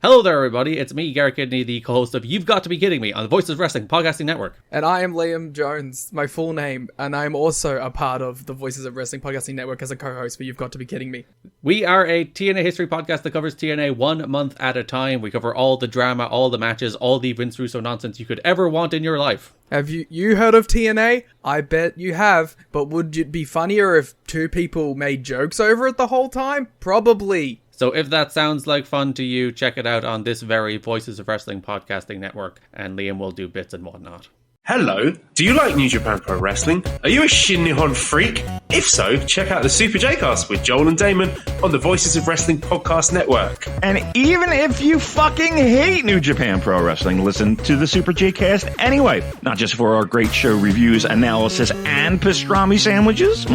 Hello there, everybody. It's me, Garrett Kidney, the co-host of You've Got to Be Kidding Me on the Voices of Wrestling Podcasting Network. And I am Liam Jones, my full name, and I'm also a part of the Voices of Wrestling Podcasting Network as a co-host for You've Got to Be Kidding Me. We are a TNA history podcast that covers TNA 1 month at a time. We cover all the drama, all the matches, all the Vince Russo nonsense you could ever want in your life. Have you heard of TNA? I bet you have, but would it be funnier if two people made jokes over it the whole time? Probably. So if that sounds like fun to you, check it out on this very Voices of Wrestling Podcasting Network, and Liam will do bits and whatnot. Hello, do you like New Japan Pro Wrestling? Are you a Shin Nihon freak? If so, check out the Super J-Cast with Joel and Damon on the Voices of Wrestling Podcast Network. And even if you fucking hate New Japan Pro Wrestling, listen to the Super J-Cast anyway. Not just for our great show reviews, analysis, and pastrami sandwiches,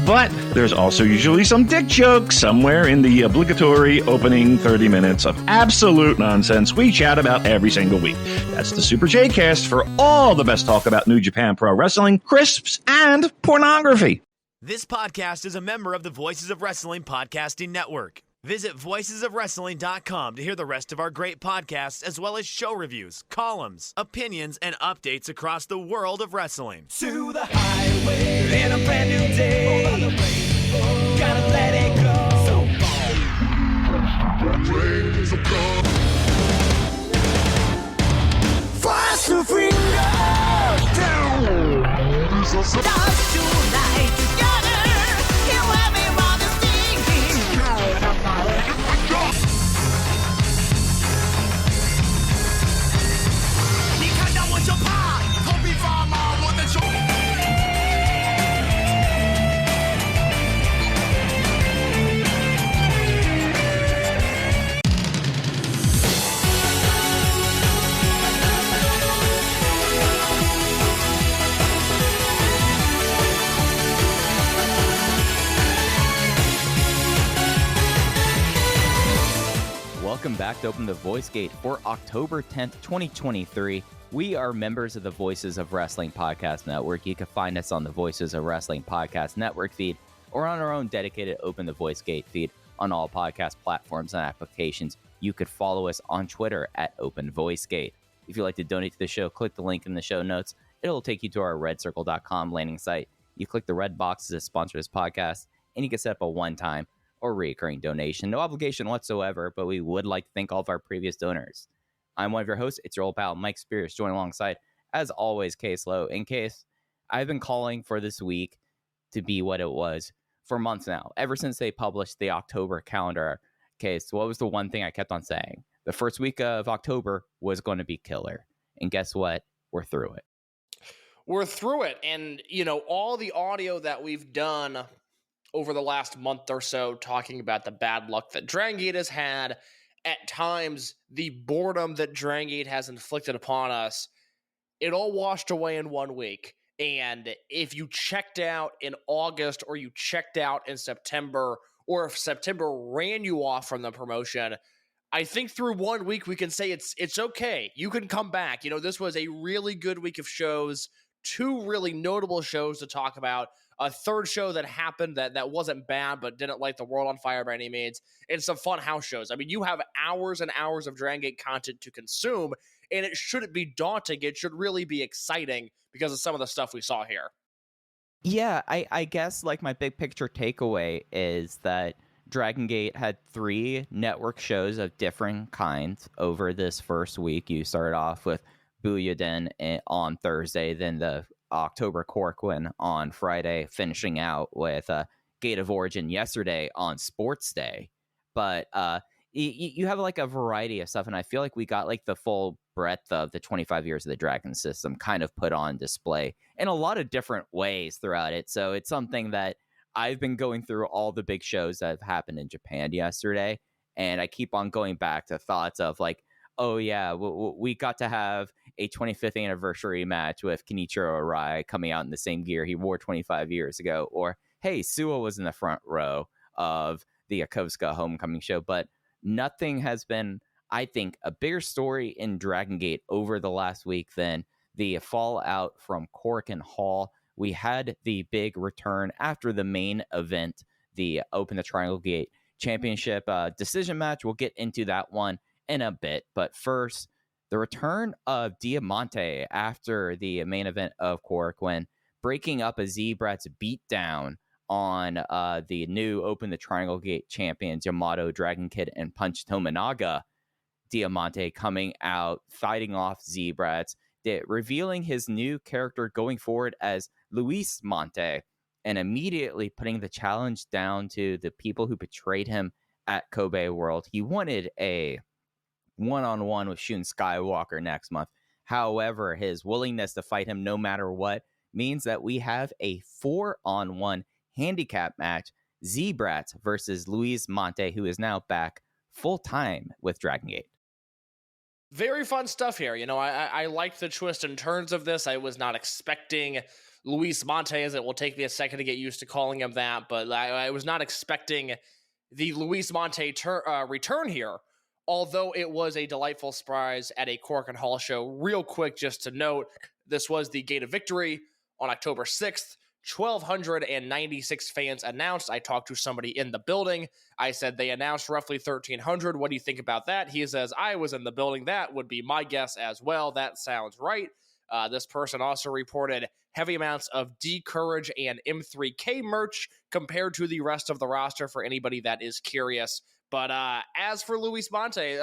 but there's also usually some dick jokes somewhere in the obligatory opening 30 minutes of absolute nonsense we chat about every single week. That's the Super J-Cast for all the best talk about New Japan Pro Wrestling, crisps, and pornography. This podcast is a member of the Voices of Wrestling Podcasting Network. Visit voicesofwrestling.com to hear the rest of our great podcasts, as well as show reviews, columns, opinions, and updates across the world of wrestling. To the highway in a brand new day. Gotta let it go. So fast to finger down. Stars tonight together. You and me while this thing Welcome back to Open the Voice Gate for October 10th, 2023. We are members of the Voices of Wrestling Podcast Network. You can find us on the Voices of Wrestling Podcast Network feed or on our own dedicated Open the Voice Gate feed on all podcast platforms and applications. You could follow us on Twitter at Open Voice Gate. If you'd like to donate to the show, click the link in the show notes. It'll take you to our redcircle.com landing site. You click the red boxes to sponsor this podcast, and you can set up a one-time or recurring donation. No obligation whatsoever, but we would like to thank all of our previous donors. I'm one of your hosts. It's your old pal, Mike Spears, joined alongside, as always, Case Lowe. In Case, I've been calling for this week to be what it was for months now. Ever since they published the October calendar. Case, what was the one thing I kept on saying? The first week of October was going to be killer. And guess what? We're through it. We're through it. And, you know, all the audio that we've done over the last month or so, talking about the bad luck that Dragon Gate has had, at times the boredom that Dragon Gate has inflicted upon us, it all washed away in 1 week. And if you checked out in August or you checked out in September, or if September ran you off from the promotion, I think through 1 week we can say it's okay. You can come back. You know, this was a really good week of shows, two really notable shows to talk about. A third show that happened that wasn't bad, but didn't light the world on fire by any means. And some fun house shows. I mean, you have hours and hours of Dragon Gate content to consume, and it shouldn't be daunting. It should really be exciting because of some of the stuff we saw here. Yeah, I guess like my big picture takeaway is that Dragon Gate had 3 network shows of different kinds over this first week. You started off with Buyuden on Thursday, then the October Corkwin on Friday, finishing out with Gate of Origin yesterday on Sports Day. But you have like a variety of stuff, and I feel like we got like the full breadth of the 25 years of the Dragon system kind of put on display in a lot of different ways throughout it. So it's something that I've been going through all the big shows that have happened in Japan yesterday, and I keep on going back to thoughts of like, oh yeah, we got to have a 25th anniversary match with Kenichiro Arai coming out in the same gear he wore 25 years ago. Or, hey, Suwa was in the front row of the Yokosuka homecoming show. But nothing has been, I think, a bigger story in Dragon Gate over the last week than the fallout from Korakuen Hall. We had the big return after the main event, the Open the Triangle Gate Championship decision match. We'll get into that one in a bit. But first, the return of Diamante after the main event of Korakuen, breaking up a Z-Brat's beatdown on the new Open the Triangle Gate champions Yamato, Dragon Kid, and Punch Tominaga. Diamante coming out, fighting off Z-Brats, revealing his new character going forward as Luis Mante, and immediately putting the challenge down to the people who betrayed him at Kobe World. He wanted a one-on-one with Shun Skywalker next month. However, his willingness to fight him no matter what means that we have a 4-on-1 handicap match, Z-Brats versus Luis Mante, who is now back full-time with Dragon Gate. Very fun stuff here. I liked the twist and turns of this. I was not expecting Luis Mante, as it will take me a second to get used to calling him that, but I was not expecting the Luis Mante return here, although it was a delightful surprise at a Korakuen Hall show. Real quick, just to note, this was the Gate of Victory on October 6th. 1,296 fans announced. I talked to somebody in the building. I said they announced roughly 1,300. What do you think about that? He says, I was in the building. That would be my guess as well. That sounds right. This person also reported heavy amounts of D-Courage and M3K merch compared to the rest of the roster for anybody that is curious. But as for Luis Mante,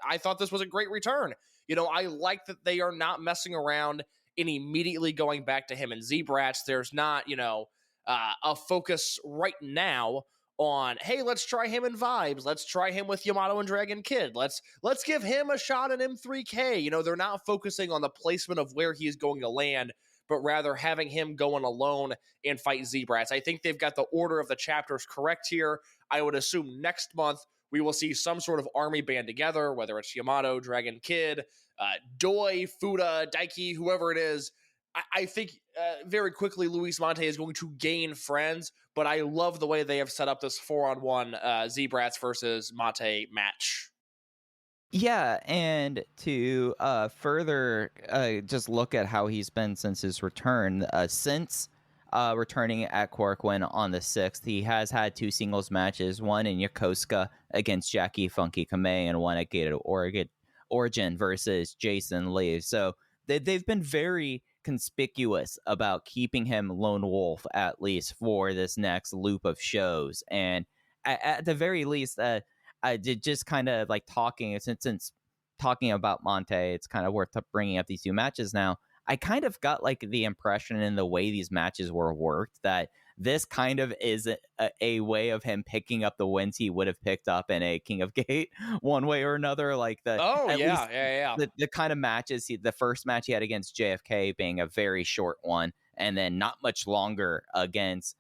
I thought this was a great return. I like that they are not messing around and immediately going back to him and Z-Brats. There's not, a focus right now on, hey, let's try him in Vibes. Let's try him with Yamato and Dragon Kid. Let's give him a shot in M3K. They're not focusing on the placement of where he is going to land, but rather having him going alone and fight Z-Brats. I think they've got the order of the chapters correct here. I would assume next month we will see some sort of army band together, whether it's Yamato, Dragon Kid, Doi, Fuda, Daiki, whoever it is. I think very quickly Luis Mante is going to gain friends, but I love the way they have set up this 4-on-1 Z-Brats versus Mante match. Yeah, and to further just look at how he's been since his return, since returning at Korakuen on the 6th, he has had 2 singles matches, one in Yokosuka against Jackie Funky Kamei, and one at Gate of Origin versus Jason Lee. So they've been very conspicuous about keeping him lone wolf, at least for this next loop of shows. And at the very least, I did just kind of like talking, since talking about Mante, it's kind of worth bringing up these 2 matches now. I kind of got like the impression in the way these matches were worked that this kind of is a way of him picking up the wins he would have picked up in a King of Gate one way or another. Like the the kind of matches, the first match he had against JFK being a very short one, and then not much longer against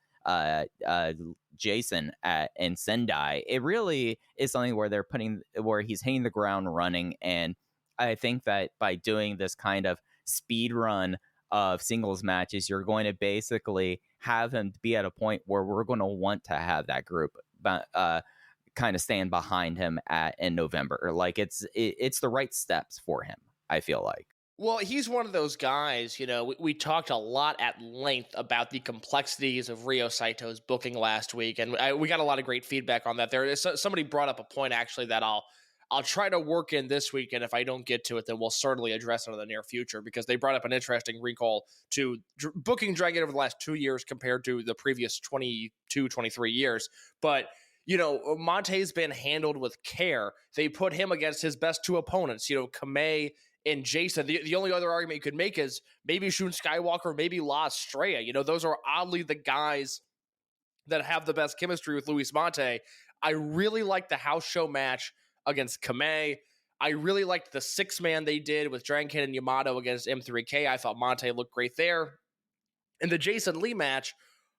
Jason in Sendai. It really is something where he's hitting the ground running, and I think that by doing this kind of speed run of singles matches, you're going to basically have him be at a point where we're going to want to have that group kind of stand behind him in November. Like it's the right steps for him, I feel like. Well, he's one of those guys, we talked a lot at length about the complexities of Ryo Saito's booking last week, and we got a lot of great feedback on that. Somebody brought up a point, actually, that I'll try to work in this week, and if I don't get to it, then we'll certainly address it in the near future, because they brought up an interesting recall to booking Dragon over the last 2 years compared to the previous 22, 23 years. But, Monte's been handled with care. They put him against his best 2 opponents, Kamei and Jason. The only other argument you could make is maybe Shun Skywalker, maybe La Estrella. Those are oddly the guys that have the best chemistry with Luis Mante. I really like the house show match against Kamei. I really liked the 6-man they did with Dragon Kid and Yamato against M3K. I thought Mante looked great there. In the Jason Lee match,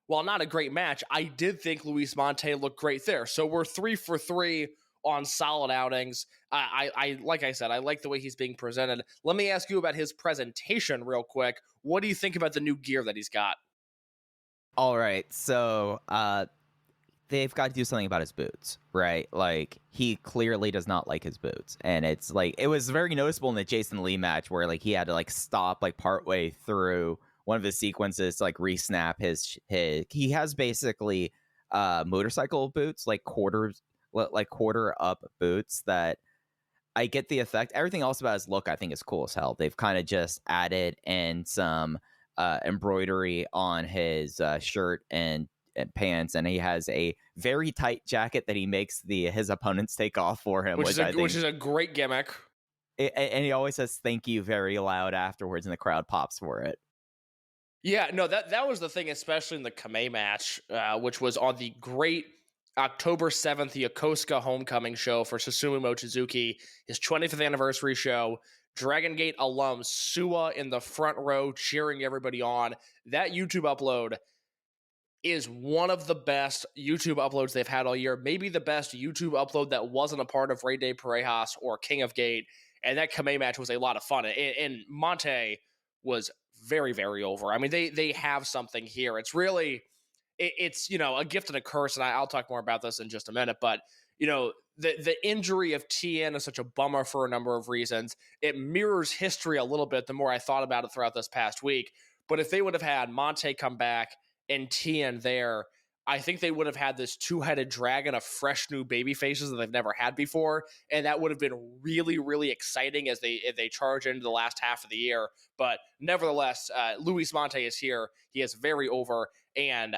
while not a great match, I did think Luis Mante looked great there. So we're 3 for 3 on solid outings. I like I said, I like the way he's being presented. Let me ask you about his presentation real quick. What do you think about the new gear that he's got? All right, so they've got to do something about his boots, right? Like, he clearly does not like his boots. And it's like, it was very noticeable in the Jason Lee match where like he had to like stop like partway through one of his sequences to like re-snap his he has basically motorcycle boots, like quarter up boots that I get the effect. Everything else about his look, I think, is cool as hell. They've kind of just added in some embroidery on his shirt and pants, and he has a very tight jacket that he makes his opponents take off for him, which is a great gimmick. And he always says "thank you" very loud afterwards, and the crowd pops for it. Yeah, no, that was the thing, especially in the Kamei match, which was on the great October 7th Yokosuka Homecoming show for Susumu Mochizuki, his 25th anniversary show. Dragon Gate alum Suwa in the front row cheering everybody on. That YouTube upload is one of the best YouTube uploads they've had all year. Maybe the best YouTube upload that wasn't a part of Rey de Parejas or King of Gate. And that Kamei match was a lot of fun. And Mante was very, very over. I mean, they have something here. It's really, it's, you know, a gift and a curse. And I'll talk more about this in just a minute. But, you know, the injury of TN is such a bummer for a number of reasons. It mirrors history a little bit the more I thought about it throughout this past week. But if they would have had Mante come back and TN there, I think they would have had this two-headed dragon of fresh new baby faces that they've never had before, and that would have been really, really exciting as they charge into the last half of the year. But nevertheless, Luis Mante is here. He is very over, and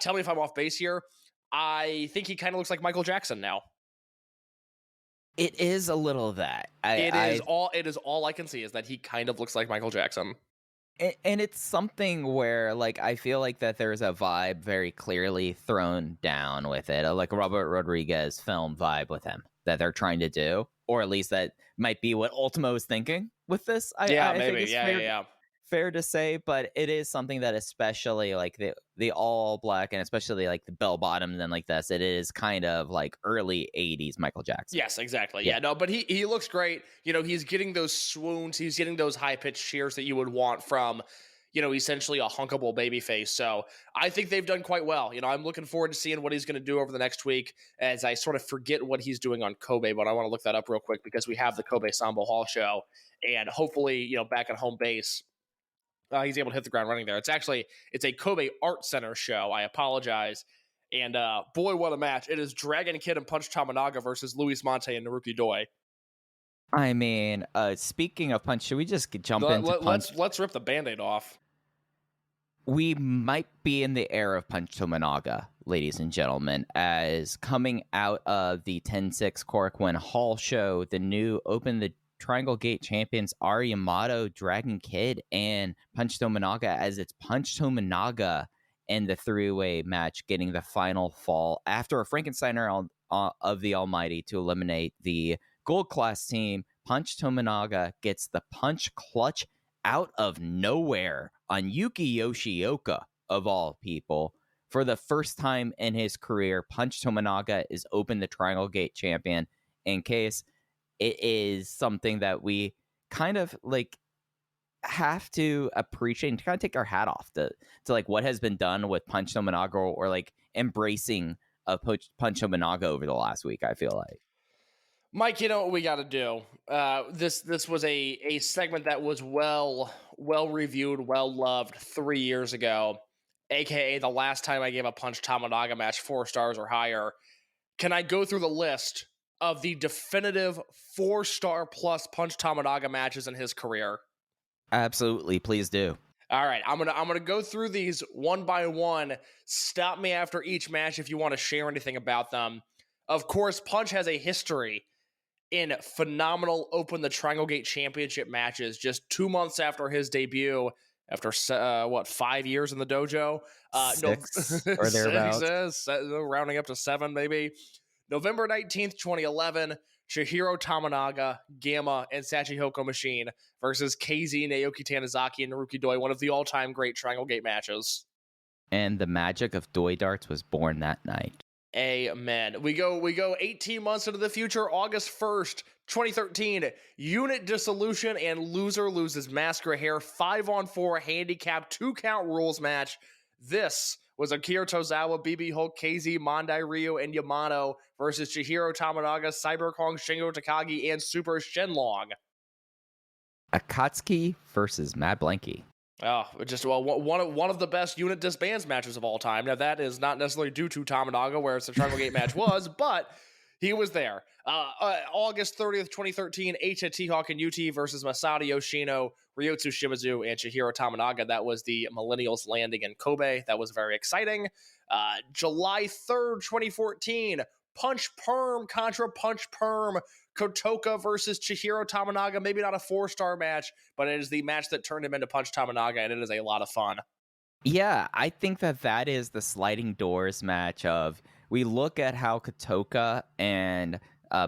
tell me if I'm off base here. I think he kind of looks like Michael Jackson now. It is a little of that. It is all I can see is that he kind of looks like Michael Jackson. And it's something where, like, I feel like that there's a vibe very clearly thrown down with it, like a Robert Rodriguez film vibe with him that they're trying to do, or at least that might be what Ultimo is thinking with this. I maybe. Think fair to say, but it is something that, especially like the all black and especially like the bell bottom and then like this, it is kind of like early 80s Michael Jackson. Yes, exactly. Yeah, no, but he looks great. You know, he's getting those swoons, he's getting those high pitched cheers that you would want from, you know, essentially a hunkable babyface. So I think they've done quite well. You know, I'm looking forward to seeing what he's going to do over the next week as I sort of forget what he's doing on Kobe, but I want to look that up real quick because we have the Kobe Sambo Hall show, and hopefully, you know, back at home base, he's able to hit the ground running there. It's a Kobe Art Center show. I apologize. And boy, what a match. It is Dragon Kid and Punch Tamanaga versus Luis Mante and Naruki Doi. I mean, speaking of Punch, should we just jump into Punch? Let's rip the Band-Aid off. We might be in the era of Punch Tamanaga, ladies and gentlemen, as coming out of the 10-6 Korakuen Hall show, the new Open the Triangle Gate champions are Yamato, Dragon Kid, and Punch Tominaga, as it's Punch Tominaga in the three-way match getting the final fall after a Frankensteiner of the Almighty to eliminate the Gold Class team. Punch Tominaga gets the punch clutch out of nowhere on Yuki Yoshioka, of all people. For the first time in his career, Punch Tominaga is Open the Triangle Gate champion. In case it is something that we kind of like have to appreciate and kind of take our hat off to like what has been done with Punch Tominaga, or like embracing of Punch Tominaga over the last week, I feel like. Mike, you know what we got to do. This was a segment that was well reviewed, well loved 3 years ago, aka the last time I gave a Punch Tominaga match 4 stars or higher. Can I go through the list of the definitive 4-star plus Punch Tominaga matches in his career? Absolutely, please do. All right, I'm gonna go through these one by one. Stop me after each match if you want to share anything about them. Of course, Punch has a history in phenomenal Open the Triangle Gate Championship matches. Just 2 months after his debut, after 5 years in the dojo, 6 or thereabouts, rounding up to 7 maybe. November 19th, 2011, Chihiro Tamanaga, Gamma, and Sachihoko Machine versus KZ, Naoki Tanizaki, and Naruki Doi, one of the all-time great Triangle Gate matches. And the magic of Doi darts was born that night. Amen. We go 18 months into the future, August 1st, 2013, unit dissolution and loser loses mask or hair, 5-on-4 handicap 2-count rules match. This was Akira Tozawa, BB Hulk, KZ, Mondai Ryu, and Yamato versus Chihiro Tamanaga, Cyber Kong, Shingo Takagi, and Super Shenlong. Akatsuki versus Mad Blanky. Oh, just one of the best unit disbands matches of all time. Now, that is not necessarily due to Tamanaga, where it's a Triangle Gate match was, but He was there. August 30th, 2013, Eita, T-Hawk, and UT versus Masato Yoshino, Ryotsu Shimizu, and Chihiro Tamanaga. That was the Millennials landing in Kobe. That was very exciting. July 3rd, 2014, Punch Perm contra Punch Perm, Kotoka versus Chihiro Tamanaga. Maybe not a 4-star match, but it is the match that turned him into Punch Tamanaga, and it is a lot of fun. Yeah, I think that is the sliding doors match of, we look at how Kotoka and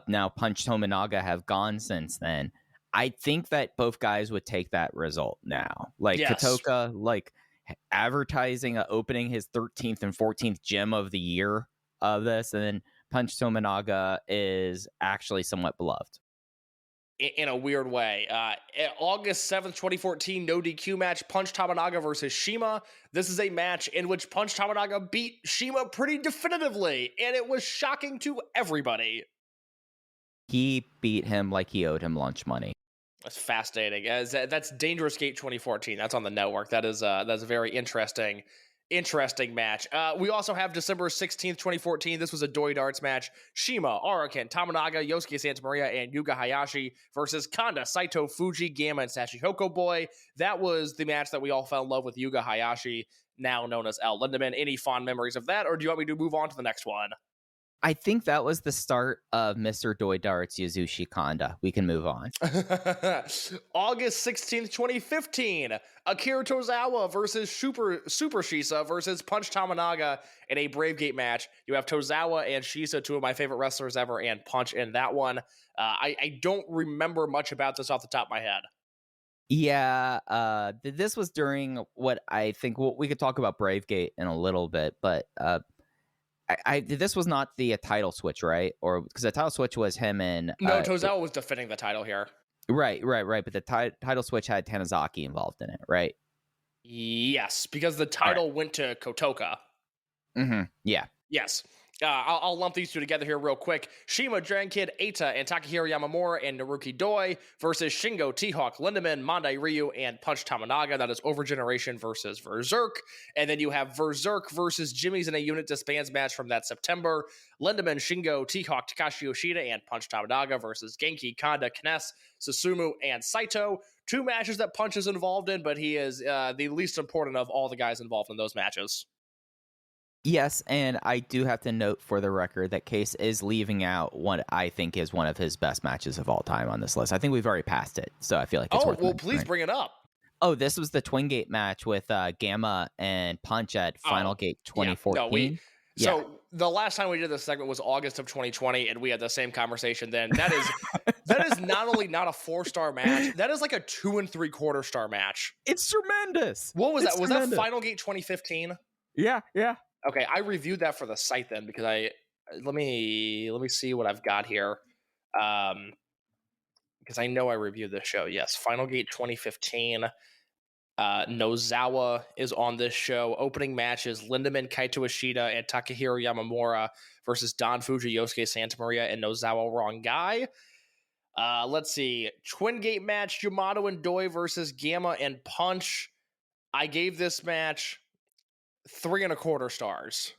now Punch Tominaga have gone since then. I think that both guys would take that result now. Like, yes. Kotoka, like, advertising, opening his 13th and 14th gym of the year of this, and then Punch Tominaga is actually somewhat beloved. In a weird way. August 7th, 2014, no DQ match, Punch Tamanaga versus Shima. This is a match in which Punch Tamanaga beat Shima pretty definitively, and it was shocking to everybody. He beat him like he owed him lunch money. That's fascinating. That's Dangerous Gate 2014. That's on the network. That's a very interesting match. We also have December 16th, 2014. This was a Doi Darts match. Shima, Araken, Tamanaga, Yosuke Santamaria, and Yuga Hayashi versus Kanda, Saito, Fuji, Gamma, and Sashihoko Boy. That was the match that we all fell in love with Yuga Hayashi, now known as L. Lindemann. Any fond memories of that, or do you want me to move on to the next one? I think that was the start of Mr. Doi Darts Yasushi Kanda. We can move on. August 16th, 2015. Akira Tozawa versus Super Shisa versus Punch Tamanaga in a Brave Gate match. You have Tozawa and Shisa, two of my favorite wrestlers ever, and Punch in that one. I don't remember much about this off the top of my head. Yeah, this was during what I think we could talk about Brave Gate in a little bit, but this was not the title switch, right? Or because the title switch was him and no, Tozawa was defending the title here. Right. But the title switch had Tanizaki involved in it, right? Yes, because the title went to Kotoka. Mm-hmm. Yeah. Yes. I'll lump these two together here real quick. Shima, Dragon Kid, Eita, and Takahiro Yamamura and Naruki Doi versus Shingo, T-Hawk, Lindemann, Mondai Ryu, and Punch Tamanaga. That is Overgeneration versus Berserk. And then you have Berserk versus Jimmy's in a unit disbands match from that September. Lindemann, Shingo, T-Hawk, Takashi Yoshida, and Punch Tamanaga versus Genki, Kanda, Kness, Susumu, and Saito. Two matches that Punch is involved in, but he is the least important of all the guys involved in those matches. Yes, and I do have to note for the record that Case is leaving out what I think is one of his best matches of all time on this list. I think we've already passed it, so I feel like it's worth mentioning. Please bring it up. Oh, this was the Twin Gate match with Gamma and Punch at Final Gate 2014. So the last time we did this segment was August of 2020, and we had the same conversation then. That is not only not a 4-star match, that is like a 2 3/4 star match. It's tremendous. What was that? Was that Final Gate 2015? Yeah. Okay, I reviewed that for the site then because let me see what I've got here. Because I know I reviewed this show. Yes, Final Gate 2015. Nozawa is on this show. Opening matches: Lindemann, Kaito Ishida, and Takahiro Yamamura versus Don Fuji, Yosuke Santamaria, and Nozawa Wrong Guy. Let's see. Twin Gate match: Yamato and Doi versus Gamma and Punch. I gave this match 3 1/4 stars.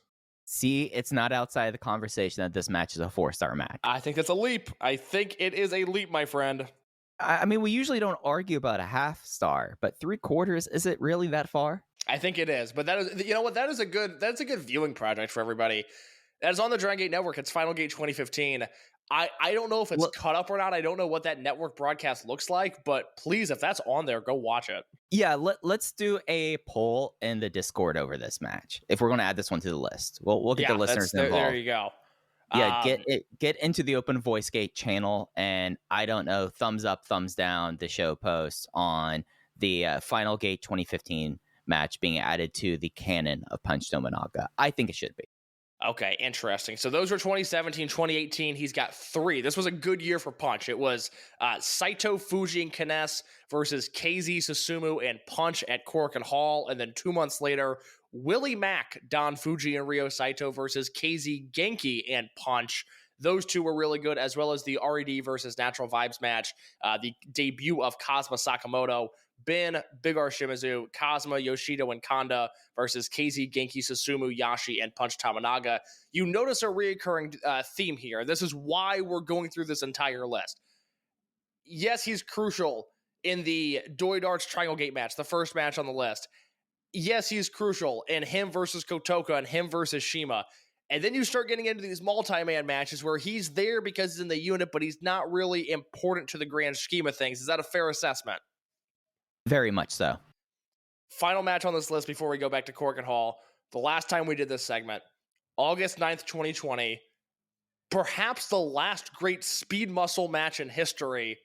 See, it's not outside the conversation that this match is a 4-star match. I think that's a leap. I think it is a leap, my friend. I mean, we usually don't argue about a 1/2 star, but 3/4, is it really that far? I think it is, but that is, you know what? That's a good viewing project for everybody. That is on the Dragon Gate Network. It's Final Gate 2015. I don't know if it's cut up or not. I don't know what that network broadcast looks like, but please, if that's on there, go watch it. Yeah, let's do a poll in the Discord over this match. If we're going to add this one to the list, we'll get the listeners involved. There you go. Yeah, get into the Open Voice Gate channel, and I don't know, thumbs up, thumbs down the show post on the Final Gate 2015 match being added to the canon of Punch Tominaga. I think it should be. Okay, interesting. So those were 2017, 2018. He's got 3. This was a good year for Punch. It was Saito, Fuji, and Kness versus KZ, Susumu, and Punch at Korakuen Hall. And then 2 months later, Willie Mack, Don Fuji, and Ryo Saito versus KZ, Genki, and Punch. Those two were really good, as well as the RED versus Natural Vibes match, the debut of Kazuma Sakamoto, Ben, Big R Shimizu, Kazuma, Yoshido, and Kanda versus KZ, Genki, Susumu, Yashi, and Punch Tamanaga. You notice a reoccurring theme here. This is why we're going through this entire list. Yes, he's crucial in the Doi Darts Triangle Gate match, the first match on the list. Yes, he's crucial in him versus Kotoka and him versus Shima. And then you start getting into these multi-man matches where he's there because he's in the unit, but he's not really important to the grand scheme of things. Is that a fair assessment? Very much so. Final match on this list before we go back to Cork and Hall. The last time we did this segment, August 9th, 2020, perhaps the last great speed muscle match in history,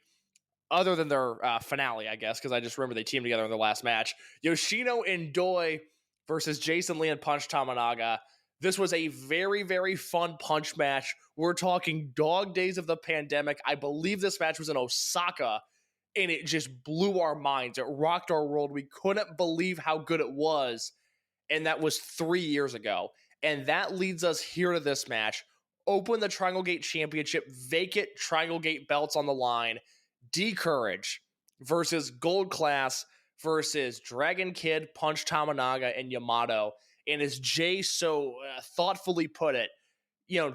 other than their finale, I guess, because I just remember they teamed together in their last match. Yoshino and Doi versus Jason Lee and Punch Tamanaga. This was a very, very fun punch match. We're talking dog days of the pandemic. I believe this match was in Osaka, and it just blew our minds. It rocked our world. We couldn't believe how good it was, and that was 3 years ago. And that leads us here to this match. Open the Triangle Gate Championship, vacant Triangle Gate belts on the line. D-Courage versus Gold Class versus Dragon Kid, Punch Tamanaga, and Yamato. And as Jay so thoughtfully put it,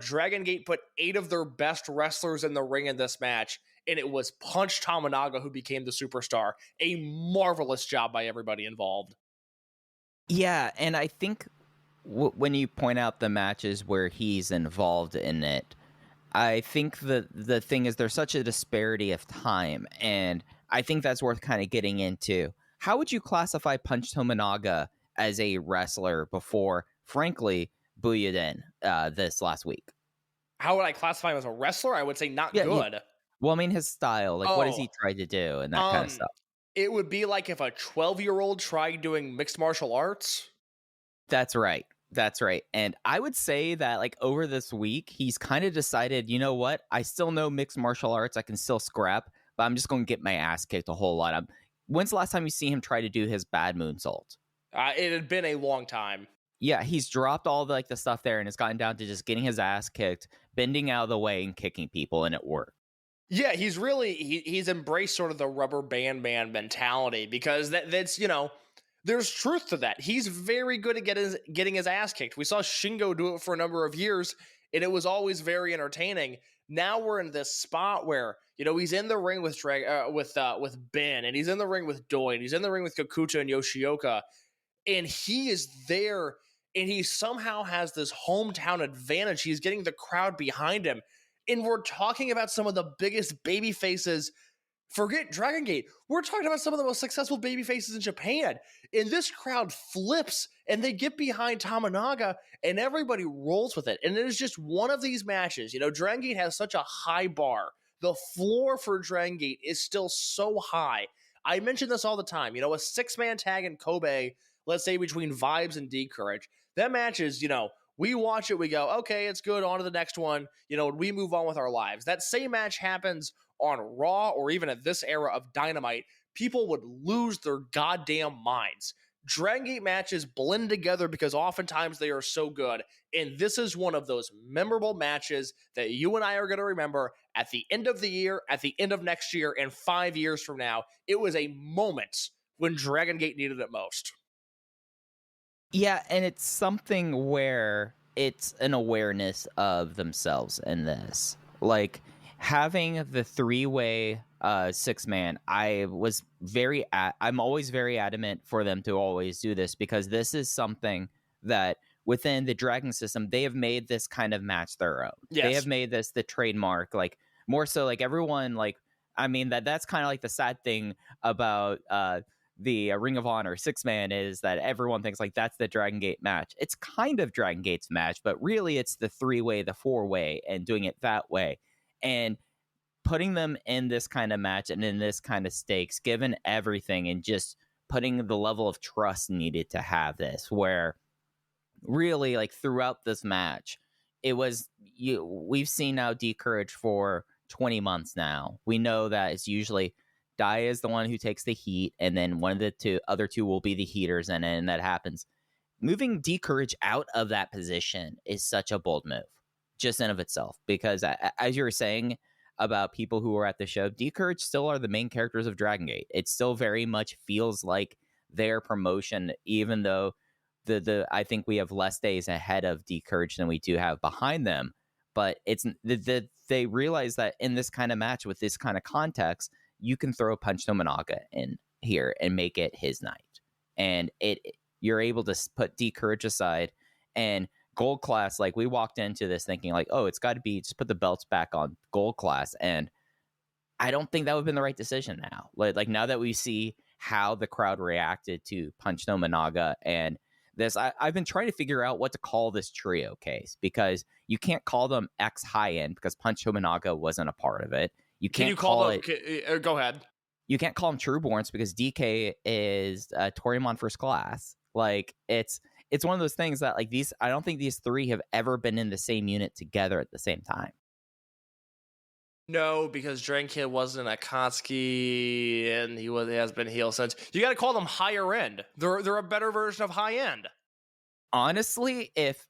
Dragon Gate put 8 of their best wrestlers in the ring in this match, and it was Punch Tamanaga who became the superstar. A marvelous job by everybody involved. Yeah, and I think when you point out the matches where he's involved in it, I think the thing is there's such a disparity of time, and I think that's worth kind of getting into. How would you classify Punch Tamanaga as a wrestler before, frankly, Buyuden this last week? How would I classify him as a wrestler? I would say not good. Well, I mean, his style, what has he tried to do and that kind of stuff? It would be like if a 12-year-old tried doing mixed martial arts. That's right. That's right. And I would say that over this week, he's kind of decided, you know what? I still know mixed martial arts. I can still scrap, but I'm just going to get my ass kicked a whole lot. When's the last time you see him try to do his bad moonsault? It had been a long time. Yeah, he's dropped all the stuff there and it's gotten down to just getting his ass kicked, bending out of the way and kicking people, and it worked. Yeah, he's really, he's embraced sort of the rubber band man mentality, because that's, there's truth to that. He's very good at getting his ass kicked. We saw Shingo do it for a number of years, and it was always very entertaining. Now we're in this spot where, he's in the ring with Ben, and he's in the ring with Doi, and he's in the ring with Kakuta and Yoshioka, and he is there, and he somehow has this hometown advantage. He's getting the crowd behind him, and we're talking about some of the biggest baby faces. Forget Dragon Gate. We're talking about some of the most successful baby faces in Japan. And this crowd flips and they get behind Tamanaga and everybody rolls with it. And it is just one of these matches. Dragon Gate has such a high bar. The floor for Dragon Gate is still so high. I mention this all the time. A 6-man tag in Kobe, let's say between Vibes and D-Courage. That match is, we watch it, we go, okay, it's good, on to the next one. We move on with our lives. That same match happens on Raw or even at this era of Dynamite. People would lose their goddamn minds. Dragon Gate matches blend together because oftentimes they are so good. And this is one of those memorable matches that you and I are going to remember at the end of the year, at the end of next year, and 5 years from now. It was a moment when Dragon Gate needed it most. Yeah, and it's something where it's an awareness of themselves in this. Having the 3-way 6-man, I'm always very adamant for them to always do this, because this is something that within the Dragon system, they have made this kind of match their own. Yes. They have made this the trademark, more so everyone, that's kind of the sad thing about the Ring of Honor 6-man is that everyone thinks that's the Dragon Gate match. It's kind of Dragon Gate's match, but really it's the 3-way, the 4-way, and doing it that way. And putting them in this kind of match and in this kind of stakes, given everything, and just putting the level of trust needed to have this, where really throughout this match, it was we've seen now D-Courage for 20 months now. We know that it's usually Dai is the one who takes the heat, and then one of the other two will be the heaters, and that happens. Moving D-Courage out of that position is such a bold move, just in of itself, because as you were saying about people who were at the show, Courage still are the main characters of Dragon Gate. It still very much feels like their promotion, even though I think we have less days ahead of Courage than we do have behind them. But it's they realize that in this kind of match with this kind of context, you can throw Punch Tominaga in here and make it his night, and you're able to put Courage aside. And Gold Class, like, we walked into this thinking like, oh, it's got to be just put the belts back on Gold Class, and I don't think that would have been the right decision now. Like now that we see how the crowd reacted to Punch Tominaga and this, I've been trying to figure out what to call this trio case, because you can't call them X high end because Punch Tominaga wasn't a part of it. Can you call them? Go ahead. You can't call them Trueborns because DK is Toryumon First Class. Like it's one of those things that like these. I don't think these three have ever been in the same unit together at the same time. No, because Dragon Kid wasn't Akatsuki, and he has been heel since. You got to call them higher end. They're a better version of high end. Honestly, if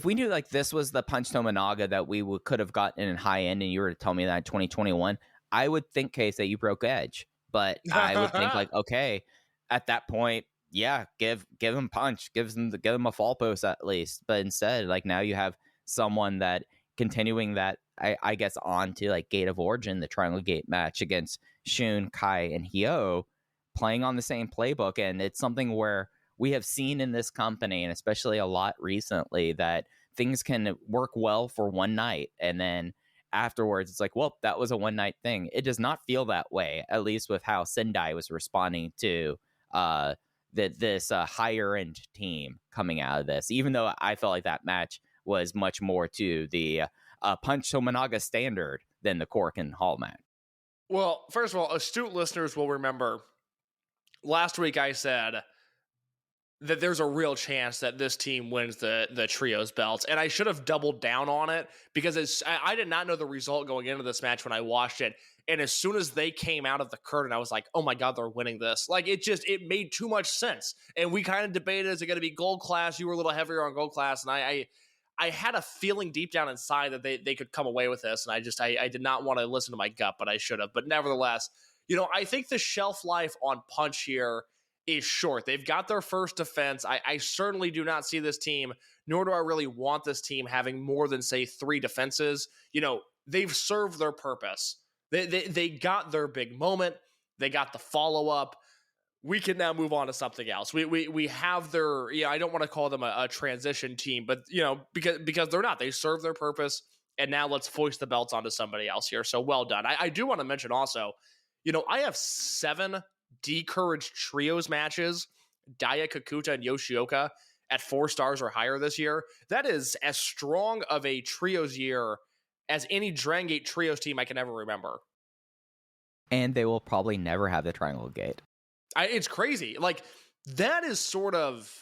we knew like this was the Punch Tominaga that we could have gotten in high end, and you were to tell me that in 2021, I would think, Case, that you broke Edge. But I would think like, okay, at that point, yeah, give him Punch, give him a fall post at least. But instead, like now you have someone that continuing that. I guess on to like Gate of Origin, the Triangle Gate match against Shun, Kai, and Hyo, playing on the same playbook. And it's something where we have seen in this company, and especially a lot recently, that things can work well for one night. And then afterwards, it's like, well, that was a one night thing. It does not feel that way, at least with how Sendai was responding to this higher end team coming out of this, even though I felt like that match was much more to the Punch Tominaga standard than the Cork and Hall match. Well, first of all, astute listeners will remember last week I said that there's a real chance that this team wins the trios belts, and I should have doubled down on it because I did not know the result going into this match when I watched it, and as soon as they came out of the curtain, I was like, oh my god, they're winning this. Like, it made too much sense, and we kind of debated, is it going to be Gold Class? You were a little heavier on Gold Class, and I had a feeling deep down inside that they could come away with this, and I did not want to listen to my gut, but I should have. But nevertheless, I think the shelf life on Punch here is short. They've got their first defense. I certainly do not see this team, nor do I really want this team having more than, say, 3 defenses. They've served their purpose. They got their big moment. They got the follow-up. We can now move on to something else. We have their, I don't want to call them a transition team, but because they're not. They serve their purpose, and now let's foist the belts onto somebody else here. So well done. I do want to mention also, I have 7 Courage trios matches, Daya, Kakuta, and Yoshioka at 4 stars or higher this year. That is as strong of a trios year as any Dragon Gate trios team I can ever remember. And they will probably never have the Triangle Gate. It's crazy. Like, that is sort of,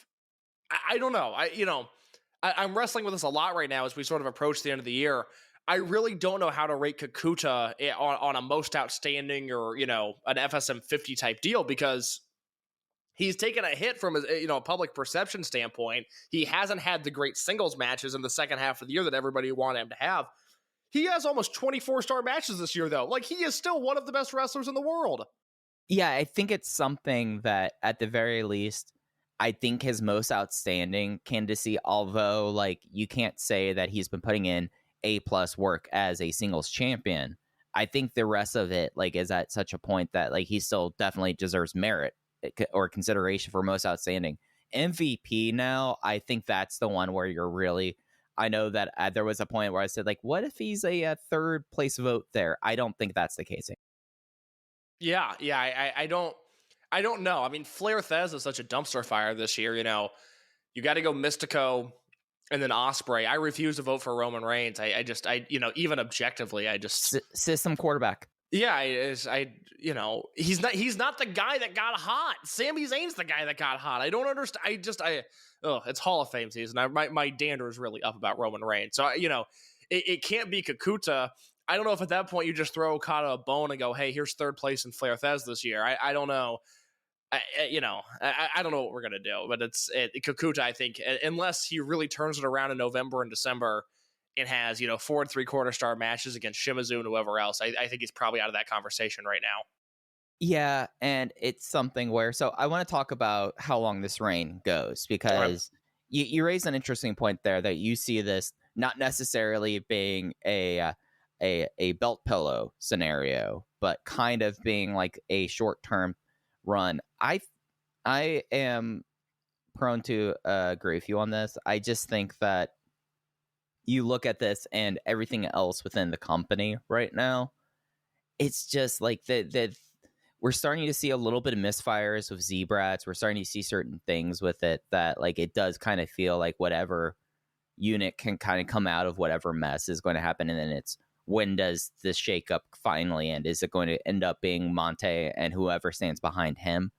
I don't know. I'm wrestling with this a lot right now as we sort of approach the end of the year. I really don't know how to rate Kakuta on a most outstanding or, an FSM 50 type deal, because he's taken a hit from a public perception standpoint. He hasn't had the great singles matches in the second half of the year that everybody wanted him to have. He has almost 24-star matches this year, though. Like, he is still one of the best wrestlers in the world. Yeah, I think it's something that, at the very least, I think his most outstanding candidacy, although, like, you can't say that he's been putting in A+ work as a singles champion. I think the rest of it, like, is at such a point that, like, he still definitely deserves merit or consideration for most outstanding. MVP now, I think that's the one where you're really... I know that there was a point where I said, like, what if he's a third place vote there? I don't think that's the case. Yeah, I don't know. I mean, Flair Thez is such a dumpster fire this year. You got to go Mystico and then Ospreay. I refuse to vote for Roman Reigns. I even objectively, I just system quarterback. Yeah, he's not the guy that got hot. Sami Zayn's the guy that got hot. I don't understand. It's Hall of Fame season. My dander is really up about Roman Reigns. So it can't be Kakuta. I don't know if at that point you just throw Okada a bone and go, hey, here's 3rd place in Flair Thez this year. I don't know. I don't know what we're going to do, but it's Kakuta, I think, unless he really turns it around in November and December and has, 4 3/4 star matches against Shimizu and whoever else, I think he's probably out of that conversation right now. Yeah, and it's something where, so I want to talk about how long this reign goes, because you raise an interesting point there, that you see this not necessarily being a belt pillow scenario, but kind of being like a short-term run. I am prone to agree with you on this. I just think that you look at this and everything else within the company right now, it's just like that we're starting to see a little bit of misfires with Z-Brats. We're starting to see certain things with it that, like, it does kind of feel like whatever unit can kind of come out of whatever mess is going to happen. And then it's, when does this shakeup finally end? Is it going to end up being Mante and whoever stands behind him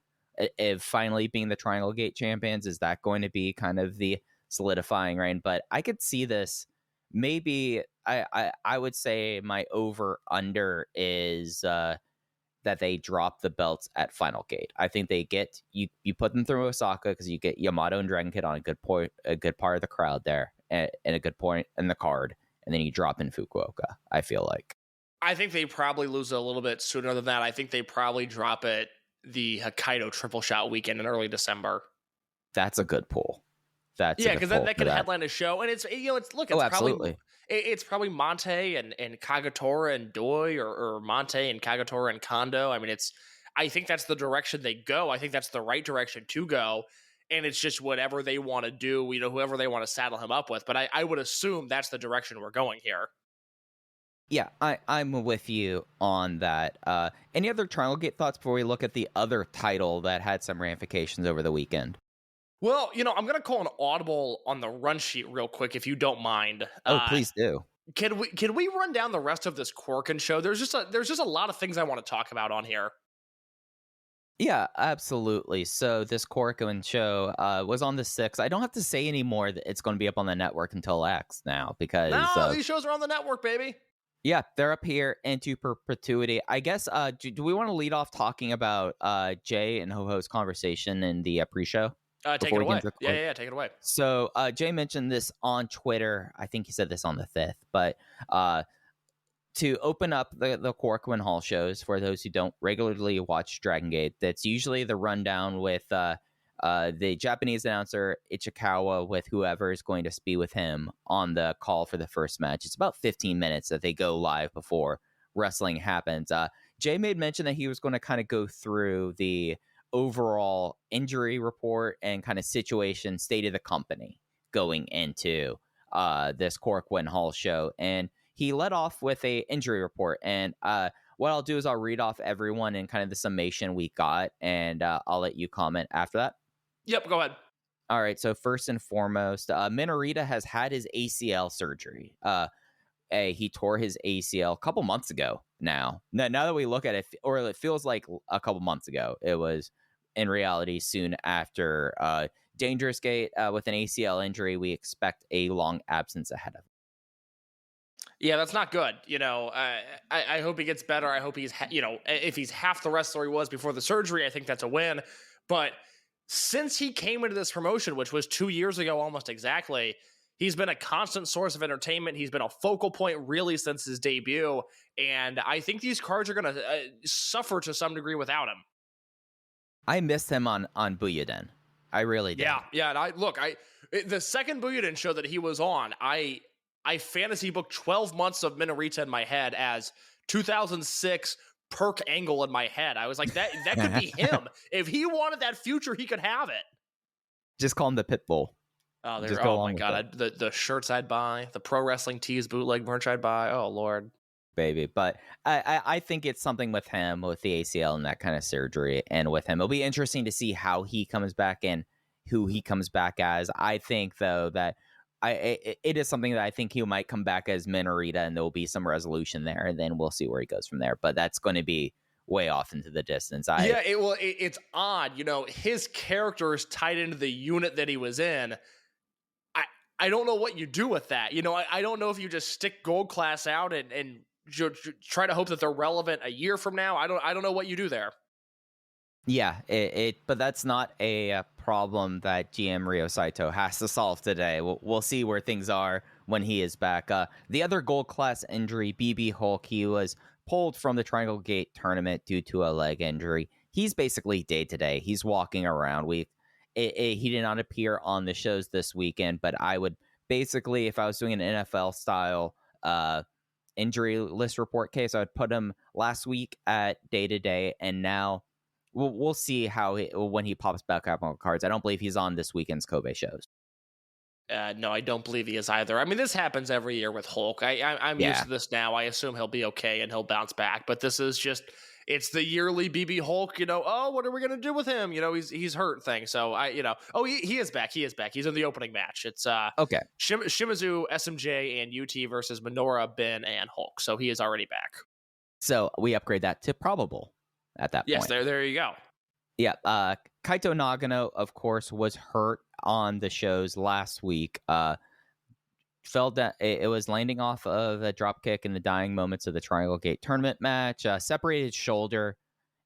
if finally being the Triangle Gate champions? Is that going to be kind of the solidifying reign? But I could see this, maybe I would say my over under is that they drop the belts at Final Gate. I think they get, you put them through Osaka because you get Yamato and Dragon Kid on a good part of the crowd there, and a good point in the card, and then you drop in Fukuoka, I feel like. I think they probably lose it a little bit sooner than that. I think they probably drop it the Hokkaido triple shot weekend in early December. That's a good pull. Because that could headline a show, and it's absolutely. It's probably Mante and Kagetora and Doi, or Mante and Kagetora and Kondo. I mean, I think that's the direction they go. I think that's the right direction to go, and it's just whatever they want to do, whoever they want to saddle him up with. But I would assume that's the direction we're going here. Yeah, I'm with you on that. Any other Triangle Gate thoughts before we look at the other title that had some ramifications over the weekend? Well, I'm going to call an audible on the run sheet real quick, if you don't mind. Oh, please do. Can we run down the rest of this Korakuen show? There's just a lot of things I want to talk about on here. Yeah, absolutely. So this Korakuen show was on the 6th. I don't have to say anymore that it's going to be up on the network until X now, because these shows are on the network, baby. Yeah, they're up here into perpetuity. I guess, do we want to lead off talking about Jay and Ho-Ho's conversation in the pre-show? Take it away. Yeah, take it away. So Jay mentioned this on Twitter. I think he said this on the 5th, but to open up the Korakuen Hall shows, for those who don't regularly watch Dragon Gate, that's usually the rundown with the Japanese announcer Ichikawa, with whoever is going to be with him on the call for the first match. It's about 15 minutes that they go live before wrestling happens. Jay made mention that he was going to kind of go through the overall injury report and kind of situation, state of the company going into this Korakuen Hall show, and he led off with a injury report. And what I'll do is I'll read off everyone and kind of the summation we got, and I'll let you comment after that. Yep, go ahead. All right, so first and foremost, Minorita has had his ACL surgery. He tore his ACL a couple months ago now. Now that we look at it, or it feels like a couple months ago, it was in reality soon after Dangerous Gate with an ACL injury. We expect a long absence ahead of him. Yeah, that's not good. I hope he gets better. I hope he's, if he's half the wrestler he was before the surgery, I think that's a win. But since he came into this promotion, which was 2 years ago almost exactly, he's been a constant source of entertainment. He's been a focal point really since his debut. And I think these cards are going to suffer to some degree without him. I missed him on Buyuden. I really did. Yeah. And the second Buyuden show that he was on, I fantasy booked 12 months of Minorita in my head as 2006 Perk Angle in my head. I was like, that could be him. If he wanted that future, he could have it. Just call him the Pitbull. Oh my God. The shirts I'd buy, the pro wrestling tees, bootleg merch I'd buy. Oh, Lord. Baby. But I think it's something with him, with the ACL and that kind of surgery, and with him. It'll be interesting to see how he comes back and who he comes back as. I think, though, that it is something that I think he might come back as Minorita, and there will be some resolution there, and then we'll see where he goes from there. But that's going to be way off into the distance. It's odd. His character is tied into the unit that he was in. I don't know what you do with that. I don't know if you just stick Gold Class out and try to hope that they're relevant a year from now. I don't know what you do there. Yeah, but that's not a problem that GM Ryo Saito has to solve today. We'll see where things are when he is back. The other gold class injury, BB Hulk, he was pulled from the Triangle Gate tournament due to a leg injury. He's basically day to day. He's walking around. He did not appear on the shows this weekend, but I would basically, if I was doing an NFL style injury list report case, I would put him last week at day to day, and now we'll see when he pops back up on cards. I don't believe he's on this weekend's Kobe shows. No, I don't believe he is either. I mean, this happens every year with Hulk. I'm used to this now. I assume he'll be okay and he'll bounce back. But this is just, it's the yearly BB Hulk, oh, what are we going to do with him? He's hurt thing. So he is back. He is back. He's in the opening match. It's okay. Shimizu, SMJ, and UT versus Minoura, Ben, and Hulk. So he is already back. So we upgrade that to probable at that point. Yes, there you go. Yeah, Kaito Nagano, of course, was hurt on the shows last week. Fell down. It was landing off of a drop kick in the dying moments of the Triangle Gate tournament match. Separated shoulder,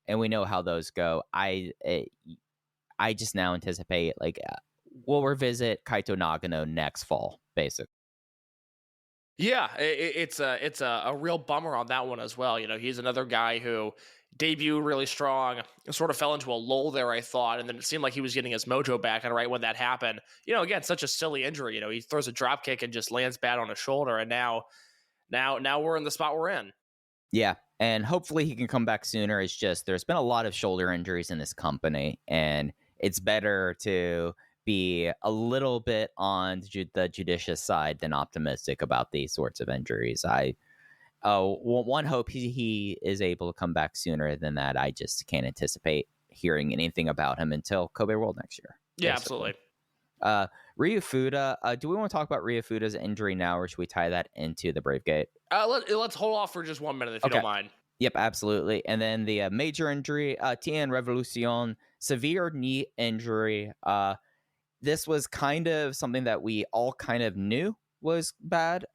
and we know how those go. I just now anticipate we'll revisit Kaito Nagano next fall, basically. Yeah, it's a real bummer on that one as well. He's another guy who debuted really strong, sort of fell into a lull there, I thought, and then it seemed like he was getting his mojo back, and right when that happened, again, such a silly injury. He throws a drop kick and just lands bad on his shoulder, and now we're in the spot we're in. Yeah, and hopefully he can come back sooner. It's just there's been a lot of shoulder injuries in this company, and it's better to be a little bit on the judicious side than optimistic about these sorts of injuries. One hope he is able to come back sooner than that. I just can't anticipate hearing anything about him until Kobe World next year. Yeah, basically. absolutely. Ryu Fuda, do we want to talk about Ryu Fuda's injury now, or should we tie that into the Brave Gate? Let's hold off for just 1 minute if you don't mind. Yep, absolutely. And then the major injury, TN Revolucion, severe knee injury. This was kind of something that we all kind of knew was bad.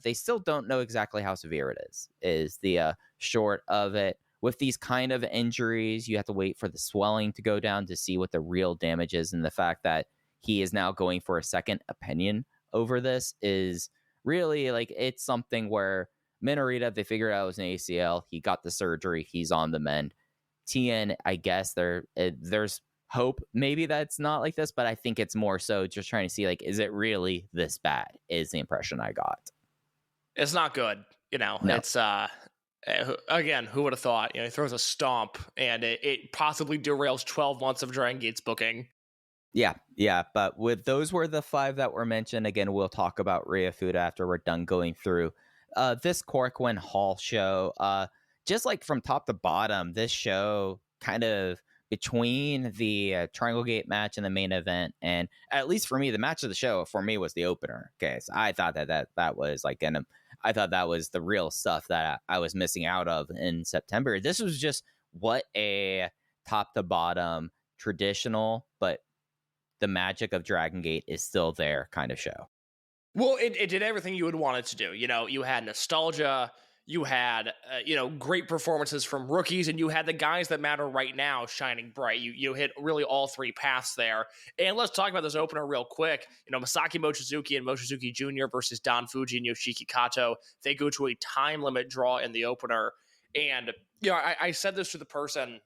They still don't know exactly how severe it is the short of it. With these kind of injuries, you have to wait for the swelling to go down to see what the real damage is. And the fact that he is now going for a second opinion over this is really it's something where Minorita, they figured out it was an ACL. He got the surgery. He's on the mend. TN, I guess there's hope maybe that's not like this, but I think it's more so just trying to see is it really this bad is the impression I got. It's not good. No. It's again, who would have thought? He throws a stomp and it possibly derails 12 months of Dragon Gate's booking. Yeah, but those were the 5 that were mentioned. Again, we'll talk about Ryu Fuda after we're done going through this Korakuen Hall show. Just from top to bottom, this show kind of between the Triangle Gate match and the main event, and at least for me, the match of the show for me was the opener. Okay, so I thought that was I thought that was the real stuff that I was missing out of in September. This was just what a top to bottom traditional, but the magic of Dragon Gate is still there kind of show. Well, it did everything you would want it to do. You had nostalgia. You had, great performances from rookies, and you had the guys that matter right now shining bright. You hit really all 3 paths there. And let's talk about this opener real quick. Masaki Mochizuki and Mochizuki Jr. versus Don Fuji and Yoshiki Kato. They go to a time limit draw in the opener. And, I said this to the person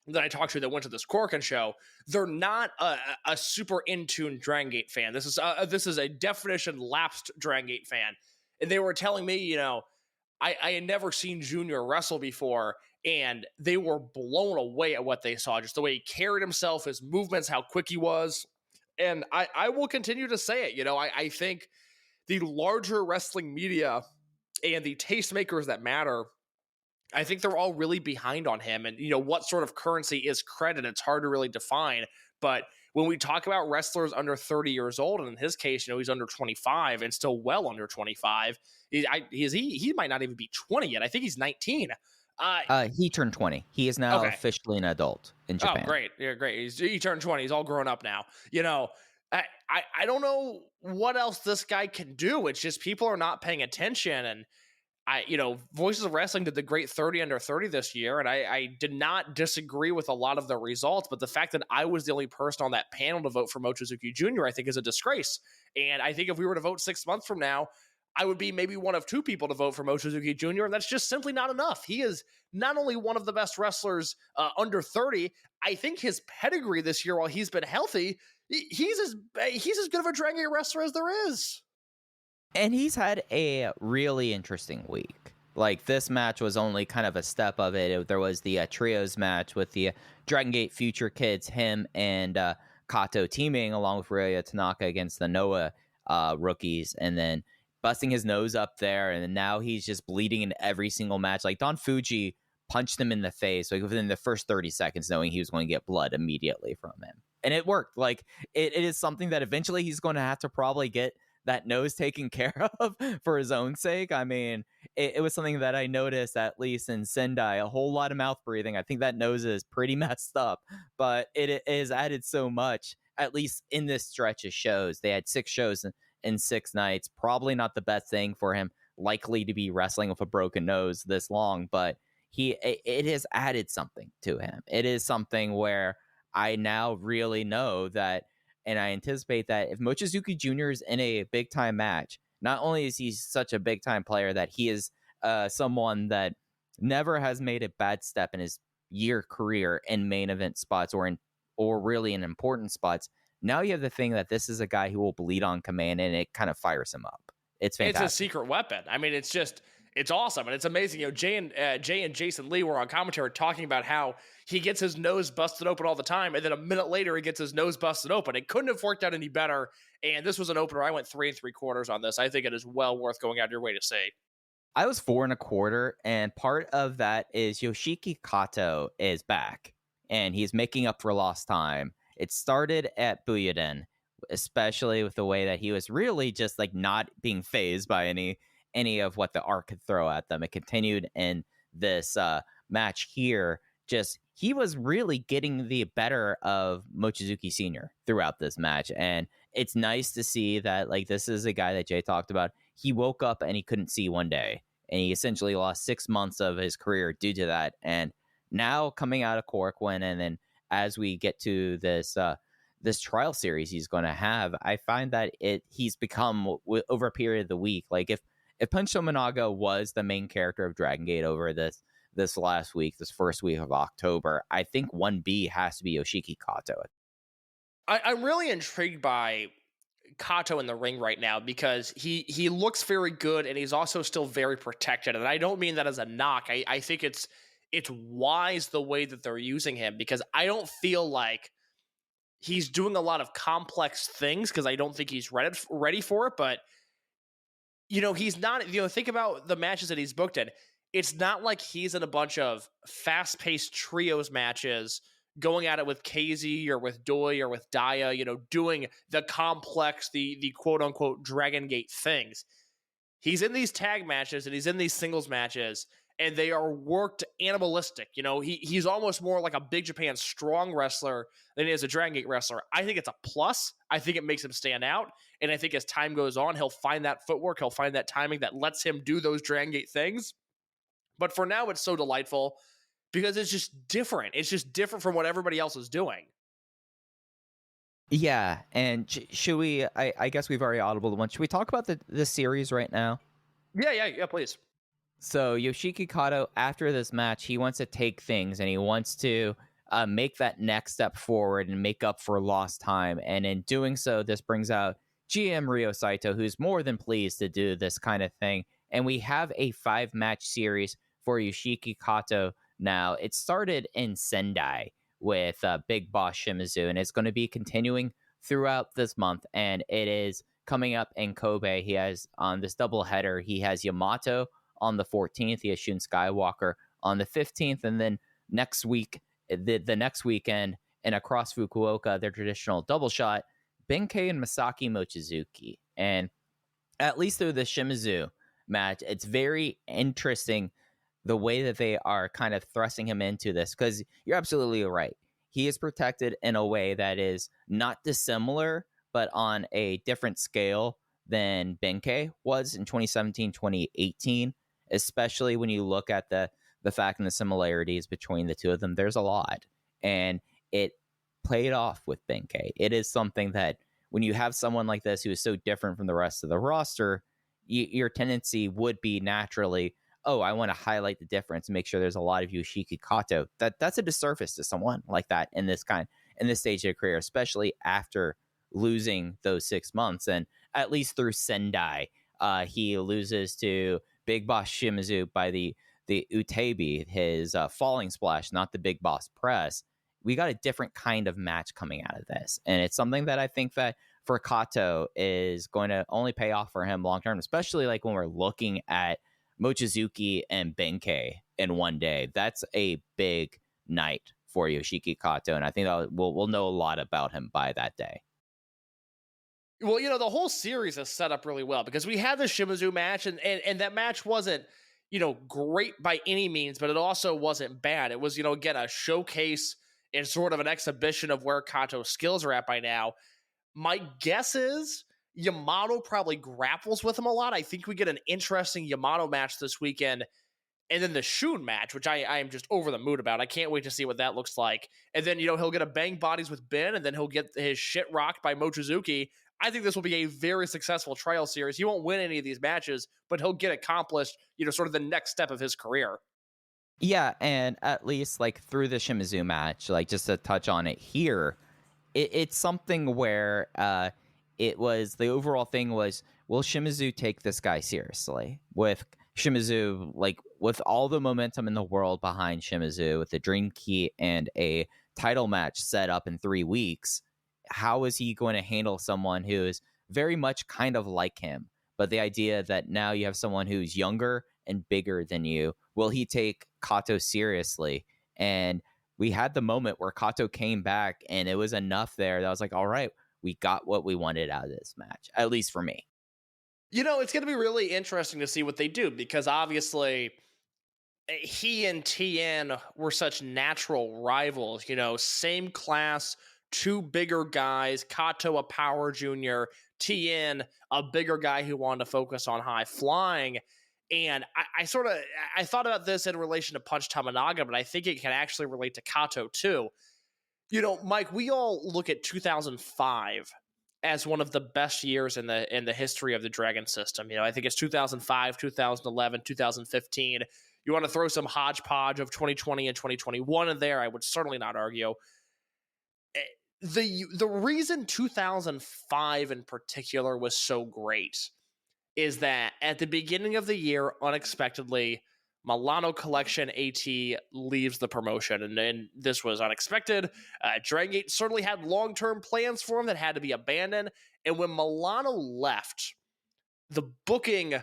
that I talked to that went to this Korakuen show. They're not a super in-tune Dragon Gate fan. This is a definition lapsed Dragon Gate fan. And they were telling me, I had never seen Junior wrestle before, and they were blown away at what they saw. Just the way he carried himself, his movements, how quick he was. And I will continue to say it. I think the larger wrestling media and the tastemakers that matter, I think they're all really behind on him. And, what sort of currency is credit? It's hard to really define. But when we talk about wrestlers under 30 years old, and in his case, he's under 25 and still well under 25, he might not even be 20 yet. I think he's 19. He turned 20. He is now officially an adult in Japan. Oh, great. Yeah, great. He turned 20. He's all grown up now. I don't know what else this guy can do. It's just people are not paying attention. And Voices of Wrestling did the great 30 under 30 this year, and I did not disagree with a lot of the results, but the fact that I was the only person on that panel to vote for Mochizuki Jr., I think is a disgrace. And I think if we were to vote 6 months from now, I would be maybe one of 2 people to vote for Mochizuki Jr., and that's just simply not enough. He is not only one of the best wrestlers under 30, I think his pedigree this year, while he's been healthy, he's as good of a Dragon Gate wrestler as there is. And he's had a really interesting week. Like, this match was only kind of a step of it. There was the trios match with the Dragon Gate Future Kids, him and Kato teaming along with Ryoya Tanaka against the Noah rookies, and then busting his nose up there, and now he's just bleeding in every single match. Like, Don Fuji punched him in the face like within the first 30 seconds, knowing he was going to get blood immediately from him. And it worked. Like, it is something that eventually he's going to have to probably get that nose taken care of for his own sake. I mean, it was something that I noticed, at least in Sendai, a whole lot of mouth breathing. I think that nose is pretty messed up, but it is added so much, at least in this stretch of shows. They had 6 shows in 6 nights. Probably not the best thing for him, likely to be wrestling with a broken nose this long, but it has added something to him. It is something where I now really know that, and I anticipate that if Mochizuki Jr. is in a big-time match, not only is he such a big-time player that he is someone that never has made a bad step in his year career in main event spots or really in important spots. Now you have the thing that this is a guy who will bleed on command, and it kind of fires him up. It's fantastic. It's a secret weapon. I mean, it's awesome, and it's amazing. Jay and Jason Lee were on commentary talking about how he gets his nose busted open all the time, and then a minute later he gets his nose busted open. It couldn't have worked out any better, and this was an opener. I went 3 3/4 on this. I think it is well worth going out of your way to see. I was 4 1/4, and part of that is Yoshiki Kato is back, and he's making up for lost time. It started at Buyuden, especially with the way that he was really just like not being fazed by any of what the Arc could throw at them. It continued in this match here. Just, he was really getting the better of Mochizuki Sr. throughout this match. And it's nice to see that, like, this is a guy that Jay talked about. He woke up and he couldn't see one day. And he essentially lost 6 months of his career due to that. And now coming out of Korakuen, and then as we get to this trial series he's going to have, I find that he's become, over a period of the week, like if Punch Tominaga was the main character of Dragon Gate over this last week, this first week of October, I think 1B has to be Yoshiki Kato. I'm really intrigued by Kato in the ring right now because he looks very good, and he's also still very protected. And I don't mean that as a knock. I think it's wise the way that they're using him, because I don't feel like he's doing a lot of complex things, because I don't think he's ready for it. But he's not, think about the matches that he's booked in. It's not like he's in a bunch of fast-paced trios matches going at it with KZ or with Doi or with Daya, doing the complex, the quote-unquote Dragon Gate things. He's in these tag matches and he's in these singles matches, and they are worked animalistic. He's almost more like a Big Japan strong wrestler than he is a Dragon Gate wrestler. I think it's a plus. I think it makes him stand out. And I think as time goes on, he'll find that footwork, he'll find that timing that lets him do those Dragon Gate things. But for now, it's so delightful because it's just different. It's just different from what everybody else is doing. Yeah, and should we, I guess we've already audible the one. Should we talk about the series right now? Yeah, please. So Yoshiki Kato, after this match, he wants to take things and he wants to make that next step forward and make up for lost time. And in doing so, this brings out GM Ryo Saito, who's more than pleased to do this kind of thing. And we have a 5-match series for Yoshiki Kato now. It started in Sendai with Big Boss Shimizu, and it's going to be continuing throughout this month. And it is coming up in Kobe. He has, on this doubleheader, he has Yamato on the 14th. He has Shun Skywalker on the 15th. And then next week, the next weekend, and across Fukuoka, their traditional double shot, Benkei and Masaki Mochizuki. And at least through the Shimizu match, it's very interesting the way that they are kind of thrusting him into this, because you're absolutely right. He is protected in a way that is not dissimilar, but on a different scale than Benkei was in 2017, 2018, especially when you look at the fact and the similarities between the two of them. There's a lot, and it played off with Benkei. It is something that when you have someone like this who is so different from the rest of the roster, your tendency would be naturally, oh, I want to highlight the difference and make sure there's a lot of Yoshiki Kato. That's a disservice to someone like that in this stage of their career, especially after losing those 6 months. And at least through Sendai, he loses to Big Boss Shimizu by the Utebi, his falling splash, not the Big Boss press. We got a different kind of match coming out of this. And it's something that I think that for Kato is going to only pay off for him long term, especially like when we're looking at Mochizuki and Benkei in one day. That's a big night for Yoshiki Kato, and I think that we'll know a lot about him by that day. Well, the whole series is set up really well because we had the Shimizu match, and that match wasn't, great by any means, but it also wasn't bad. It was, again, a showcase and sort of an exhibition of where Kato's skills are at by now. My guess is Yamato probably grapples with him a lot. I think we get an interesting Yamato match this weekend. And then the Shun match, which I am just over the moon about. I can't wait to see what that looks like. And then, he'll get a bang bodies with Ben, and then he'll get his shit rocked by Mochizuki. I think this will be a very successful trial series. He won't win any of these matches, but he'll get accomplished, sort of the next step of his career. Yeah, and at least, like, through the Shimizu match, like, just to touch on it here, it's something where it was, the overall thing was, will Shimizu take this guy seriously? With Shimizu, like, with all the momentum in the world behind Shimizu, with the Dream Key and a title match set up in 3 weeks, how is he going to handle someone who is very much kind of like him? But the idea that now you have someone who's younger and bigger than you, will he take Kato seriously? And we had the moment where Kato came back, and it was enough there that I was like, all right, we got what we wanted out of this match, at least for me. It's going to be really interesting to see what they do, because obviously he and Tien were such natural rivals, same class, two bigger guys, Kato a power junior, Tien a bigger guy who wanted to focus on high flying. And I thought about this in relation to Punch Tamanaga, but I think it can actually relate to Kato too. Mike, we all look at 2005 as one of the best years in the history of the Dragon system. I think it's 2005, 2011, 2015. You want to throw some hodgepodge of 2020 and 2021 in there, I would certainly not argue. The reason 2005 in particular was so great is that at the beginning of the year, unexpectedly, Milano Collection AT leaves the promotion, and this was unexpected. Dragon Gate certainly had long-term plans for him that had to be abandoned, and when Milano left, the booking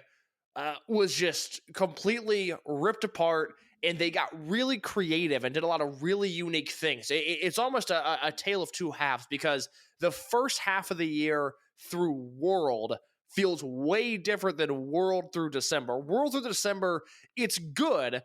was just completely ripped apart, and they got really creative and did a lot of really unique things. It's almost a tale of two halves, because the first half of the year through World feels way different than World through December. World through December, it's good,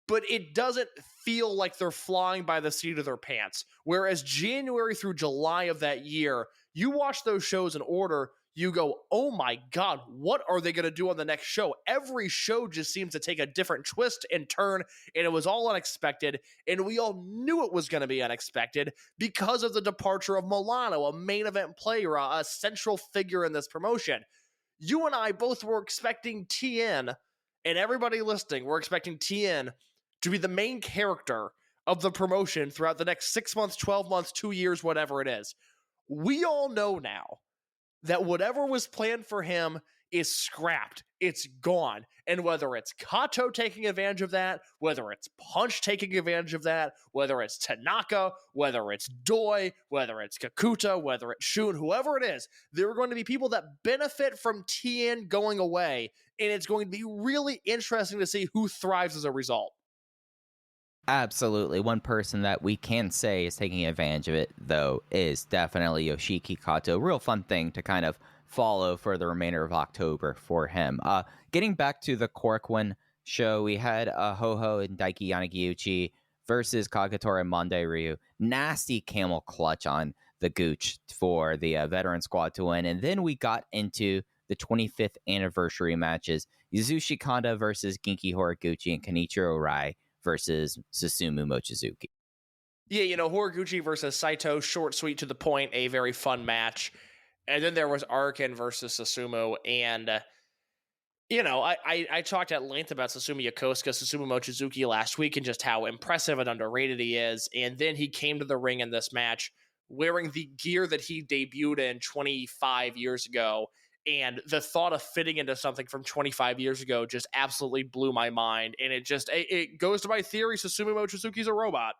but it doesn't feel like they're flying by the seat of their pants. Whereas January through July of that year, you watch those shows in order, you go, oh my God, what are they going to do on the next show? Every show just seems to take a different twist and turn, and it was all unexpected, and we all knew it was going to be unexpected because of the departure of Milano, a main event player, a central figure in this promotion. You and I both were expecting Tien, and everybody listening, we're expecting Tien to be the main character of the promotion throughout the next 6 months, 12 months, 2 years, whatever it is. We all know now that whatever was planned for him is scrapped. It's gone. And whether it's Kato taking advantage of that, whether it's Punch taking advantage of that, whether it's Tanaka, whether it's Doi, whether it's Kakuta, whether it's Shun, whoever it is, there are going to be people that benefit from Tien going away. And it's going to be really interesting to see who thrives as a result. Absolutely. One person that we can say is taking advantage of it, though, is definitely Yoshiki Kato. Real fun thing to kind of follow for the remainder of October for him. Getting back to the Korakuen show, we had Ho-Ho and Daiki Yanagiuchi versus Kagetora and Mante Ryu. Nasty camel clutch on the Gooch for the veteran squad to win. And then we got into the 25th anniversary matches. Yasushi Kanda versus Genki Horiguchi, and Kenichiro Rai versus Susumu Mochizuki. Yeah, Horiguchi versus Saito, short, sweet, to the point, a very fun match. And then there was Arkin versus Susumu, and I talked at length about Susumu Yokosuka, Susumu Mochizuki last week, and just how impressive and underrated he is. And then he came to the ring in this match wearing the gear that he debuted in 25 years ago. And the thought of fitting into something from 25 years ago just absolutely blew my mind. And it goes to my theory, Susumu Mochizuki's a robot.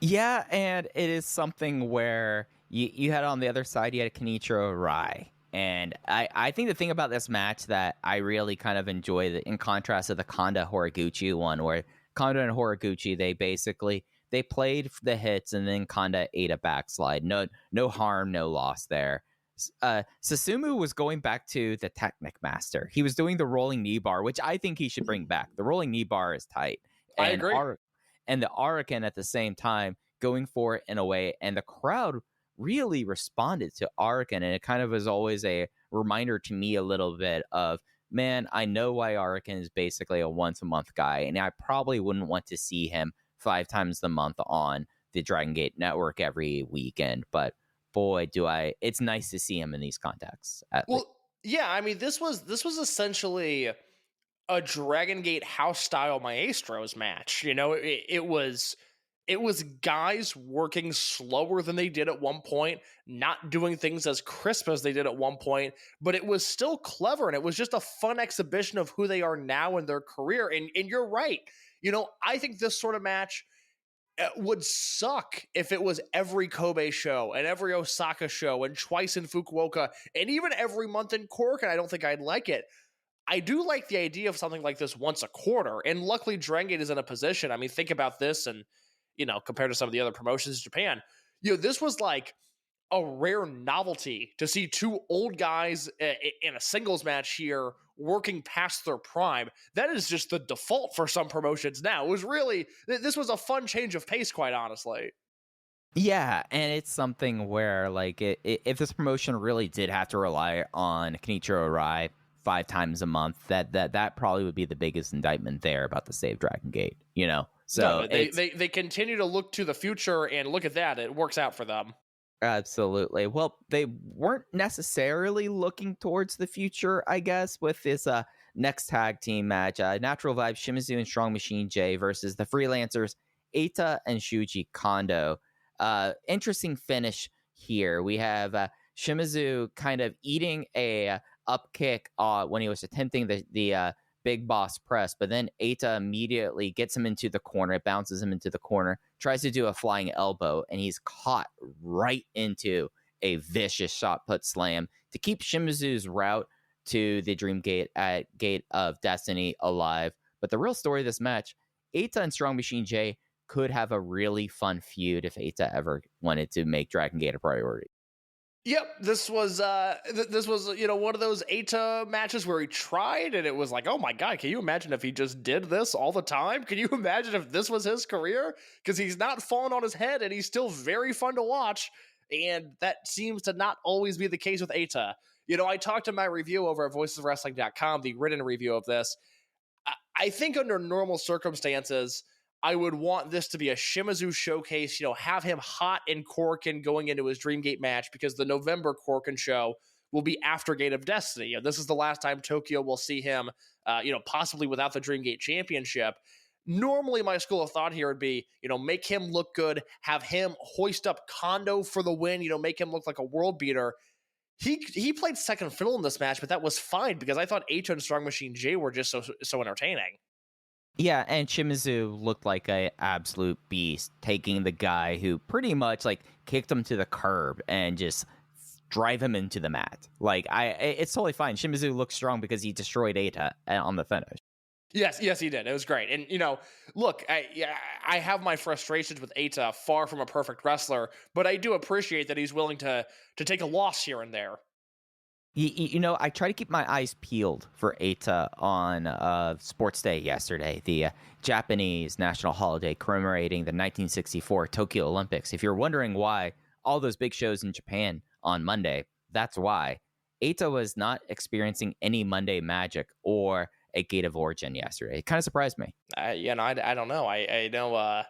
Yeah, and it is something where you had on the other side, you had Kenichiro Rai. And I think the thing about this match that I really kind of enjoy, in contrast to the Kanda Horiguchi one, where Kanda and Horiguchi, they played the hits and then Kanda ate a backslide. No harm, no loss there. Susumu was going back to the Technic Master. He was doing the rolling knee bar, which I think he should bring back. The rolling knee bar is tight. I agree. And the Ariken at the same time going for it in a way, and the crowd really responded to Ariken, and it kind of was always a reminder to me a little bit of, man, I know why Ariken is basically a once-a-month guy, and I probably wouldn't want to see him 5 times a month on the Dragon Gate network every weekend, but boy, it's nice to see him in these contexts. Yeah, I mean, this was essentially a Dragon Gate house-style Maestros match. It was guys working slower than they did at one point, not doing things as crisp as they did at one point, but it was still clever, and it was just a fun exhibition of who they are now in their career. And you're right. I think this sort of match would suck if it was every Kobe show and every Osaka show and twice in Fukuoka and even every month in Cork, and I don't think I'd like it. I do like the idea of something like this once a quarter, and luckily Dragon Gate is in a position. I mean, think about this, and compared to some of the other promotions in Japan, this was like a rare novelty to see 2 old guys in a singles match here working past their prime. That is just the default for some promotions now. This was a fun change of pace, quite honestly. Yeah, and it's something where, like, if this promotion really did have to rely on Kenichiro Rai 5 times a month, that probably would be the biggest indictment there about the save Dragon Gate, So they continue to look to the future, and look at that, it works out for them. Absolutely. Well, they weren't necessarily looking towards the future, I guess, with this next tag team match. Natural Vibe Shimizu and Strong Machine J versus the Freelancers Eita and Shuji Kondo. Interesting finish here. We have Shimizu kind of eating a up kick when he was attempting the big boss press, but then Eita immediately gets him into the corner, bounces him into the corner, tries to do a flying elbow, and he's caught right into a vicious shot put slam to keep Shimizu's route to the Dream Gate at Gate of Destiny alive. But the real story of this match, Eita and Strong Machine J could have a really fun feud if Eita ever wanted to make Dragon Gate a priority. Yep, this was one of those Eita matches where he tried, and it was like, oh my god, can you imagine if he just did this all the time? Can you imagine if this was his career? Because he's not fallen on his head, and he's still very fun to watch, and that seems to not always be the case with Eita. I talked in my review over at voicesofwrestling.com, the written review of this. I think under normal circumstances, I would want this to be a Shimizu showcase, have him hot in Korakuen going into his Dreamgate match, because the November Korakuen show will be after Gate of Destiny. This is the last time Tokyo will see him, possibly without the Dreamgate Championship. Normally, my school of thought here would be, make him look good, have him hoist up Kondo for the win, make him look like a world beater. He played second fiddle in this match, but that was fine because I thought Eita and Strong Machine J were just so entertaining. Yeah, and Shimizu looked like an absolute beast, taking the guy who pretty much kicked him to the curb and just drive him into the mat. It's totally fine. Shimizu looked strong because he destroyed Eita on the finish. Yes, he did. It was great. And, look, I have my frustrations with Eita, far from a perfect wrestler, but I do appreciate that he's willing to take a loss here and there. I try to keep my eyes peeled for Eita on Sports Day yesterday, the Japanese national holiday commemorating the 1964 Tokyo Olympics. If you're wondering why all those big shows in Japan on Monday, that's why. Eita was not experiencing any Monday magic or a Gate of Origin yesterday. It kind of surprised me. I don't know. I know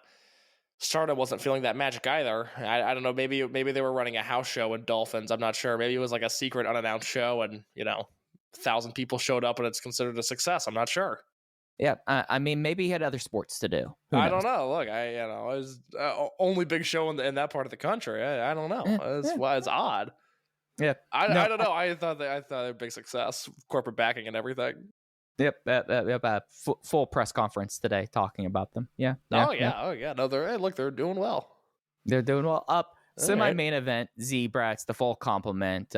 Stardom wasn't feeling that magic either. I don't know. Maybe they were running a house show in Dolphins. I'm not sure. Maybe it was like a secret unannounced show, and 1,000 people showed up, and it's considered a success. I'm not sure. Yeah, I mean, maybe he had other sports to do. I don't know. Look, it was only big show in that part of the country. I don't know. It's odd. Yeah, I don't know. I thought they were a big success, corporate backing and everything. Yep. Full press conference today talking about them. Yeah. Oh yeah. No, they're doing well. They're doing well. Up All semi-main event. Z-Brats, the full complement.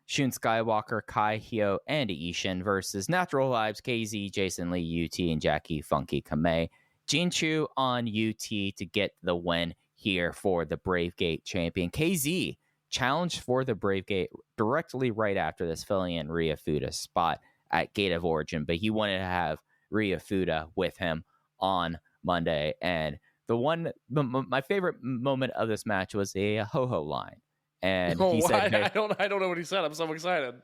Shun Skywalker, Kai Hyo, and Ishin versus Natural Vibes, KZ, Jason Lee, UT, and Jackie Funky Kamei. Jinchu on UT to get the win here for the Brave Gate champion. KZ challenged for the Brave Gate directly right after this, filling in Rhea Fuda's spot at Gate of Origin, but he wanted to have Rhea Fuda with him on Monday. And my favorite moment of this match was a ho-ho line. And he said, I don't know what he said. I'm so excited.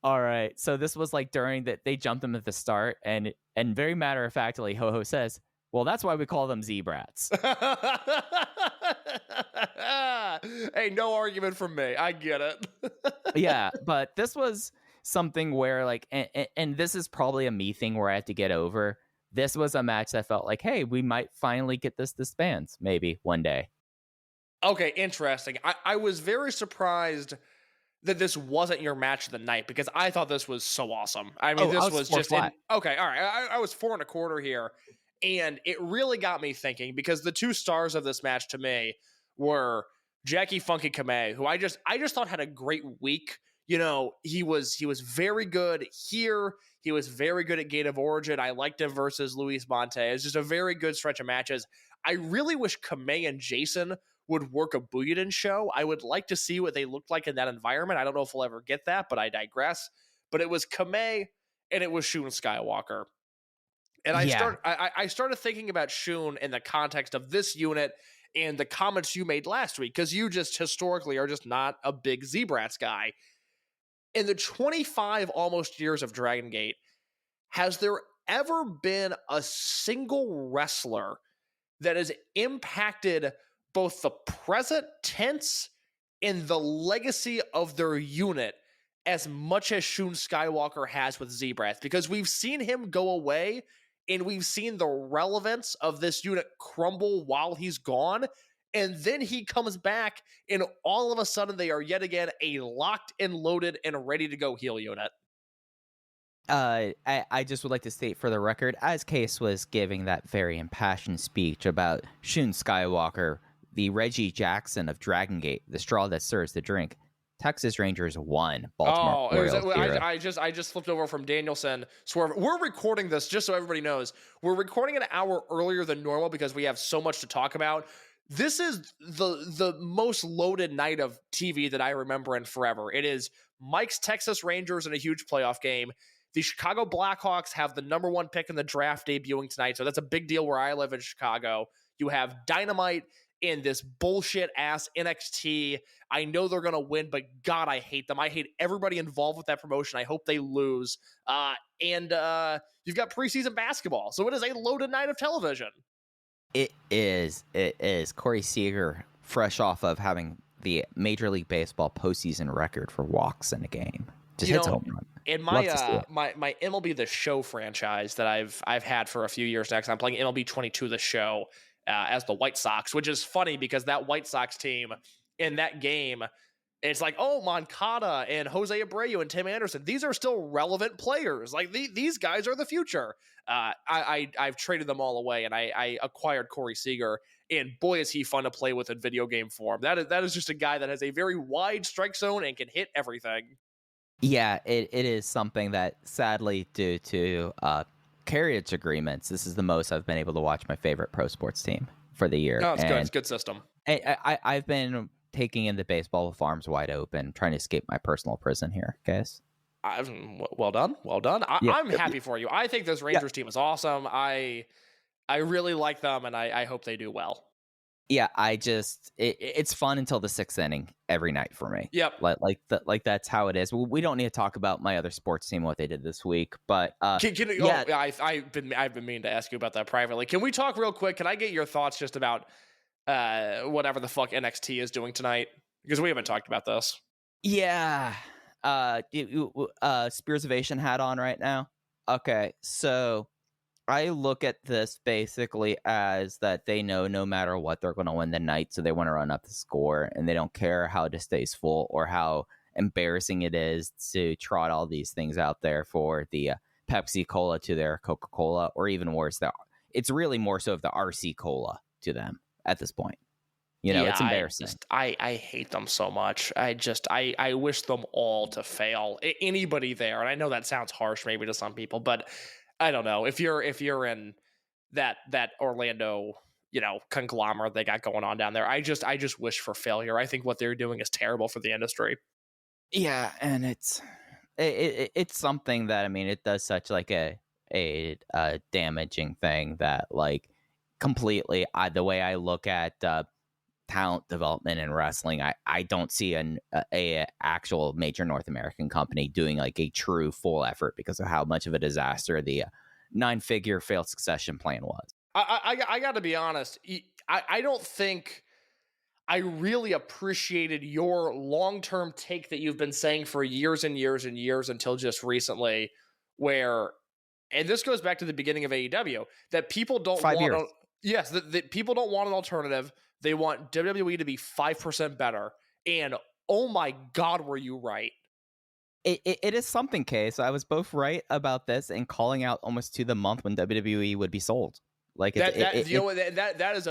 All right. So this was like during that they jumped him at the start, and very matter of factly, Ho-Ho says, well, that's why we call them Z-Brats. Hey, no argument from me. I get it. Yeah, but this was something where like, and this is probably a me thing where I have to get over. This was a match that felt like, hey, we might finally get this disbands maybe one day. Okay, interesting. I was very surprised that this wasn't your match of the night because I thought this was so awesome. I mean, this was just okay. All right, I was 4 1/4 here, and it really got me thinking because the two stars of this match to me were Jackie Funky Kamei, who I just thought had a great week. He was very good here. He was very good at Gate of Origin. I liked him versus Luis Mante. It's just a very good stretch of matches. I really wish Kamei and Jason would work a Buyuden show. I would like to see what they looked like in that environment. I don't know if we'll ever get that, but I digress. But it was Kamei and it was Shun Skywalker. And I started thinking about Shun in the context of this unit and the comments you made last week, because you just historically are just not a big Z-Brats guy. In the 25 almost years of Dragon Gate, has there ever been a single wrestler that has impacted both the present tense and the legacy of their unit as much as Shun Skywalker has with Z-Brats? Because we've seen him go away, and we've seen the relevance of this unit crumble while he's gone, and then he comes back, and all of a sudden they are yet again a locked and loaded and ready to go heel unit. I just would like to state for the record, as Case was giving that very impassioned speech about Shun Skywalker, the Reggie Jackson of Dragon Gate, the straw that stirs the drink, Texas Rangers won. Baltimore I just flipped over from Danielson. Swerve. We're recording this just so everybody knows. We're recording an hour earlier than normal because we have so much to talk about. This is the most loaded night of TV that I remember in forever. It is Mike's Texas Rangers in a huge playoff game. The Chicago Blackhawks have the number 1 pick in the draft debuting tonight, so that's a big deal where I live in Chicago. You have Dynamite in this bullshit ass NXT. I know they're gonna win, but God, I hate them. I hate everybody involved with that promotion. I hope they lose. And you've got preseason basketball, so it is a loaded night of television. It is. Corey Seager, fresh off of having the Major League Baseball postseason record for walks in a game, just hits a home run. In my MLB The Show franchise that I've had for a few years now, 'cause I'm playing MLB 22 The Show as the White Sox, which is funny because that White Sox team in that game, it's like, oh, Moncada and Jose Abreu and Tim Anderson, these are still relevant players. Like these guys are the future. I've traded them all away, and I acquired Corey Seager, and boy, is he fun to play with in video game form. That is just a guy that has a very wide strike zone and can hit everything. Yeah, it is something that sadly, due to carriage agreements, this is the most I've been able to watch my favorite pro sports team for the year. No, it's good. It's a good system. I've been taking in the baseball with arms wide open, trying to escape my personal prison here, guys. Well done. I'm happy for you. I think this Rangers team is awesome. I really like them, and I hope they do well. Yeah, it's fun until the 6th inning every night for me. Yep. Like that's how it is. We don't need to talk about my other sports team, what they did this week, but Yeah, I've been meaning to ask you about that privately. Can we talk real quick? Can I get your thoughts just about whatever the fuck NXT is doing tonight? Because we haven't talked about this. Yeah. Spears Ovation hat on right now. Okay, so I look at this basically as that they know no matter what they're going to win the night, so they want to run up the score, and they don't care how distasteful or how embarrassing it is to trot all these things out there for the Pepsi Cola to their Coca-Cola, or even worse, it's really more so of the RC Cola to them at this point. It's embarrassing. I hate them so much. I wish them all to fail. Anybody there, and I know that sounds harsh maybe to some people, but I don't know. If you're in that Orlando, conglomerate they got going on down there, I just wish for failure. I think what they're doing is terrible for the industry. Yeah, and it's something that, I mean, it does such like a damaging thing that, like, completely the way I look at talent development in wrestling, I don't see a actual major North American company doing like a true full effort because of how much of a disaster the 9-figure failed succession plan was. I got to be honest. I don't think I really appreciated your long-term take that you've been saying for years and years and years until just recently, where, and this goes back to the beginning of AEW, that people don't 5 years. Yes, that people don't want an alternative. They want WWE to be 5% better. And oh my God, were you right? It is something, Case. I was both right about this and calling out almost to the month when WWE would be sold. Like that is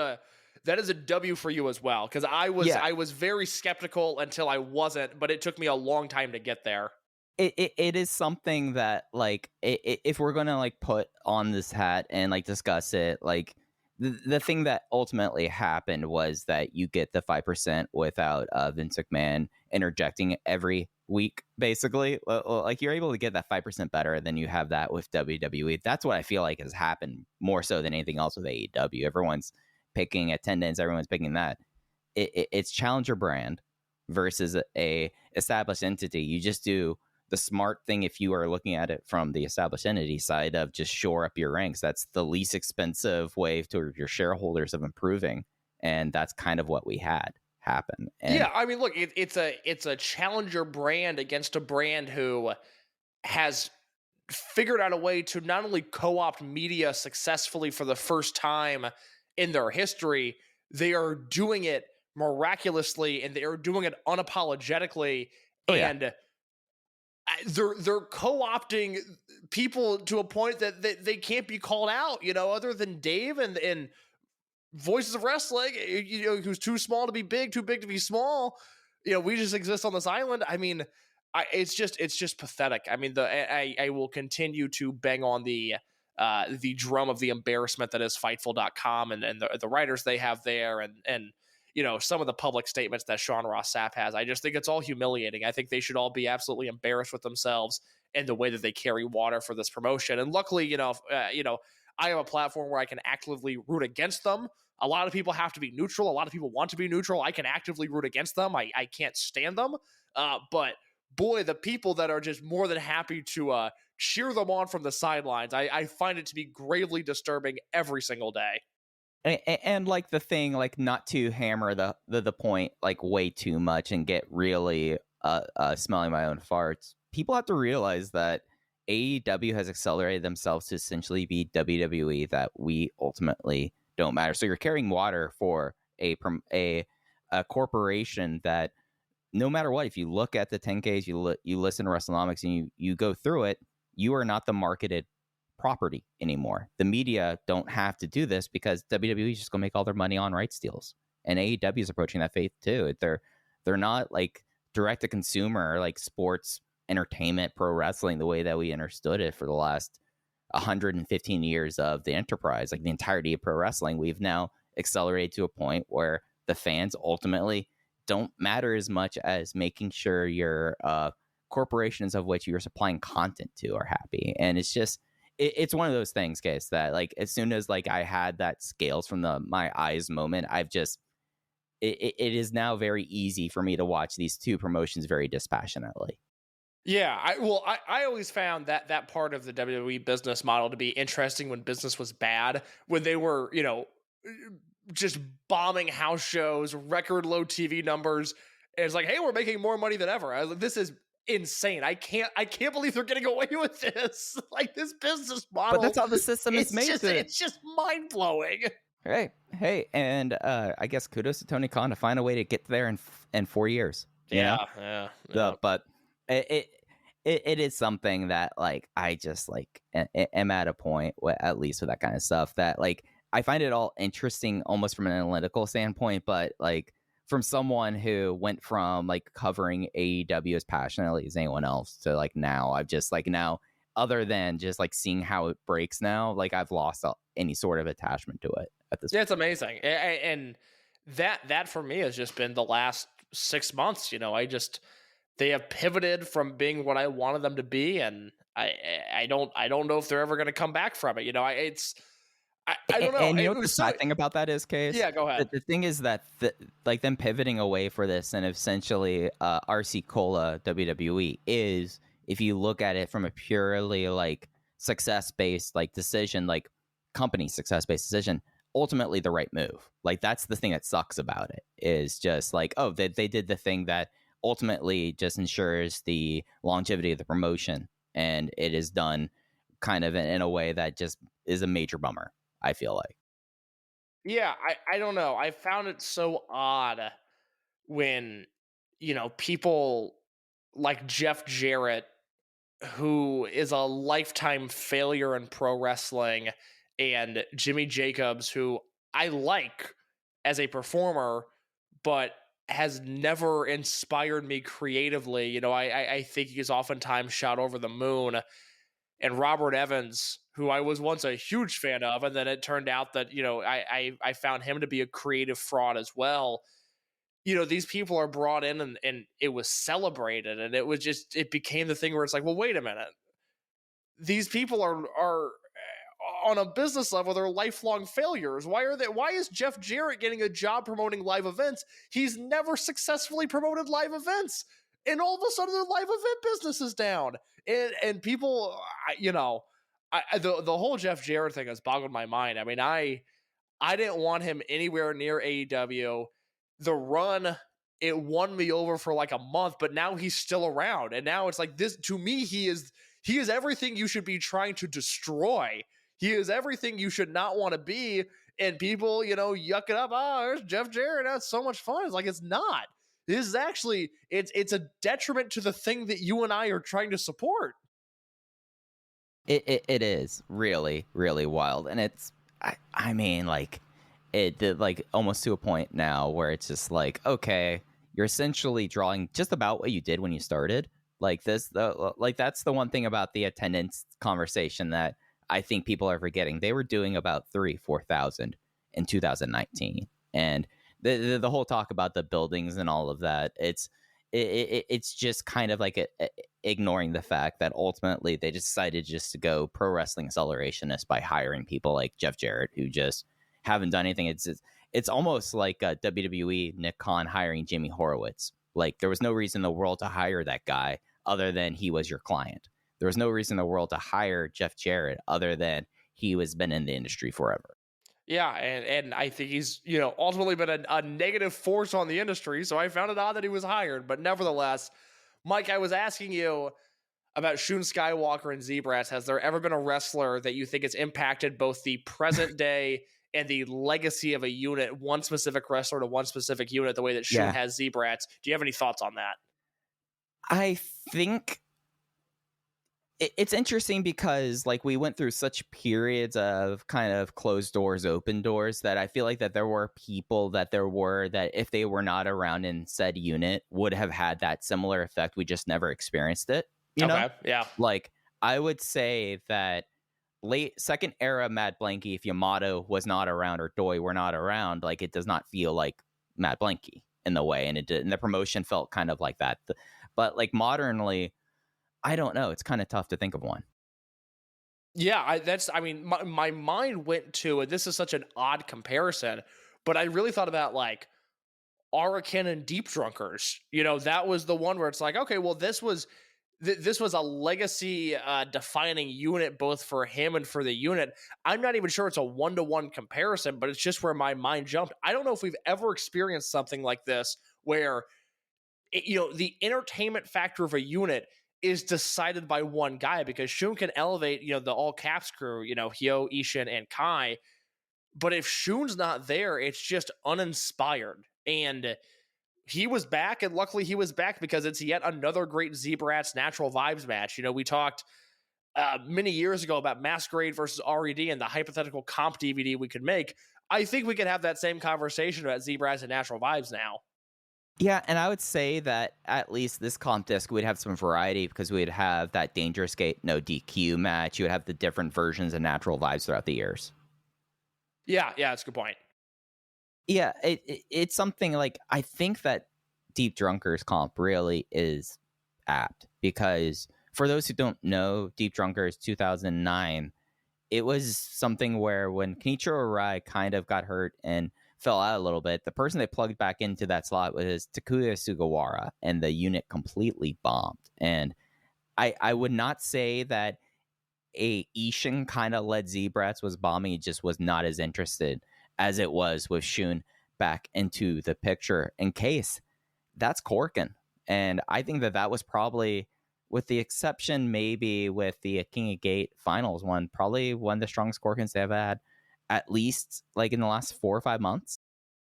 a W for you as well, because I was very skeptical until I wasn't, but it took me a long time to get there. It is something that, like, if we're gonna like put on this hat and like discuss it, like the thing that ultimately happened was that you get the 5% without Vince McMahon interjecting every week, basically. Like, you're able to get that 5% better than you have that with WWE. That's what I feel like has happened more so than anything else with AEW. Everyone's picking attendance, everyone's picking that. It's challenger brand versus a established entity. You just do the smart thing if you are looking at it from the established entity side of just shore up your ranks. That's the least expensive way to your shareholders of improving, and that's kind of what we had happen. And yeah, I mean, look, it's a challenger brand against a brand who has figured out a way to not only co-opt media successfully for the first time in their history, they are doing it miraculously, and they are doing it unapologetically. And they're co-opting people to a point that they can't be called out, other than Dave and Voices of Wrestling, who's too small to be big, too big to be small. We just exist on this island. I mean, it's just pathetic. I mean, I will continue to bang on the drum of the embarrassment that is Fightful.com and the writers they have there, and some of the public statements that Sean Ross Sapp has. I just think it's all humiliating. I think they should all be absolutely embarrassed with themselves and the way that they carry water for this promotion. And luckily, I have a platform where I can actively root against them. A lot of people have to be neutral. A lot of people want to be neutral. I can actively root against them. I can't stand them. But boy, the people that are just more than happy to cheer them on from the sidelines, I find it to be gravely disturbing every single day. And like the thing, like, not to hammer the point like way too much and get really smelling my own farts. People have to realize that AEW has accelerated themselves to essentially be WWE, that we ultimately don't matter. So you're carrying water for a corporation that, no matter what, if you look at the 10Ks, you listen to WrestleNomics and you go through it, you are not the marketed property anymore. The media don't have to do this because WWE is just gonna make all their money on rights deals, and AEW is approaching that faith too. They're not like direct to consumer, like sports entertainment, pro wrestling, the way that we understood it for the last 115 years of the enterprise, like the entirety of pro wrestling. We've now accelerated to a point where the fans ultimately don't matter as much as making sure your corporations of which you're supplying content to are happy. And it's just, it's one of those things, guys, that like as soon as like I had that scales from my eyes moment, I've just it is now very easy for me to watch these two promotions very dispassionately. Yeah, I always found that part of the WWE business model to be interesting when business was bad, when they were, just bombing house shows, record low TV numbers. And it's like, hey, we're making more money than ever. I was like, this is insane. I can't believe they're getting away with this. Like, this business model. But that's how the system is made. It's just mind blowing. Hey, and I guess kudos to Tony Khan to find a way to get there in 4 years. Yeah. But it is something that, like, I just, like, am at a point, at least with that kind of stuff, that, like, I find it all interesting almost from an analytical standpoint, but, like, from someone who went from, like, covering AEW as passionately as anyone else to, like, now I've just, like, now, other than just, like, seeing how it breaks now, like, I've lost any sort of attachment to it at this point. It's amazing. And that for me has just been the last 6 months. They have pivoted from being what I wanted them to be, and I don't know if they're ever going to come back from it. I don't know. And you know what the sad thing about that is, Case? Yeah, go ahead. The thing is that like them pivoting away for this and essentially RC Cola WWE is, if you look at it from a purely like success-based like decision, like company success-based decision, ultimately the right move. Like, that's the thing that sucks about it, is just like, oh, they did the thing that ultimately just ensures the longevity of the promotion, and it is done kind of in a way that just is a major bummer, I feel like. Yeah, I don't know. I found it so odd when, people like Jeff Jarrett, who is a lifetime failure in pro wrestling, and Jimmy Jacobs, who I like as a performer, but has never inspired me creatively. I think he's oftentimes shot over the moon. And Robert Evans, who I was once a huge fan of, and then it turned out that, I found him to be a creative fraud as well. These people are brought in and it was celebrated, and it became the thing where it's like, well, wait a minute. These people are on a business level, they're lifelong failures. Why is Jeff Jarrett getting a job promoting live events? He's never successfully promoted live events. And all of a sudden, the live event business is down. And people, the whole Jeff Jarrett thing has boggled my mind. I mean, I didn't want him anywhere near AEW. The run, it won me over for like a month, but now he's still around. And now it's like this, to me, he is everything you should be trying to destroy. He is everything you should not want to be. And people, yuck it up. Oh, there's Jeff Jarrett. That's so much fun. It's like, it's not. This is actually, it's a detriment to the thing that you and I are trying to support. It is really, really wild. And it's, I mean, like, it did, like, almost to a point now where it's just like, okay, you're essentially drawing just about what you did when you started. Like that's the one thing about the attendance conversation that I think people are forgetting. They were doing about 3,000-4,000 in 2019. And the whole talk about the buildings and all of that, it's just kind of like ignoring the fact that ultimately they decided just to go pro wrestling accelerationist by hiring people like Jeff Jarrett, who just haven't done anything. It's almost like WWE Nick Khan hiring Jamie Horowitz. Like, there was no reason in the world to hire that guy other than he was your client. There was no reason in the world to hire Jeff Jarrett other than he was been in the industry forever. Yeah, and I think he's, ultimately been a negative force on the industry, so I found it odd that he was hired. But nevertheless, Mike, I was asking you about Shun Skywalker and Z-Brats. Has there ever been a wrestler that you think has impacted both the present day and the legacy of a unit, one specific wrestler to one specific unit, the way that Shun has Z-Brats? Do you have any thoughts on that? I think it's interesting because, like, we went through such periods of kind of closed doors, open doors, that I feel like that there were people that if they were not around in said unit would have had that similar effect. We just never experienced it. You know? Yeah. Like, I would say that late second era Matt Blanky, if Yamato was not around or Doi were not around, like, it does not feel like Matt Blanky in the way, and the promotion felt kind of like that. But like modernly, I don't know. It's kind of tough to think of one. Yeah, my mind went to, and this is such an odd comparison, but I really thought about, like, Arakan and Deep Drunkers. You know, that was the one where it's like, okay, well, this was a legacy defining unit both for him and for the unit. I'm not even sure it's a 1-to-1 comparison, but it's just where my mind jumped. I don't know if we've ever experienced something like this where the entertainment factor of a unit is decided by one guy, because Shun can elevate, the all caps crew, Hyo, Ishin, and Kai. But if Shun's not there, it's just uninspired. And he was back, and luckily he was back because it's yet another great Zebrats Natural Vibes match. We talked many years ago about Masquerade versus RED and the hypothetical comp DVD we could make. I think we could have that same conversation about Zebrats and Natural Vibes now. Yeah, and I would say that at least this comp disc would have some variety, because we'd have that Dangerous Gate no DQ match. You would have the different versions of Natural Vibes throughout the years. Yeah, that's a good point. Yeah, it's something like, I think that Deep Drunkers comp really is apt, because for those who don't know, Deep Drunkers 2009, it was something where when Kenichiro Arai kind of got hurt and fell out a little bit, the person they plugged back into that slot was Takuya Sugawara, and the unit completely bombed. And I would not say that a Ishin kind of led Zebrats was bombing. He just was not as interested as it was with Shun back into the picture. In case, that's Corkin. And I think that was probably, with the exception maybe with the King of Gate finals one, probably one of the strongest Corkins they've had, at least like in the last 4 or 5 months.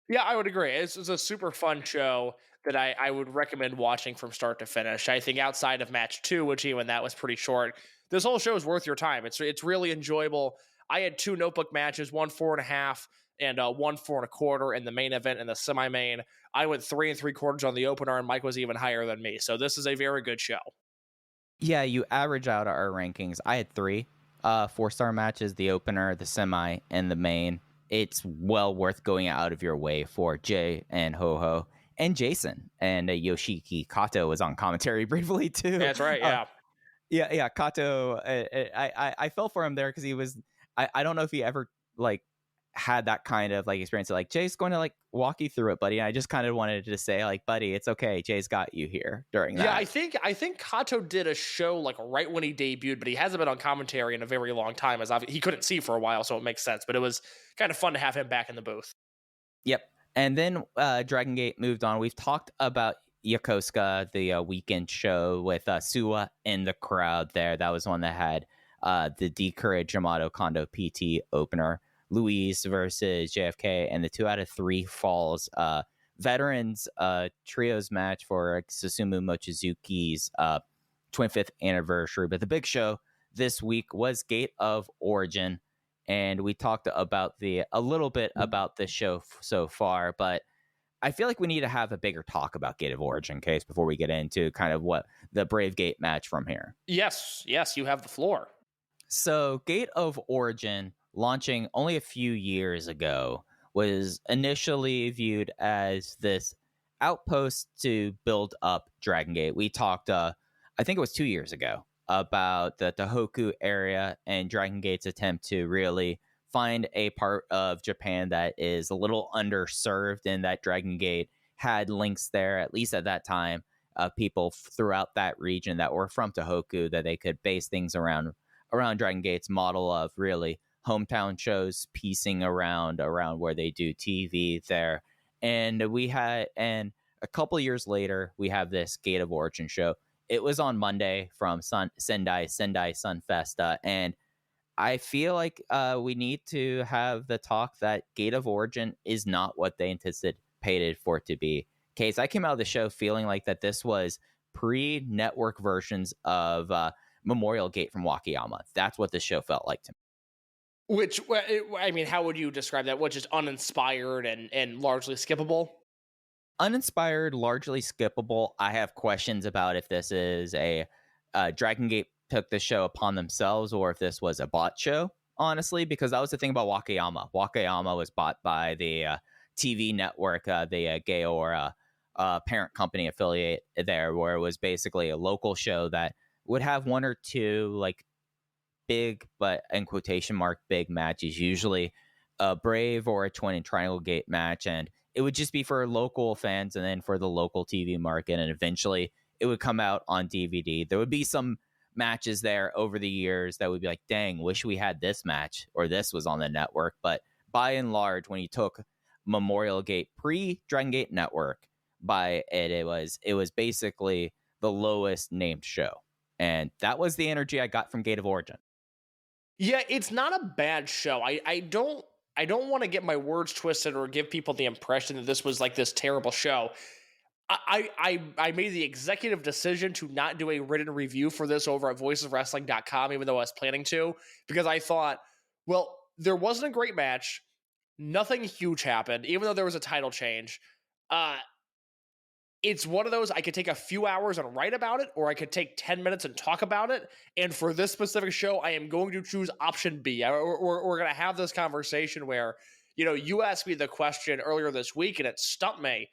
Yeah, I would agree. It's a super fun show that I would recommend watching from start to finish. I think outside of match 2, which even that was pretty short, this whole show is worth your time. It's really enjoyable. I had 2 notebook matches, one 4.5 and one 4.25 in the main event and the semi-main. I went 3 3/4 on the opener, and Mike was even higher than me. So this is a very good show. Yeah, you average out our rankings. I had 3 4-star matches: the opener, the semi, and the main. It's well worth going out of your way for Jay and Ho-Ho and Jason. And Yoshiki Kato was on commentary briefly too. That's right, yeah. Yeah, Kato. I fell for him there because he was. I don't know if he ever like had that kind of like experience. Like, Jay's going to like walk you through it, buddy. And I just kind of wanted to say, like, buddy, it's okay. Jay's got you here during that. Yeah, I think Kato did a show like right when he debuted, but he hasn't been on commentary in a very long time. As he couldn't see for a while, so it makes sense. But it was kind of fun to have him back in the booth. Yep. And then Dragon Gate moved on. We've talked about Yokosuka, the weekend show with Suwa in the crowd there. That was one that had the D-Courage Yamato Kondo PT opener. Luis versus JFK, and the 2 out of 3 falls veterans trios match for Susumu Mochizuki's 25th anniversary. But the big show this week was Gate of Origin, and we talked about a little bit about this show so far, but I feel like we need to have a bigger talk about Gate of Origin, Case, before we get into kind of what the Brave Gate match from here. Yes, you have the floor. So Gate of Origin, launching only a few years ago, was initially viewed as this outpost to build up Dragon Gate. We talked, I think it was 2 years ago, about the Tohoku area and Dragon Gate's attempt to really find a part of Japan that is a little underserved, and that Dragon Gate had links there, at least at that time, people throughout that region that were from Tohoku, that they could base things around Dragon Gate's model of really hometown shows piecing around where they do TV there. And a couple years later, we have this Gate of Origin show. It was on Monday from Sendai Sunfesta, and I feel like we need to have the talk that Gate of Origin is not what they anticipated for it to be. Case, I came out of the show feeling like that this was pre-network versions of Memorial Gate from Wakayama. That's what this show felt like to me. Which, I mean, how would you describe that? Which is uninspired and largely skippable? Uninspired, largely skippable. I have questions about if this is a Dragon Gate took the show upon themselves, or if this was a bot show, honestly, because that was the thing about Wakayama. Wakayama was bought by the TV network, the Gaora parent company affiliate there, where it was basically a local show that would have 1 or 2 like big, but in quotation mark, big matches, usually a Brave or a Twin and Triangle Gate match. And it would just be for local fans and then for the local TV market, and eventually it would come out on DVD. There would be some matches there over the years that would be like, dang, wish we had this match or this was on the network. But by and large, when you took Memorial Gate pre-Dragon Gate Network, it was basically the lowest named show, and that was the energy I got from Gate of Origin. Yeah, it's not a bad show. I don't want to get my words twisted or give people the impression that this was like this terrible show. I made the executive decision to not do a written review for this over at voicesofwrestling.com, even though I was planning to, because I thought, well, there wasn't a great match. Nothing huge happened, even though there was a title change. It's one of those, I could take a few hours and write about it, or I could take 10 minutes and talk about it. And for this specific show, I am going to choose option B. We're going to have this conversation where, you asked me the question earlier this week and it stumped me.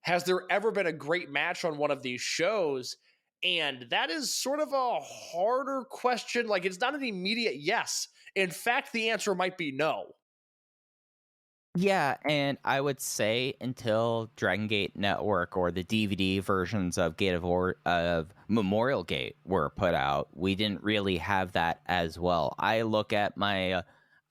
Has there ever been a great match on one of these shows? And that is sort of a harder question. Like, it's not an immediate yes. In fact, the answer might be no. Yeah, and I would say until Dragon Gate Network or the DVD versions of of Memorial Gate were put out, we didn't really have that as well. I look at my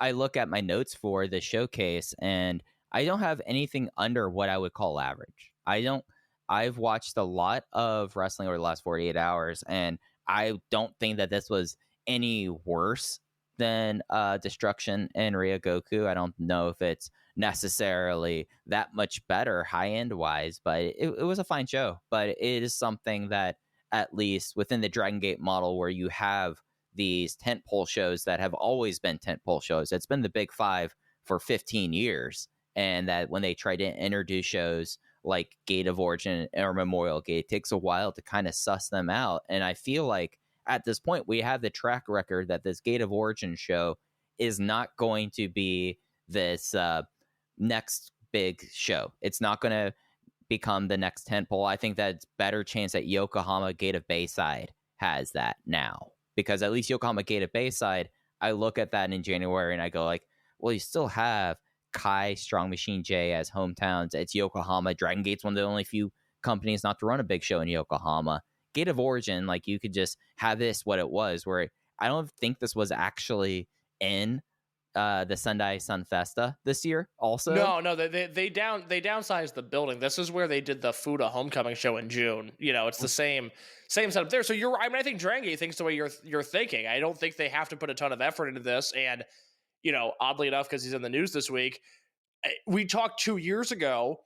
notes for the showcase, and I don't have anything under what I would call average. I've watched a lot of wrestling over the last 48 hours, and I don't think that this was any worse than Destruction and Ryogoku. I don't know if it's necessarily that much better high-end wise, but it was a fine show. But it is something that, at least within the Dragon Gate model, where you have these tentpole shows that have always been tentpole shows, it's been the big five for 15 years, and that when they try to introduce shows like Gate of Origin or Memorial Gate, it takes a while to kind of suss them out. And I feel like at this point we have the track record that this Gate of Origin show is not going to be this next big show. It's not going to become the next tentpole. I think that it's better chance that Yokohama Gate of Bayside has that now, because at least Yokohama Gate of Bayside, I look at that in January and I go like, well, you still have Kai, Strong Machine J as hometowns. It's Yokohama. Dragon Gate's one of the only few companies not to run a big show in Yokohama. Gate of Origin, like, you could just have this what it was, where I don't think this was actually in the Sendai Sun Festa this year also. No, they downsized the building. This is where they did the Fuda Homecoming show in June. It's the same setup there. So you're right. I mean, I think Dragon Gate thinks the way you're thinking. I don't think they have to put a ton of effort into this. And, oddly enough, because he's in the news this week, we talked 2 years ago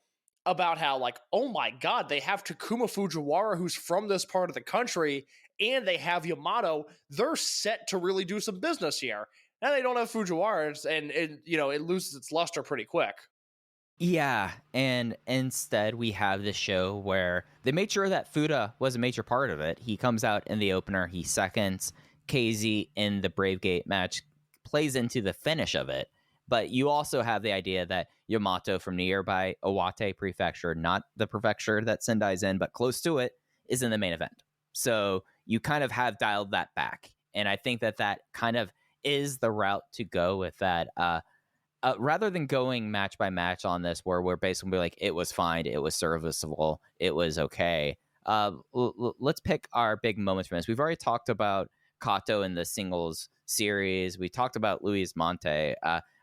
about how, like, oh my God, they have Takuma Fujiwara, who's from this part of the country, and they have Yamato. They're set to really do some business here. Now they don't have Fujiwara, and it loses its luster pretty quick. Yeah, and instead we have this show where they made sure that Fuda was a major part of it. He comes out in the opener, he seconds KZ in the Brave Gate match, plays into the finish of it. But you also have the idea that Yamato from nearby Iwate Prefecture, not the prefecture that Sendai's in, but close to it, is in the main event. So you kind of have dialed that back. And I think that kind of is the route to go with that. Rather than going match by match on this, where we're basically like, it was fine, it was serviceable, it was okay. Let's pick our big moments from this. We've already talked about Kato in the singles series. We talked about Luis Mante.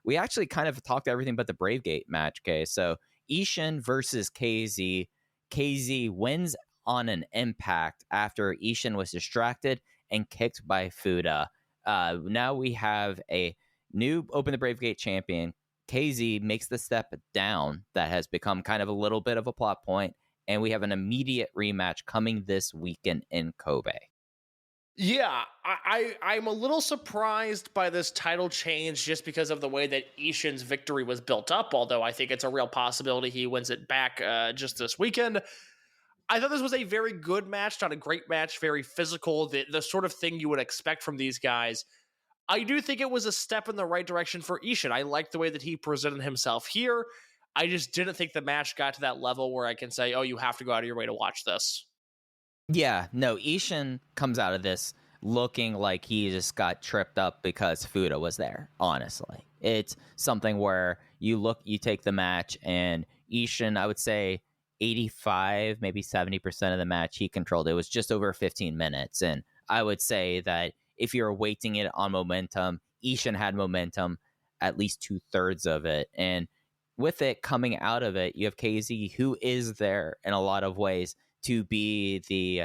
We actually kind of talked everything but the Brave Gate match. Okay, so Ishin versus KZ. KZ wins on an impact after Ishin was distracted and kicked by Fuda. Now we have a new Open the Brave Gate champion. KZ makes the step down that has become kind of a little bit of a plot point, and we have an immediate rematch coming this weekend in Kobe. Yeah, I'm a little surprised by this title change just because of the way that Ishin's victory was built up, although I think it's a real possibility he wins it back just this weekend. I thought this was a very good match, not a great match, very physical, the sort of thing you would expect from these guys. I do think it was a step in the right direction for Ishin. I like the way that he presented himself here. I just didn't think the match got to that level where I can say, oh, you have to go out of your way to watch this. Yeah, no, Ishin comes out of this looking like he just got tripped up because Fuda was there, honestly. It's something where you take the match and Ishin, I would say 85, maybe 70% of the match he controlled. It was just over 15 minutes. And I would say that if you're weighting it on momentum, Ishin had momentum at least 2/3 of it. And with it coming out of it, you have KZ, who is there in a lot of ways to be the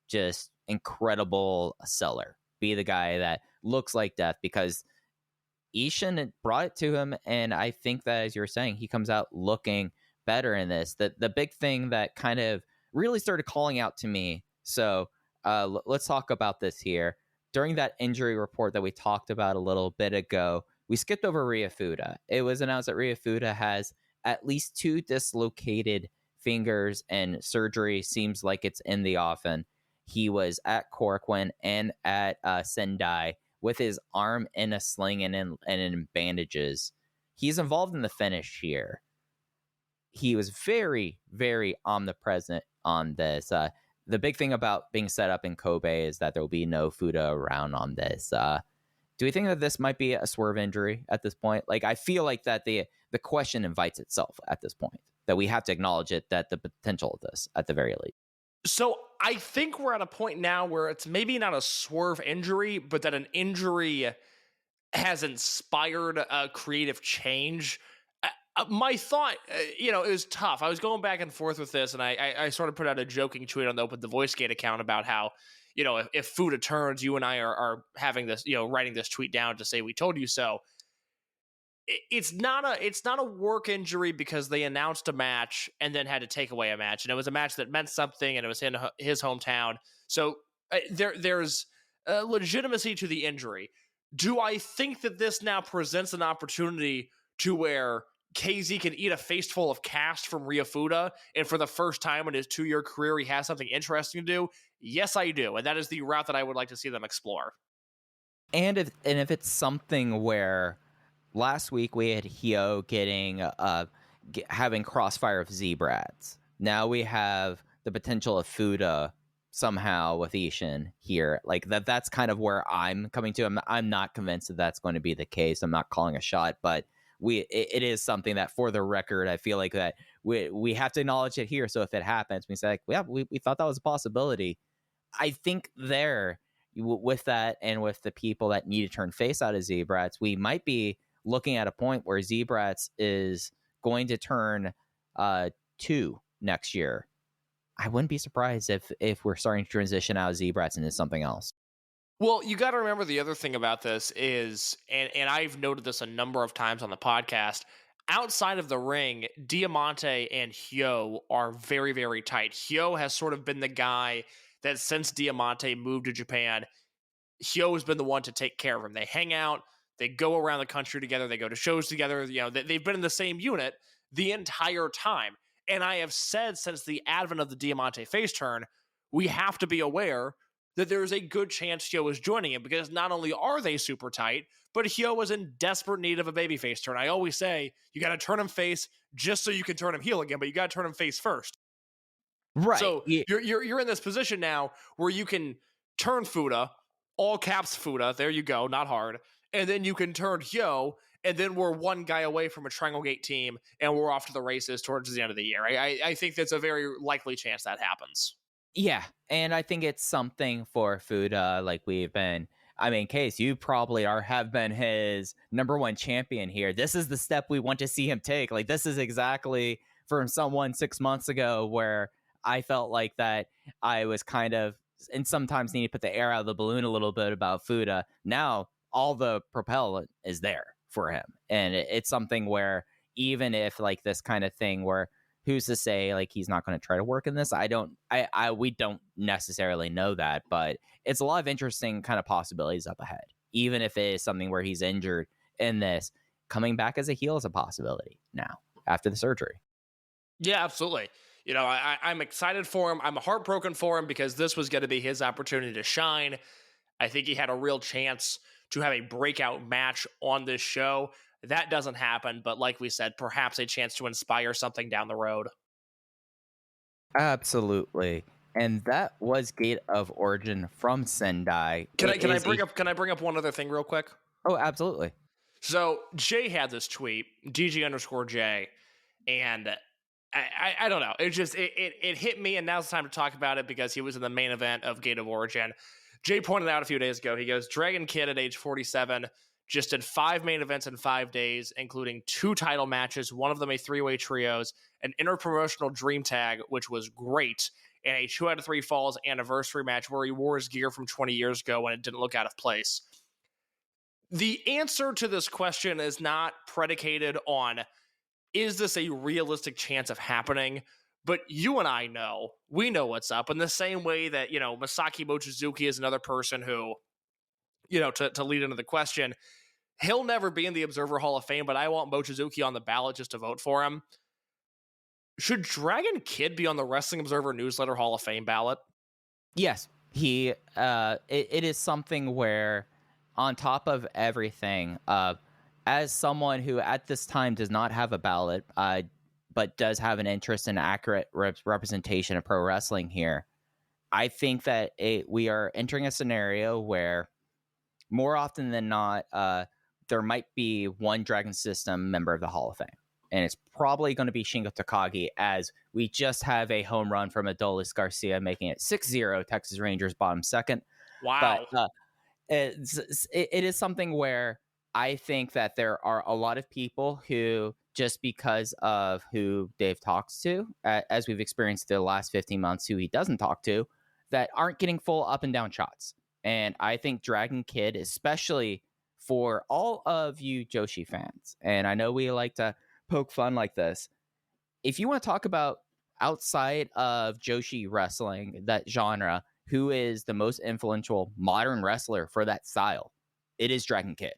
just incredible seller, be the guy that looks like death, because Ishin brought it to him. And I think that, as you were saying, he comes out looking better in this. The big thing that kind of really started calling out to me. So let's talk about this here. During that injury report that we talked about a little bit ago, we skipped over Ryofuda. It was announced that Ryofuda has at least 2 dislocated fingers, and surgery seems like it's in the offing. He was at Korakuen and at Sendai with his arm in a sling and in bandages. He's involved in the finish here. He was very, very omnipresent on this. The big thing about being set up in Kobe is that there will be no Fuda around on this. Do we think that this might be a swerve injury at this point? Like, I feel like that the question invites itself at this point, that we have to acknowledge it, that the potential of this at the very least. So I think we're at a point now where it's maybe not a swerve injury, but that an injury has inspired a creative change. My thought, it was tough. I was going back and forth with this, and I sort of put out a joking tweet on the Open the Voice Gate account about how, if Fuda turns, you and I are having this, writing this tweet down to say we told you so. It's not a work injury because they announced a match and then had to take away a match, and it was a match that meant something, and it was in his hometown. So there's legitimacy to the injury. Do I think that this now presents an opportunity to where KZ can eat a faceful of cast from Ryofuda, and for the first time in his 2-year career, he has something interesting to do? Yes, I do, and that is the route that I would like to see them explore. And if it's something where last week we had Hyo having crossfire of Z-Brats, now we have the potential of Fuda somehow with Ishin here. Like that's kind of where I'm coming to. I'm not convinced that that's going to be the case. I'm not calling a shot, but it is something that, for the record, I feel like that we have to acknowledge it here. So if it happens, we say, like, we thought that was a possibility. I think with that, and with the people that need to turn face out of Z-Brats, we might be looking at a point where Z-Brats is going to turn 2 next year. I wouldn't be surprised if we're starting to transition out of Z-Brats into something else. Well, you got to remember the other thing about this is, and I've noted this a number of times on the podcast, outside of the ring, Diamante and Hyo are very, very tight. Hyo has sort of been the guy that, since Diamante moved to Japan, Hyo has been the one to take care of him. They hang out, they go around the country together, they go to shows together. They've been in the same unit the entire time. And I have said, since the advent of the Diamante face turn, we have to be aware that there is a good chance Hyo is joining him, because not only are they super tight, but Hyo was in desperate need of a babyface turn. I always say, you got to turn him face just so you can turn him heel again, but you got to turn him face first. Right. So you're in this position now where you can turn Fuda, all caps Fuda, there you go, not hard, and then you can turn Hyo, and then we're one guy away from a Triangle Gate team, and we're off to the races towards the end of the year. I think that's a very likely chance that happens. Yeah, and I think it's something for Fuda, like we've been. I mean, Case, you probably have been his #1 champion here. This is the step we want to see him take. Like, this is exactly from someone 6 months ago where I felt like that I was kind of, and sometimes need to put the air out of the balloon a little bit about Fuda. Now, all the propellant is there for him. And it's something where, even if, like, this kind of thing where, who's to say, like, he's not going to try to work in this? We don't necessarily know that, but it's a lot of interesting kind of possibilities up ahead. Even if it is something where he's injured in this, coming back as a heel is a possibility now after the surgery. Yeah, absolutely. I'm excited for him. I'm heartbroken for him, because this was going to be his opportunity to shine. I think he had a real chance to have a breakout match on this show. That doesn't happen, but like we said, perhaps a chance to inspire something down the road. Absolutely. And that was Gate of Origin from Sendai. Can I bring up one other thing real quick? Oh, absolutely. So Jay had this tweet, DG_J, and I don't know. It just it hit me, and now it's time to talk about it because he was in the main event of Gate of Origin. Jay pointed out a few days ago. He goes, Dragon Kid at age 47 just did 5 main events in 5 days, including 2 title matches, one of them a 3-way trios, an interpromotional dream tag, which was great, and a 2 out of 3 falls anniversary match where he wore his gear from 20 years ago when it didn't look out of place. The answer to this question is not predicated on, is this a realistic chance of happening? But you and I know, we know what's up. In the same way that, Masaki Mochizuki is another person who, to lead into the question, he'll never be in the Observer Hall of Fame, but I want Mochizuki on the ballot just to vote for him. Should Dragon Kid be on the Wrestling Observer Newsletter Hall of Fame ballot? Yes, it is something where, on top of everything, as someone who at this time does not have a ballot, but does have an interest in accurate representation of pro wrestling here, I think that we are entering a scenario where, more often than not, there might be one Dragon System member of the Hall of Fame. And it's probably going to be Shingo Takagi, as we just have a home run from Adolis Garcia, making it 6-0, Texas Rangers bottom second. Wow. But it is something where I think that there are a lot of people who, just because of who Dave talks to, as we've experienced the last 15 months, who he doesn't talk to, that aren't getting full up and down shots. And I think Dragon Kid, especially for all of you Joshi fans, and I know we like to poke fun like this, if you want to talk about outside of Joshi wrestling, that genre, who is the most influential modern wrestler for that style, it is Dragon Kid.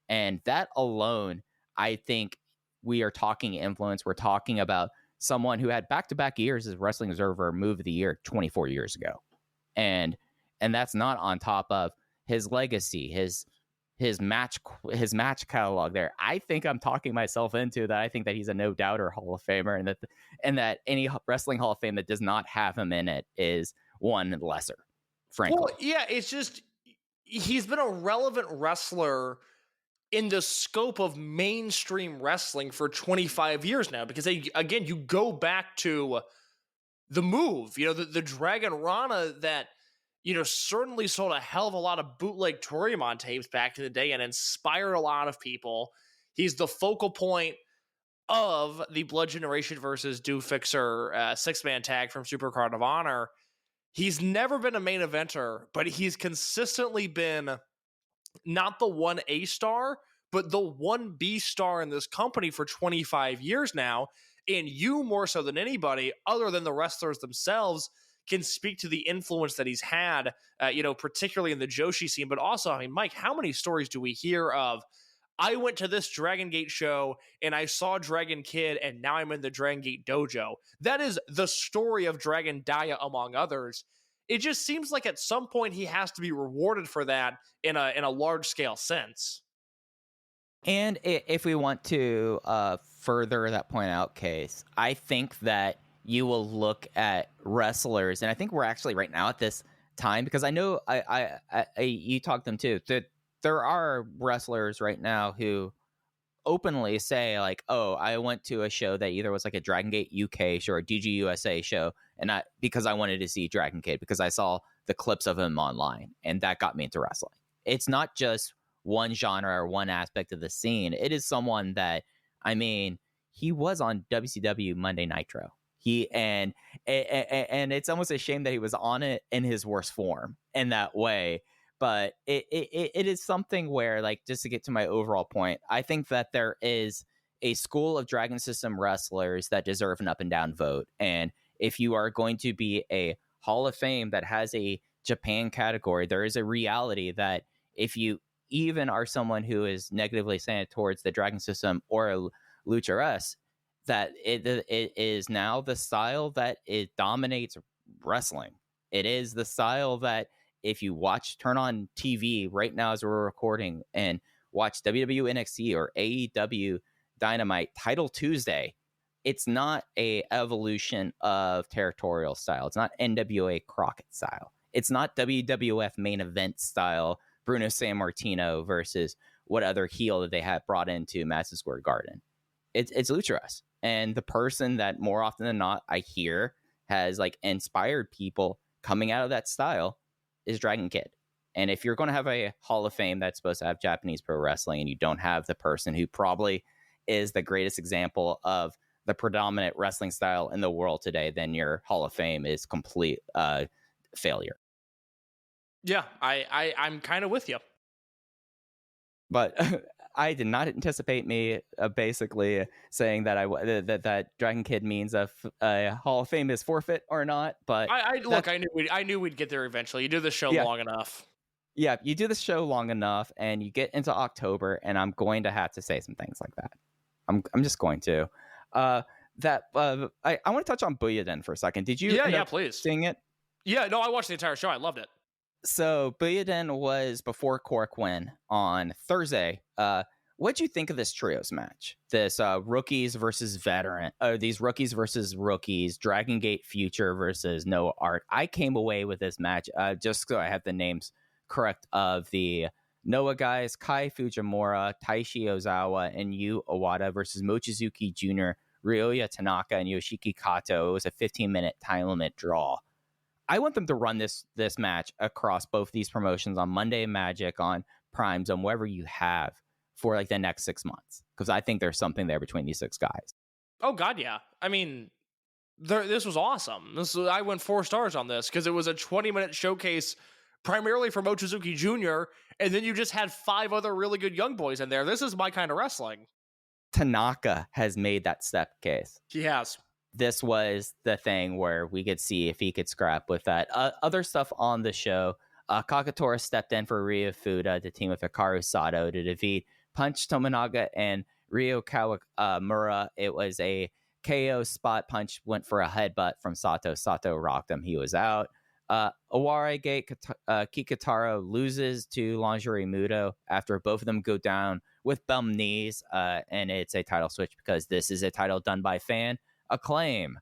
And that alone, I think we are talking influence. We're talking about someone who had back-to-back years as Wrestling Observer Move of the Year 24 years ago. And that's not on top of his legacy, his match catalog there. I think I'm talking myself into that. I think that he's a no-doubter Hall of Famer, and that any Wrestling Hall of Fame that does not have him in it is one lesser, frankly. Well, yeah, it's just he's been a relevant wrestler in the scope of mainstream wrestling for 25 years now, because again, you go back to the Move, the Dragon Rana that, certainly sold a hell of a lot of bootleg Toryumon tapes back in the day and inspired a lot of people. He's the focal point of the Blood Generation versus Do Fixer 6-man tag from Supercard of Honor. He's never been a main eventer, but he's consistently been not the 1A star, but the 1B star in this company for 25 years now. And you, more so than anybody, other than the wrestlers themselves, can speak to the influence that he's had, particularly in the Joshi scene. But also, Mike, how many stories do we hear of, I went to this Dragon Gate show and I saw Dragon Kid and now I'm in the Dragon Gate dojo? That is the story of Dragon Daya, among others. It just seems like at some point he has to be rewarded for that in a large scale sense. And if we want to further that point out, Case, I think that you will look at wrestlers, and I think we're actually right now at this time, because I know you talk them too, that there are wrestlers right now who openly say, like, oh, I went to a show that either was like a Dragon Gate UK show or DGUSA show, and not because I wanted to see Dragon Kid, because I saw the clips of him online, and that got me into wrestling. It's not just one genre or one aspect of the scene. It is someone that, he was on WCW Monday Nitro. And it's almost a shame that he was on it in his worst form in that way. But it is something where, like, just to get to my overall point, I think that there is a school of Dragon System wrestlers that deserve an up and down vote. And if you are going to be a Hall of Fame that has a Japan category, there is a reality that if you even are someone who is negatively slanted towards the Dragon System or Lucha-esque, that it is now the style that it dominates wrestling. It is the style that if you turn on TV right now as we're recording and watch WWE NXT or AEW Dynamite Title Tuesday, it's not a evolution of territorial style. It's not NWA Crockett style. It's not WWF main event style, Bruno Sammartino versus what other heel that they have brought into Madison Square Garden. it's Lucha Rest. And the person that more often than not I hear has like inspired people coming out of that style is Dragon Kid. And if you're going to have a Hall of Fame that's supposed to have Japanese pro wrestling, and you don't have the person who probably is the greatest example of the predominant wrestling style in the world today, then your Hall of Fame is complete failure. Yeah, I'm kind of with you. But I did not anticipate me basically saying that that Dragon Kid means a Hall of Fame is forfeit or not. But I knew we'd get there eventually. You do the show long enough. Yeah, you do the show long enough, and you get into October, and I'm going to have to say some things like that. I'm just going to. I want to touch on Buyuden for a second. Did you? Please. Seeing it? Yeah, no, I watched the entire show. I loved it. So Buyuden was before Corquin on Thursday. What'd you think of this trios match? This rookies versus veteran. These rookies versus rookies. Dragon Gate Future versus Noah Art. I came away with this match just so I have the names correct of the Noah guys: Kai Fujimura, Taishi Ozawa, and Yu Owada versus Mochizuki Jr., Ryoya Tanaka, and Yoshiki Kato. It was a 15-minute time limit draw. I want them to run this match across both these promotions on Monday Magic, on Prime Zone, wherever you have, for like the next 6 months, because I think there's something there between these 6 guys. Oh God, yeah. I mean, this was awesome. I went 4 stars on this because it was a 20-minute showcase primarily for Mochizuki Jr., and then you just had 5 other really good young boys in there. This is my kind of wrestling. Tanaka has made that step case. He has. This was the thing where we could see if he could scrap with that. Other stuff on the show, Kakatora stepped in for Ryo Fuda to team with Hikaru Sato to defeat Punch Tominaga and Ryo Kawamura. It was a KO spot. Punch went for a headbutt from Sato. Sato rocked him. He was out. Aware Gate Kikataro loses to Lingerie Muto after both of them go down with bum knees, and it's a title switch because this is a title done by fan. Acclaim.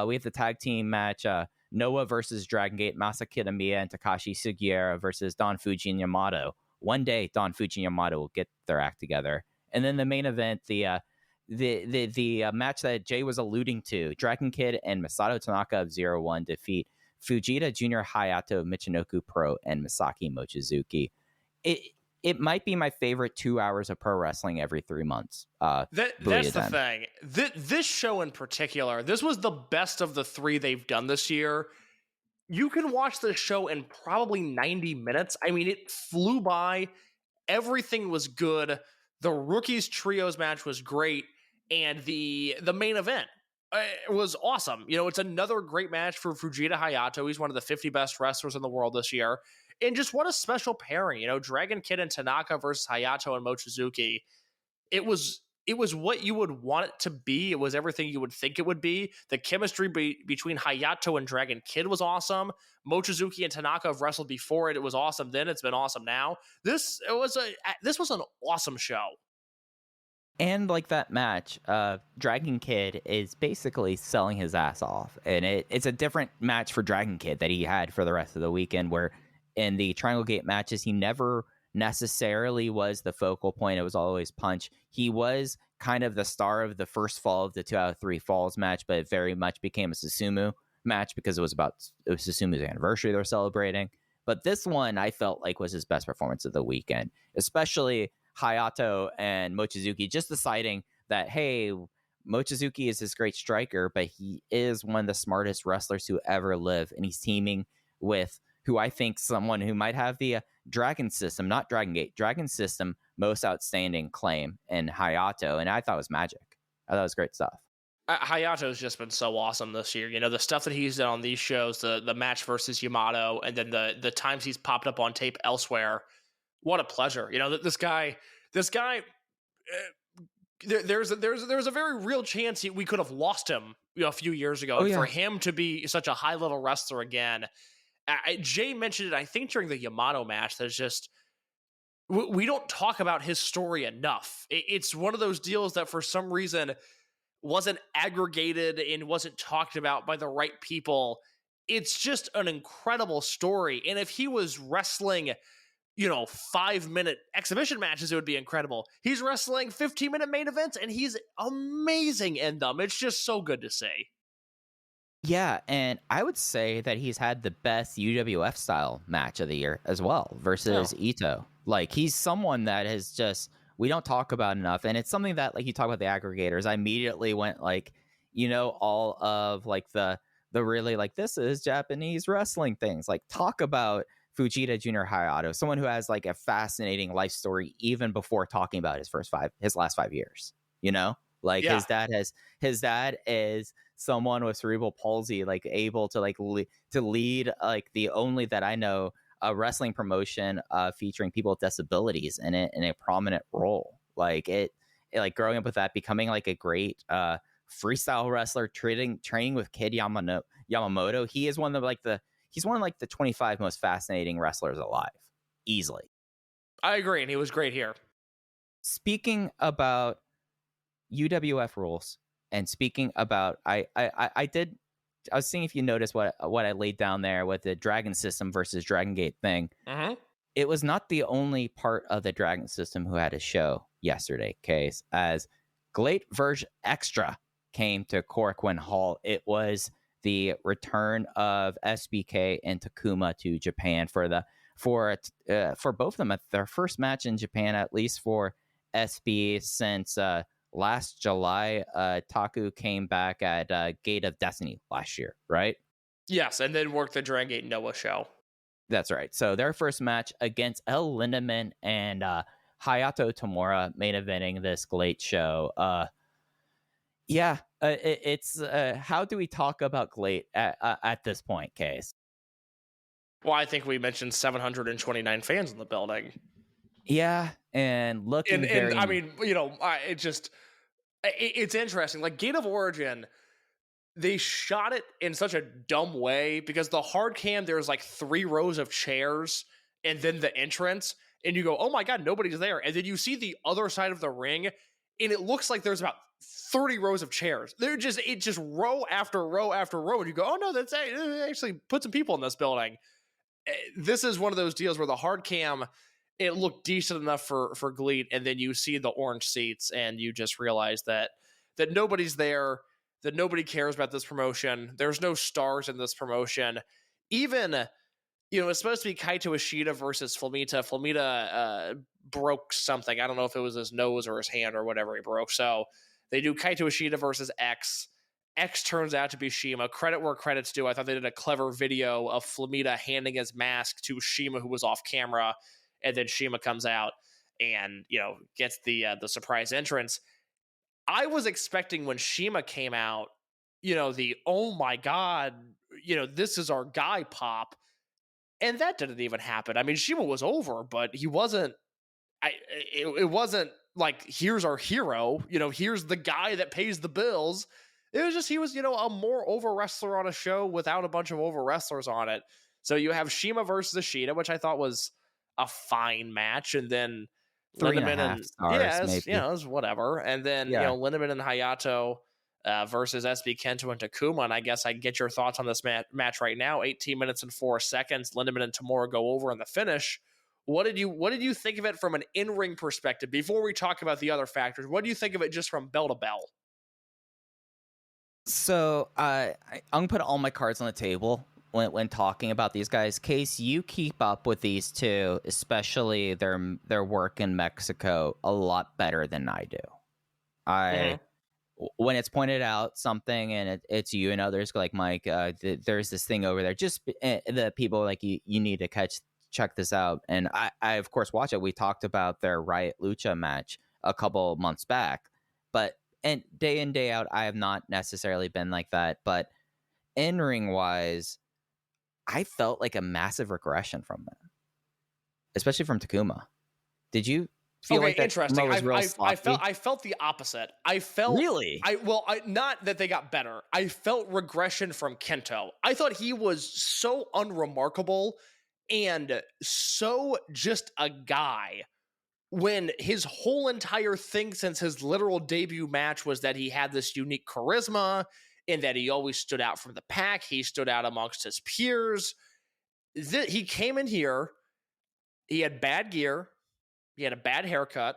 We have the tag team match, Noah versus Dragon Gate, Masa Kitamiya and Takashi Sugiura versus Don Fuji and Yamato. One day, Don Fuji and Yamato will get their act together. And then the main event, the match that Jay was alluding to, Dragon Kid and Masato Tanaka of 0-1 defeat Fujita Junior Hayato, Michinoku Pro, and Misaki Mochizuki. It might be my favorite 2 hours of pro wrestling every 3 months. That's the thing. This show in particular, this was the best of the 3 they've done this year. You can watch this show in probably 90 minutes. I mean, it flew by. Everything was good. The Rookies Trios match was great. And the main event was awesome. You know, it's another great match for Fujita Hayato. He's one of the 50 best wrestlers in the world this year. And just what a special pairing, you know, Dragon Kid and Tanaka versus Hayato and Mochizuki. It was what you would want it to be. It was everything you would think it would be. The chemistry between Hayato and Dragon Kid was awesome. Mochizuki and Tanaka have wrestled before it. It was awesome then. It's been awesome now. This was an awesome show. And like that match, Dragon Kid is basically selling his ass off. And it's a different match for Dragon Kid that he had for the rest of the weekend, where in the Triangle Gate matches, he never necessarily was the focal point. It was always Punch. He was kind of the star of the first fall of the 2 out of 3 falls match, but it very much became a Susumu match because it was Susumu's anniversary they were celebrating. But this one I felt like was his best performance of the weekend, especially Hayato and Mochizuki just deciding that, hey, Mochizuki is this great striker, but he is one of the smartest wrestlers to ever live, and he's teaming with who I think someone who might have the Dragon System, not Dragon Gate, Dragon System most outstanding claim in Hayato, and I thought it was magic. I thought it was great stuff. Hayato's just been so awesome this year. You know, the stuff that he's done on these shows, the match versus Yamato, and then the times he's popped up on tape elsewhere. What a pleasure. You know, this guy, there's a very real chance we could have lost him, you know, a few years ago. For him to be such a high level wrestler again. Jay mentioned it, I think, during the Yamato match. There's just, we don't talk about his story enough. It's one of those deals that for some reason wasn't aggregated and wasn't talked about by the right people. It's just an incredible story. And if he was wrestling 5-minute exhibition matches, it would be incredible. He's wrestling 15-minute main events, and he's amazing in them. It's just so good to see. Yeah, and I would say that he's had the best UWF style match of the year as well versus Ito. Like, he's someone that has just, we don't talk about enough, and it's something that, like, you talk about the aggregators, I immediately went, like, all of, like, the really, like, this is Japanese wrestling things. Like, talk about Fujita Junior Hayato, someone who has, like, a fascinating life story even before talking about his last 5 years, Like, his dad is someone with cerebral palsy, like, able to, like, to lead, like, the only that I know a wrestling promotion featuring people with disabilities in a prominent role. Like, like, growing up with that, becoming, like, a great freestyle wrestler, training with Kid Yamamoto. He is one of, like, he's one of, like, the 25 most fascinating wrestlers alive, easily. I agree, and he was great here. Speaking about UWF rules, and speaking about, I was seeing if you noticed what I laid down there with the Dragon System versus Dragon Gate thing. Mm-hmm. It was not the only part of the Dragon System who had a show yesterday, Case, as Glate Verge Extra came to Korakuen Hall. It was the return of SBK and Takuma to Japan for both of them at their first match in Japan, at least for SB since last July. Taku came back at Gate of Destiny last year, right? Yes, and then worked the Dragon Gate Noah show. That's right. So their first match against El Lindemann and Hayato Tamura main eventing this Glate show. It's how do we talk about Glate at this point, Case? Well, I think we mentioned 729 fans in the building. Yeah, and looking very... I mean, it's interesting. Like, Gate of Origin, they shot it in such a dumb way because the hard cam, there's like 3 rows of chairs and then the entrance, and you go, oh my God, nobody's there. And then you see the other side of the ring, and it looks like there's about 30 rows of chairs. It's just row after row after row, and you go, oh no, that's actually put some people in this building. This is one of those deals where the hard cam, it looked decent enough for Gleat, and then you see the orange seats, and you just realize that nobody's there, that nobody cares about this promotion. There's no stars in this promotion. Even, it's supposed to be Kaito Ishida versus Flamita. Flamita broke something. I don't know if it was his nose or his hand or whatever he broke. So they do Kaito Ishida versus X. X turns out to be Shima. Credit where credit's due. I thought they did a clever video of Flamita handing his mask to Shima, who was off camera. And then Shima comes out and, gets the surprise entrance. I was expecting when Shima came out, the, oh my God, this is our guy pop. And that didn't even happen. I mean, Shima was over, but he wasn't, it wasn't like, here's our hero, here's the guy that pays the bills. It was just, he was, a more over wrestler on a show without a bunch of over wrestlers on it. So you have Shima versus Ishida, which I thought was a fine match, and then 3.5 stars, it was whatever. And then Lindemann and Hayato versus SB Kento and Takuma. And I guess I get your thoughts on this match right now. 18 minutes and 4 seconds. Lindemann and Tamura go over in the finish. What did you think of it from an in-ring perspective? Before we talk about the other factors, what do you think of it just from bell to bell? So I'm gonna put all my cards on the table when talking about these guys. Case, you keep up with these two, especially their work in Mexico, a lot better than I do. When it's pointed out something and it's you and others like Mike, there's this thing over there. Just the people like you need to check this out. And I of course watch it. We talked about their Riot Lucha match a couple months back, and day in, day out, I have not necessarily been like that. But in-ring wise, I felt like a massive regression from them, especially from Takuma. Did you feel like that? Interesting. Was real I felt the opposite. I felt really. Not that they got better. I felt regression from Kento. I thought he was so unremarkable and so just a guy, when his whole entire thing since his literal debut match was that he had this unique charisma and that he always stood out from the pack. He stood out amongst his peers. He came in here. he had bad gear, he had a bad haircut,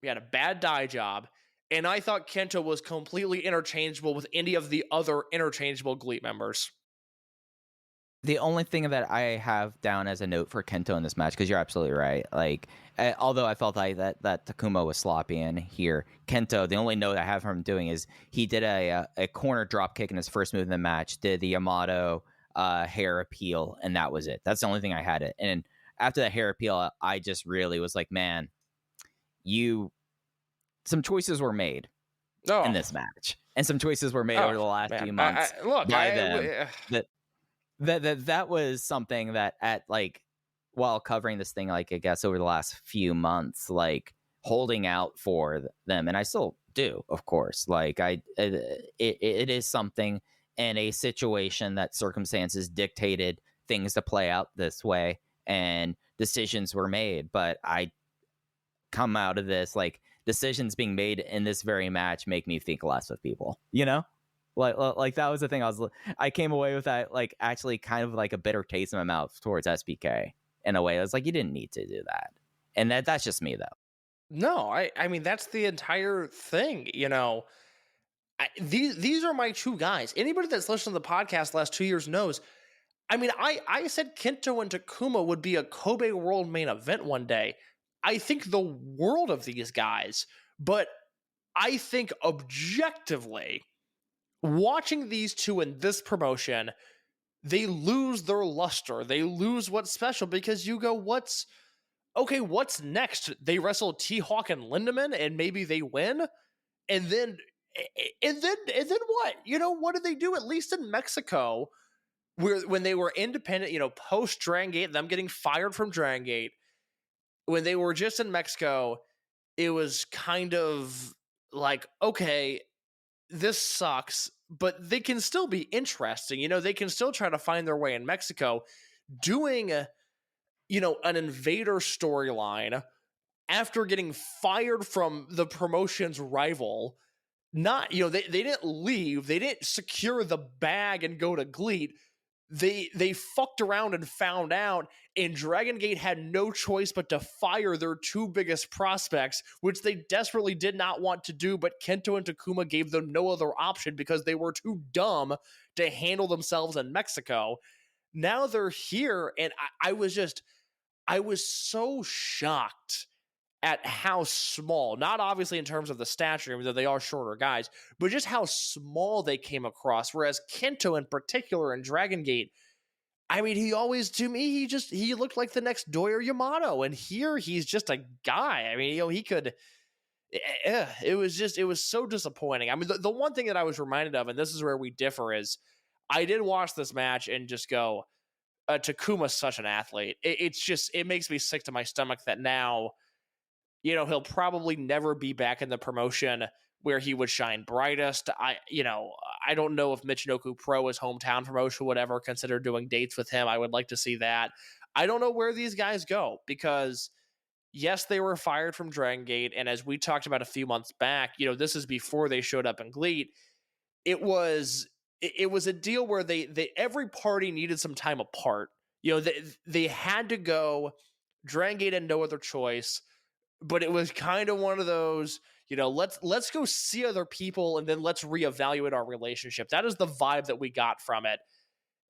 he had a bad dye job, and I thought Kento was completely interchangeable with any of the other interchangeable GLEAT members. The only thing that I have down as a note for Kento in this match, because you're absolutely right, like, although I felt like that Takuma was sloppy in here, Kento, the only note I have from him doing is he did a corner drop kick in his first move in the match, did the Yamato hair appeal, and that was it. That's the only thing I had it. And after the hair appeal, I just really was like, man, some choices were made in this match, and some choices were made over the last few months by them. That was something that while covering this thing, like, I guess over the last few months, like, holding out for them, and I still do, of course. Like, it is something in a situation that circumstances dictated things to play out this way, and decisions were made. But I come out of this, like, decisions being made in this very match make me think less of people, you know? Like that was the thing. I came away with that, like, actually kind of like a bitter taste in my mouth towards SBK in a way. I was like, you didn't need to do that. And that's just me, though. No, I mean, that's the entire thing, you know. These are my two guys. Anybody that's listened to the podcast the last 2 years knows. I mean, I said Kento and Takuma would be a Kobe World main event one day. I think the world of these guys, but I think objectively, watching these two in this promotion, they lose their luster. They lose what's special, because you go, what's next? They wrestle T-Hawk and Lindemann and maybe they win. And then what? You know, what did they do? At least in Mexico, when they were independent, you know, post Dragon Gate, them getting fired from Dragon Gate, when they were just in Mexico, it was kind of like, okay, this sucks, but they can still be interesting. You know, they can still try to find their way in Mexico, doing, you know, an invader storyline after getting fired from the promotion's rival. Not, you know, they didn't leave. They didn't secure the bag and go to GLEAT. They fucked around and found out, and Dragon Gate had no choice but to fire their two biggest prospects, which they desperately did not want to do, but Kento and Takuma gave them no other option because they were too dumb to handle themselves in Mexico. Now they're here, and I was so shocked at how small, not obviously in terms of the stature, even though they are shorter guys, but just how small they came across. Whereas Kento in particular in Dragon Gate, I mean, he always, to me, he looked like the next Doyer Yamato, and here he's just a guy. I mean, you know, he could, it was so disappointing. I mean, the one thing that I was reminded of, and this is where we differ, is I did watch this match and just go, Takuma's such an athlete. It makes me sick to my stomach that now, you know, he'll probably never be back in the promotion where he would shine brightest. I don't know if Michinoku Pro, his hometown promotion, would ever consider doing dates with him. I would like to see that. I don't know where these guys go, because yes, they were fired from Dragon Gate, and as we talked about a few months back, you know, this is before they showed up in GLEAT. It was a deal where they every party needed some time apart. You know, they had to go. Dragon Gate had no other choice. But it was kind of one of those, you know, let's go see other people and then let's reevaluate our relationship. That is the vibe that we got from it.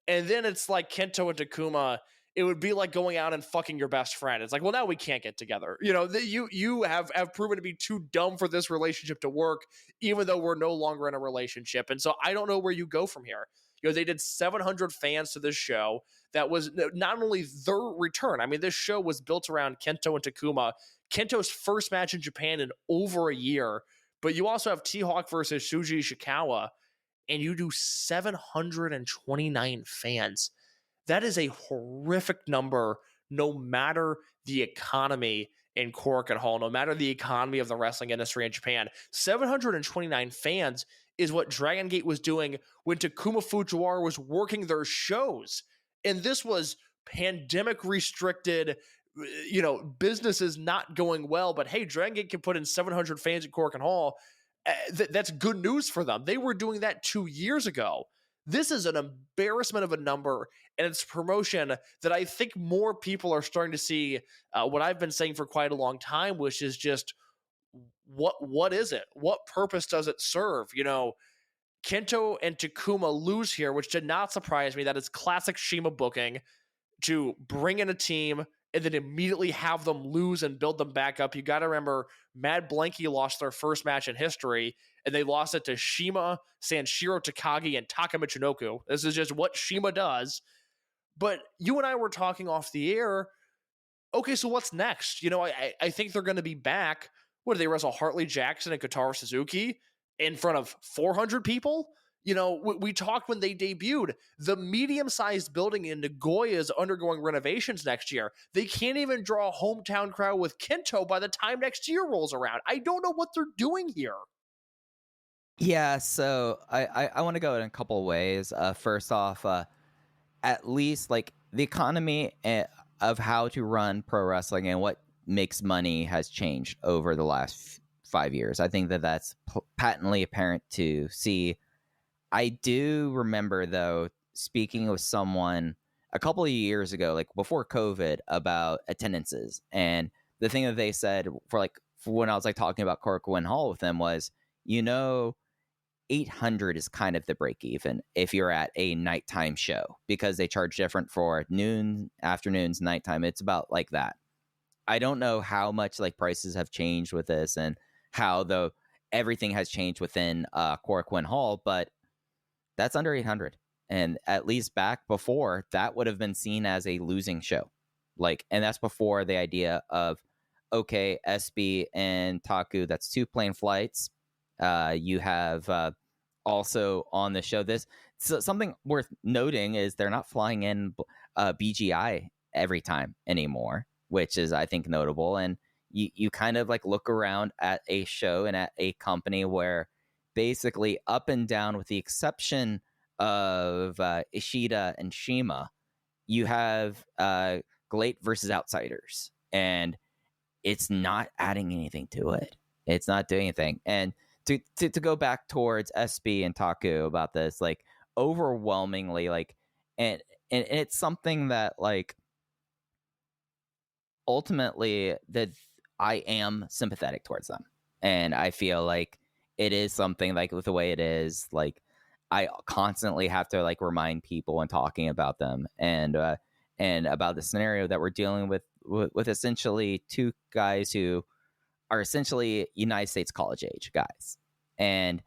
And then it's like Kento and Takuma, it would be like going out and fucking your best friend. It's like, well, now we can't get together. You know, you have proven to be too dumb for this relationship to work, even though we're no longer in a relationship. And so I don't know where you go from here. You know, they did 700 fans to this show. That was not only their return. I mean, this show was built around Kento and Takuma. Kento's first match in Japan in over a year. But you also have T-Hawk versus Shuji Ishikawa, and you do 729 fans. That is a horrific number, no matter the economy in Korakuen Hall, no matter the economy of the wrestling industry in Japan. 729 fans is what Dragon Gate was doing when Takuma Fujiwara was working their shows. And this was pandemic restricted, you know, businesses not going well, but hey, Dragon Gate can put in 700 fans at Korakuen Hall. That's good news for them. They were doing that 2 years ago. This is an embarrassment of a number, and it's promotion that I think more people are starting to see what I've been saying for quite a long time, which is just what is it? What purpose does it serve? Kento and Takuma lose here, which did not surprise me. That is classic Shima booking, to bring in a team and then immediately have them lose and build them back up. You got to remember, Mad Blanky lost their first match in history, and they lost it to Shima, Sanshiro Takagi, and Taka Michinoku. This is just what Shima does. But you and I were talking off the air. Okay, so what's next? I think they're going to be back. What, do they wrestle Hartley Jackson and Kotaro Suzuki in front of 400 people? We talked when they debuted. The medium-sized building in Nagoya is undergoing renovations next year. They can't even draw a hometown crowd with Kento by the time next year rolls around. I don't know what they're doing here. Yeah, so I want to go in a couple of ways. First off, at least like the economy of how to run pro wrestling and what makes money has changed over the last 5 years. I think that's patently apparent to see. I do remember, though, speaking with someone a couple of years ago, like before COVID, about attendances. And the thing that they said for when I was talking about Korakuen Hall with them was, 800 is kind of the break even if you're at a nighttime show, because they charge different for noon, afternoons, nighttime. It's about like that. I don't know how much prices have changed with this and how everything has changed within Korakuen Hall, but that's under 800. And at least back before, that would have been seen as a losing show. And that's before the idea of, okay, SB and Taku, that's 2 plane flights. You have also on the show something worth noting is they're not flying in BGI every time anymore, which is, I think, notable. And you kind of look around at a show and at a company where basically up and down, with the exception of Ishida and Shima, you have Glate versus Outsiders, and it's not adding anything to it. It's not doing anything. And to go back towards SB and Taku about this, overwhelmingly, and it's something that ultimately that I am sympathetic towards them, and I feel like it is something with the way it is, I constantly have to remind people when talking about them and about the scenario that we're dealing with essentially 2 guys who are essentially United States college age guys. And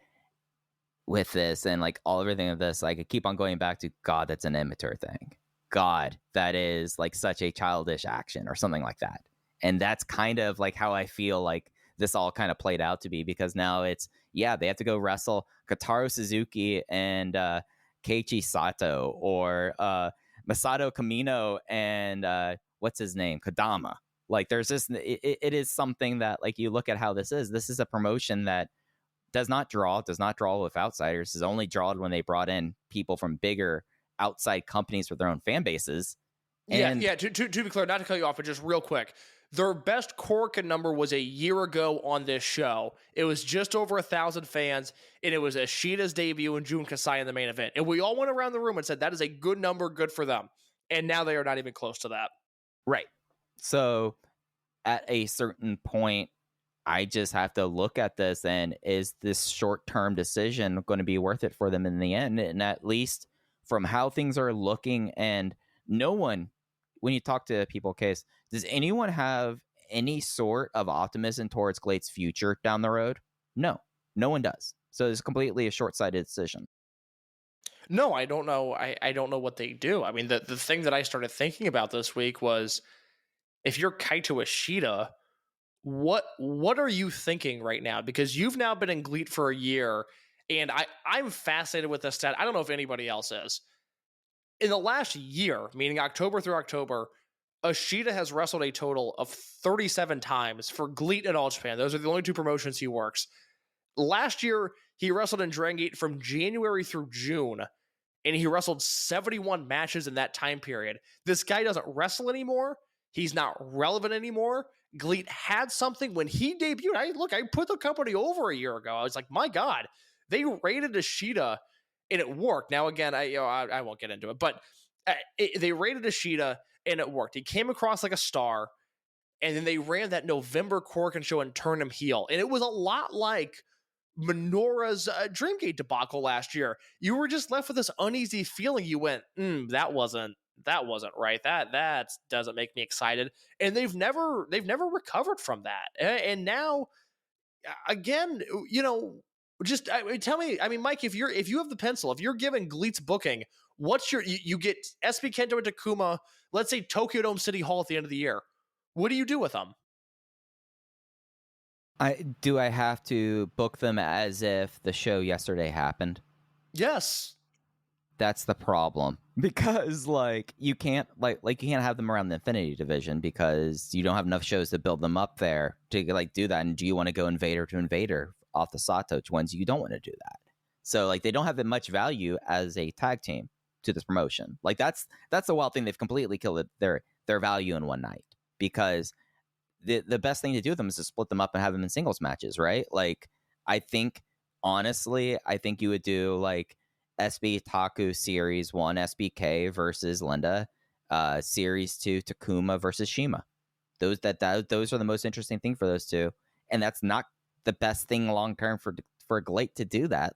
with this and all everything of this, I could keep on going back to, God, that's an immature thing. God, that is such a childish action or something like that. And that's kind of how I feel this all kind of played out to be, because now it's, they have to go wrestle Kotaro Suzuki and Keiichi Sato, or Masato Kamino and what's his name, Kodama. There's this, it is something that you look at how this is a promotion that does not draw with outsiders. Is only drawn when they brought in people from bigger outside companies with their own fan bases. And To be clear, not to cut you off, but just real quick, their best Korakuen number was a year ago on this show. It was just over 1,000 fans, and it was Ishida's debut and Jun Kasai in the main event. And we all went around the room and said that is a good number, good for them. And now they are not even close to that. Right. So at a certain point, I just have to look at this, and is this short-term decision going to be worth it for them in the end? And at least from how things are looking, and no one, when you talk to people, Case, does anyone have any sort of optimism towards Glade's future down the road? No one does. So it's completely a short-sighted decision. No, I don't know. I don't know what they do. I mean, the thing that I started thinking about this week was, if you're Kaito Ishida, what are you thinking right now? Because you've now been in GLEAT for a year, and I'm fascinated with this stat. I don't know if anybody else is. In the last year, meaning October through October, Ishida has wrestled a total of 37 times for GLEAT and All Japan. Those are the only 2 promotions he works. Last year, he wrestled in Dragon Gate from January through June, and he wrestled 71 matches in that time period. This guy doesn't wrestle anymore. He's not relevant anymore. GLEAT had something when he debuted. I put the company over a year ago. I was like, my God, they rated Ishida and it worked. Now, again, I won't get into it, but they rated Ishida, and it worked. He came across like a star, and then they ran that November Korakuen show and turned him heel, and it was a lot like Minoru's Dreamgate debacle last year. You were just left with this uneasy feeling. You went, that wasn't right. That doesn't make me excited. And they've never recovered from that. And now, again, just tell me. I mean, Mike, if you have the pencil, if you're giving GLEAT's booking, what's you get SB Kento and Takuma, let's say Tokyo Dome City Hall at the end of the year. What do you do with them? Do I have to book them as if the show yesterday happened? Yes. That's the problem, because you can't you can't have them around the Infinity division because you don't have enough shows to build them up there to do that. And do you want to go Invader to Invader off the Satoshi ones? You don't want to do that. So they don't have that much value as a tag team to this promotion. That's the wild thing. They've completely killed their value in one night, because the best thing to do with them is to split them up and have them in singles matches, right? I think you would do SB Taku Series 1 SBK versus Linda, Series 2 Takuma versus Shima. Those are the most interesting thing for those two, and that's not the best thing long term for GLEAT to do that.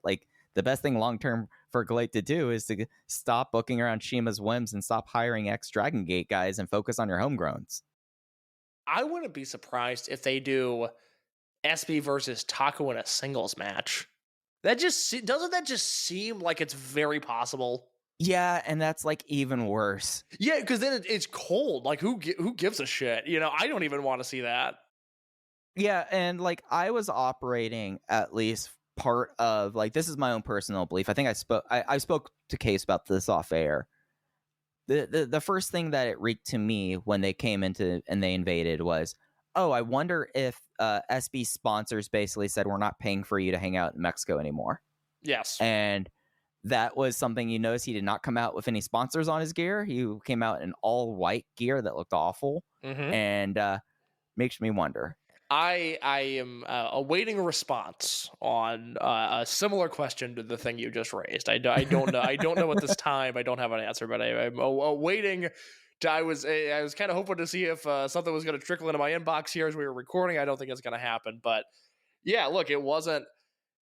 The best thing long term for GLEAT to do is to stop booking around Shima's whims and stop hiring ex-Dragon Gate guys and focus on your homegrowns. I wouldn't be surprised if they do SB versus Taku in a singles match. Doesn't that just seem like it's very possible? Yeah, and that's even worse. Yeah, because then it's cold. Who gives a shit? I don't even want to see that. Yeah, and I was operating at least part of this is my own personal belief. I think I spoke to Case about this off air. The first thing that it reeked to me when they came into and they invaded was, oh, I wonder if SB sponsors basically said, we're not paying for you to hang out in Mexico anymore. Yes. And that was something you notice. He did not come out with any sponsors on his gear. He came out in all white gear that looked awful. Mm-hmm. And makes me wonder. I am awaiting a response on a similar question to the thing you just raised. I don't know. I don't know at this time. I don't have an answer, but I'm awaiting. I was kind of hoping to see if something was going to trickle into my inbox here as we were recording. I don't think it's going to happen, but yeah, look, it wasn't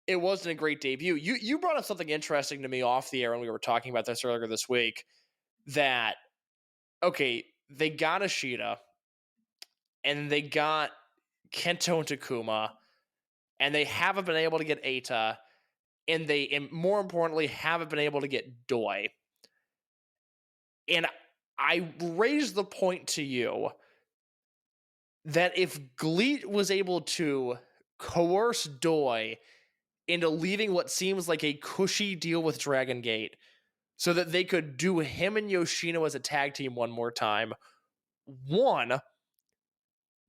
a great debut. You brought up something interesting to me off the air when we were talking about this earlier this week. That they got Ishida, and they got Kento and Takuma, and they haven't been able to get Eita, and more importantly, haven't been able to get Doi. And I raised the point to you that if GLEAT was able to coerce Doi into leaving what seems like a cushy deal with Dragon Gate so that they could do him and Yoshino as a tag team one more time, one,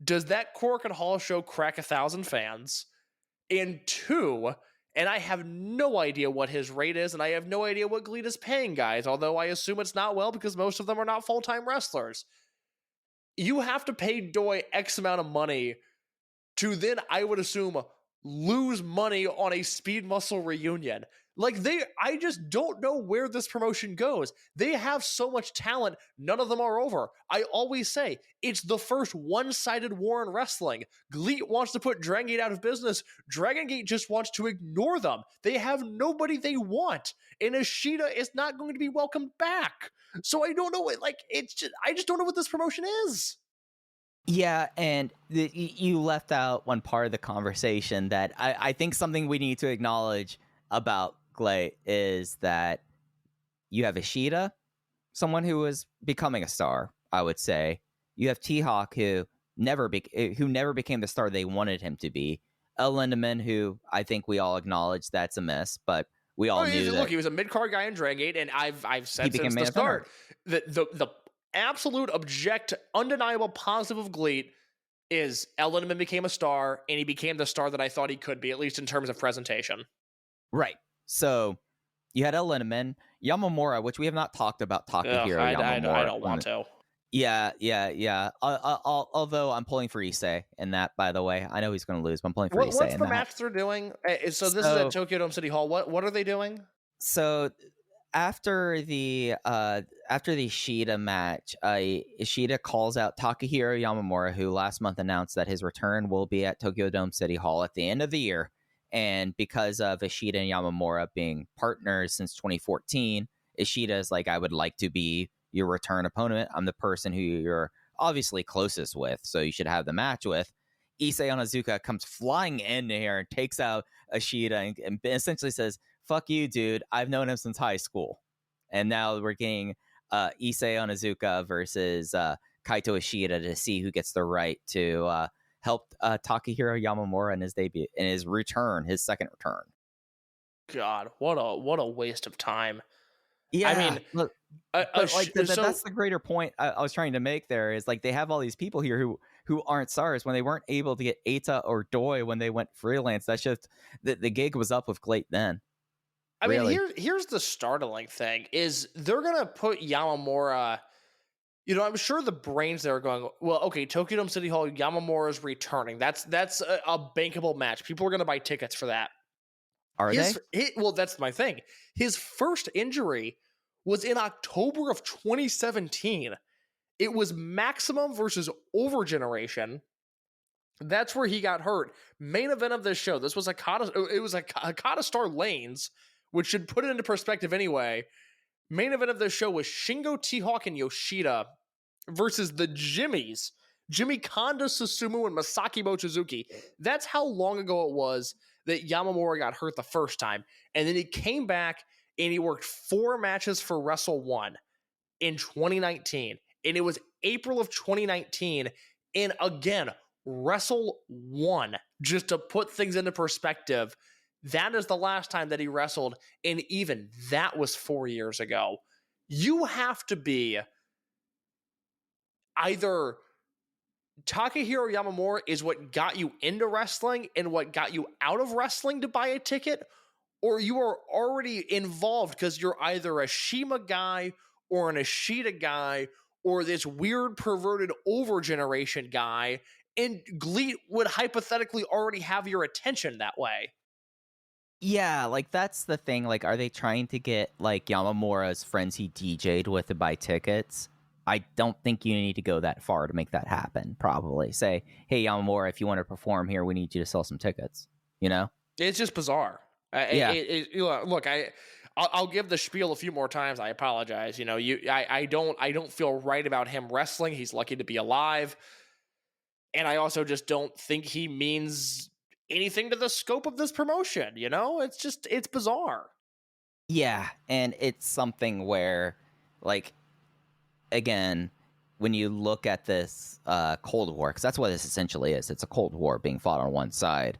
does that Korakuen Hall show crack 1,000 fans? And two, and I have no idea what his rate is, and I have no idea what GLEAT is paying guys, although I assume it's not well because most of them are not full-time wrestlers. You have to pay Doi X amount of money to then, I would assume, lose money on a Speed Muscle reunion. I just don't know where this promotion goes. They have so much talent, none of them are over. I always say, it's the first one-sided war in wrestling. GLEAT wants to put Dragon Gate out of business. Dragon Gate just wants to ignore them. They have nobody they want. And Ishida is not going to be welcomed back. So I don't know, I just don't know what this promotion is. Yeah, and you left out one part of the conversation that I think something we need to acknowledge about GLEAT is that you have Ishida, someone who is becoming a star, I would say. You have T-Hawk, who never became the star they wanted him to be. El Lindemann, who I think we all acknowledge that's a miss, but we all knew that. Look, he was a mid-card guy in Dragon Gate, and I've said since the start that the absolute undeniable positive of GLEAT is El Lindemann became a star, and he became the star that I thought he could be, at least in terms of presentation. Right. So you had El Lindemann, Yamamura, which we have not talked about Takahiro Yamamura. I don't want to. Yeah. Although I'm pulling for Issei in that, by the way. I know he's going to lose, but I'm pulling for Issei. What's the match they're doing? So this is at Tokyo Dome City Hall. What are they doing? So after the Ishida match, Ishida calls out Takahiro Yamamura, who last month announced that his return will be at Tokyo Dome City Hall at the end of the year. And because of Ishida and Yamamura being partners since 2014, Ishida is like, I would like to be your return opponent. I'm the person who you're obviously closest with, so you should have the match with. Issei Onizuka comes flying in here and takes out Ishida and essentially says, fuck you, dude. I've known him since high school. And now we're getting Issei Onizuka versus Kaito Ishida to see who gets the right to help Takahiro Yamamura in his debut, in his return, his second return. God, what a waste of time. Yeah, I mean, look, that's the greater point I was trying to make. There is like they have all these people here who aren't stars when they weren't able to get Eita or Doi when they went freelance. That's just the gig was up with Glate then. I mean, here's the startling thing is they're gonna put Yamamura. You know, I'm sure the brains there are going, well, okay, Tokyo Dome City Hall, Yamamura's returning. That's a bankable match. People are gonna buy tickets for that. Are they? Well, that's my thing. His first injury was in October of 2017. It was Maximum versus Overgeneration. That's where he got hurt. Main event of this show. This was Hakata Star Lanes, which should put it into perspective anyway. Main event of this show was Shingo T-Hawk and Yoshida versus the Jimmies. Jimmy Kanda, Susumu, and Masaki Mochizuki. That's how long ago it was that Yamamura got hurt the first time. And then he came back and he worked 4 matches for Wrestle 1 in 2019. And it was April of 2019. And again, Wrestle 1, just to put things into perspective, that is the last time that he wrestled. And even that was 4 years ago. You have to be either Takahiro Yamamura is what got you into wrestling and what got you out of wrestling to buy a ticket, or you are already involved because you're either a Shima guy or an Ishida guy or this weird perverted Overgeneration guy, and Gleat would hypothetically already have your attention that way. Yeah, like that's the thing. Like, are they trying to get like Yamamura's friends he DJ'd with to buy tickets? I don't think you need to go that far to make that happen. Probably say, hey, Yamamura, if you want to perform here, we need you to sell some tickets. You know? It's just bizarre. Yeah. Look, I'll give the spiel a few more times. I apologize. You know, I don't feel right about him wrestling. He's lucky to be alive. And I also just don't think he means anything to the scope of this promotion. You know, it's bizarre. Yeah. And it's something where, like, again, when you look at this Cold War, because that's what this essentially is, it's a Cold War being fought on one side.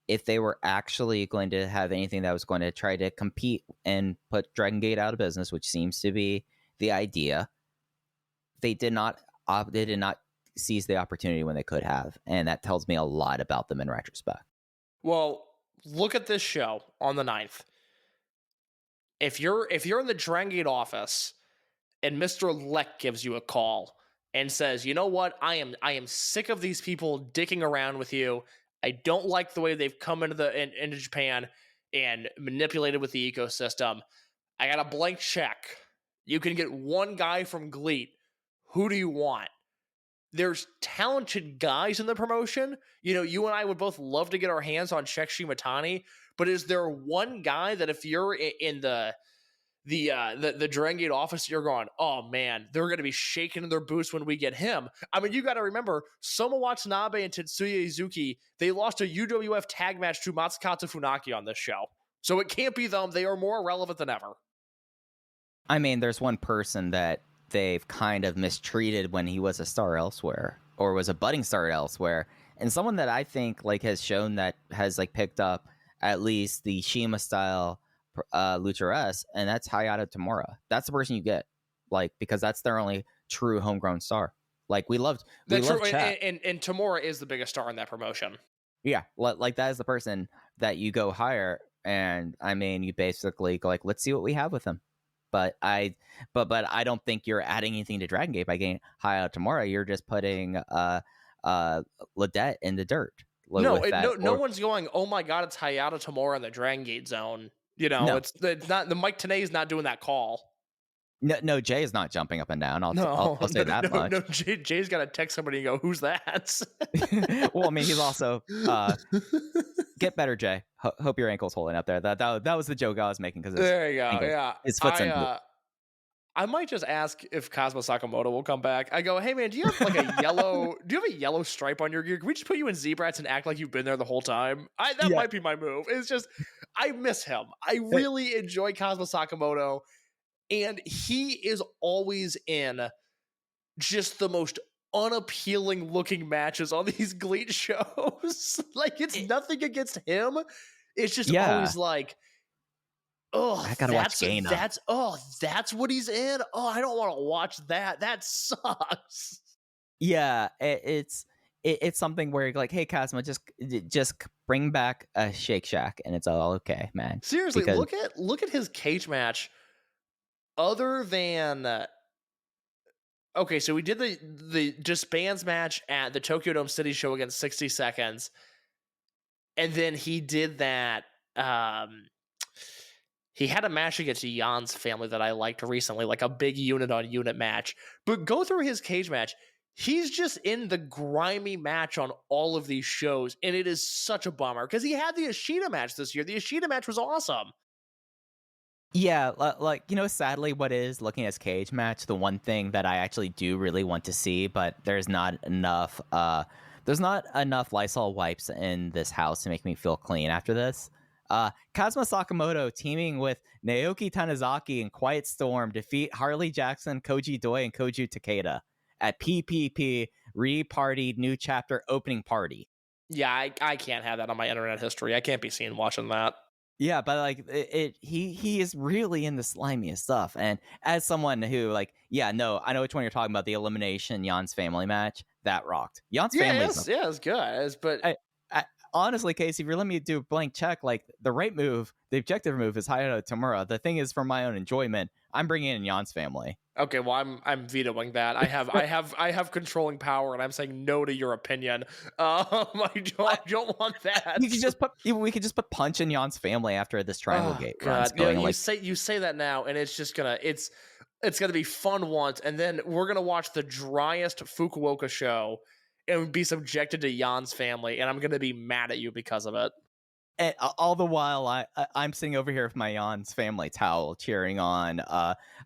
If they were actually going to have anything that was going to try to compete and put Dragon Gate out of business, which seems to be the idea, they did not seize the opportunity when they could have, and that tells me a lot about them in retrospect. Well, look at this show on the 9th. If you're in the Dragon Gate office and Mr. Leck gives you a call and says, you know what, I am sick of these people dicking around with you. I don't like the way they've come into Japan and manipulated with the ecosystem. I got a blank check. You can get one guy from Gleat. Who do you want? There's talented guys in the promotion. You know, you and I would both love to get our hands on Shek Shimatani, but is there one guy that if you're in the Dragon Gate office, you're going, oh man, they're going to be shaking in their boots when we get him? I mean, you got to remember, Soma Watanabe and Tetsuya Izuki, they lost a UWF tag match to Matsukata Funaki on this show. So it can't be them. They are more relevant than ever. I mean, there's one person that they've kind of mistreated when he was a star elsewhere or was a budding star elsewhere, and someone that I think like has shown that has like picked up at least the Shima style Luchares, and that's Hayato Tamura. That's the person you get, like, because that's their only true homegrown star. Like, we loved and Tamura is the biggest star in that promotion. Yeah, like that is the person that you go hire, and I mean, you basically go like, let's see what we have with him. But I don't think you're adding anything to Dragon Gate by getting Hayato Tamura. You're just putting Ledette in the dirt. No one's going, oh my god, it's Hayato Tamura in the Dragon Gate zone. You know, No. it's not the Mike Tenay is not doing that call. No, Jay is not jumping up and down. I'll say that much. No, Jay's got to text somebody and go, "Who's that?" Well, I mean, he's also get better, Jay. Hope your ankle's holding up there. That was the joke I was making because there you go. ankle, Yeah, his foot's in. I might just ask if Kazuma Sakamoto will come back. I go, hey man, do you have like a yellow? Do you have a yellow stripe on your gear? Can we just put you in Zebrats and act like you've been there the whole time? That might be my move. It's just I miss him. I really enjoy Kazuma Sakamoto, and he is always in just the most unappealing looking matches on these GLEAT shows. Like it's nothing against him. It's just always like, oh, I gotta watch Gaina. That's what he's in. Oh, I don't want to watch that. That sucks. Yeah, it's something where you're like, hey, Kazuma, just bring back a Shake Shack, and it's all okay, man. Seriously, look at his cage match. Other than okay, so we did the disbands match at the Tokyo Dome City show against 60 Seconds, and then he did that. He had a match against Jan's family that I liked recently, like a big unit on unit match. But go through his cage match. He's just in the grimy match on all of these shows, and it is such a bummer because he had the Ishida match this year. The Ishida match was awesome. Yeah, like, sadly, what is looking at his cage match, the one thing that I actually do really want to see, but there's not enough Lysol wipes in this house to make me feel clean after this. Kazuma Sakamoto teaming with Naoki Tanizaki and Quiet Storm defeat Harley Jackson, Koji Doi, and Koju Takeda at PPP Re-Partied New Chapter Opening Party. Yeah, I can't have that on my internet history. I can't be seen watching that. Yeah, but like he is really in the slimiest stuff. And as someone who I know which one you're talking about, the elimination Jan's family match, that rocked. Jan's family, it's good. But honestly, Casey, if you're letting me do a blank check, like the right move, the objective move is Hayato Tamura. The thing is, for my own enjoyment, I'm bringing in Jan's family. Okay, well, I'm vetoing that. I have controlling power, and I'm saying no to your opinion. I don't want that. We could just put Punch in Jan's family after this Triangle Gate runs going. You say that now, and it's just gonna be fun once, and then we're gonna watch the driest Fukuoka show and be subjected to Jan's family, and I'm gonna be mad at you because of it. And all the while, I'm sitting over here with my Jan's family towel, cheering on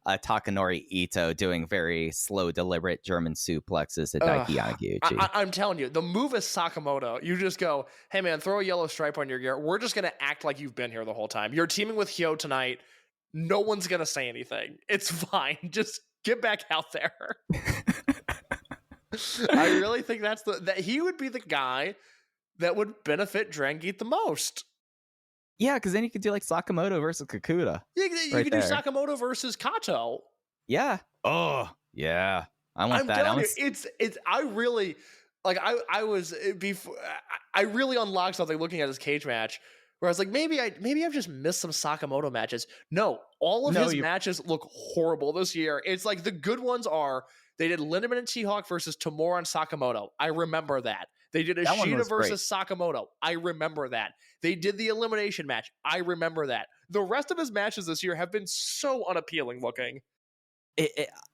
Takanori Ito doing very slow, deliberate German suplexes at Daiki Yanagiuchi. I'm telling you, the move is Sakamoto. You just go, hey man, throw a yellow stripe on your gear. We're just gonna act like you've been here the whole time. You're teaming with Hyo tonight. No one's gonna say anything. It's fine. Just get back out there. I really think that he would be the guy that would benefit Dragon Gate the most. Yeah, because then you could do like Sakamoto versus Kakuta. Yeah, you could do Sakamoto versus Kato. Yeah. Oh, yeah. I want that. Telling you, it's. I really like. I was before. I really unlocked something looking at his cage match where I was like, maybe I've just missed some Sakamoto matches. No, all of his matches look horrible this year. It's like the good ones are they did Lindemann and T-Hawk versus Tamura and Sakamoto. I remember that. They did Ishida versus Sakamoto. I remember that. They did the elimination match. I remember that. The rest of his matches this year have been so unappealing looking.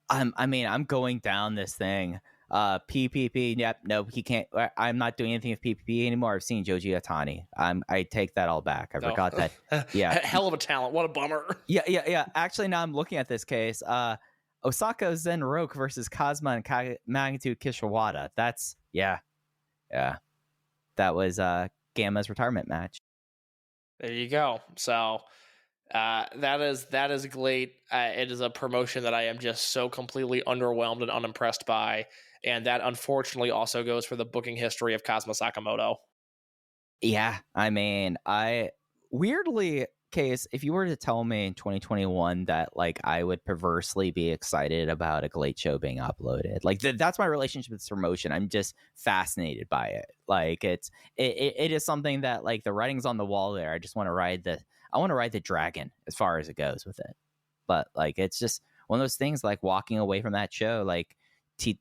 I'm going down this thing. PPP. Yep. No, he can't. I'm not doing anything with PPP anymore. I've seen Joji Atani. I take that all back. I forgot that. Yeah. Hell of a talent. What a bummer. Yeah. Actually, now I'm looking at this case. Osaka Zenroku versus Kazuma and Magnitude Kishiwada. That's yeah. That was Gamma's retirement match. There you go. So that is great. It is a promotion that I am just so completely underwhelmed and unimpressed by, and that unfortunately also goes for the booking history of Kazuma Sakamoto. Yeah, I mean, weirdly, Case, if you were to tell me in 2021 that like I would perversely be excited about a GLEAT show being uploaded, like that's my relationship with this promotion. I'm just fascinated by it. Like it is something that like the writing's on the wall there. I just want to ride the dragon as far as it goes with it. But like it's just one of those things like walking away from that show. Like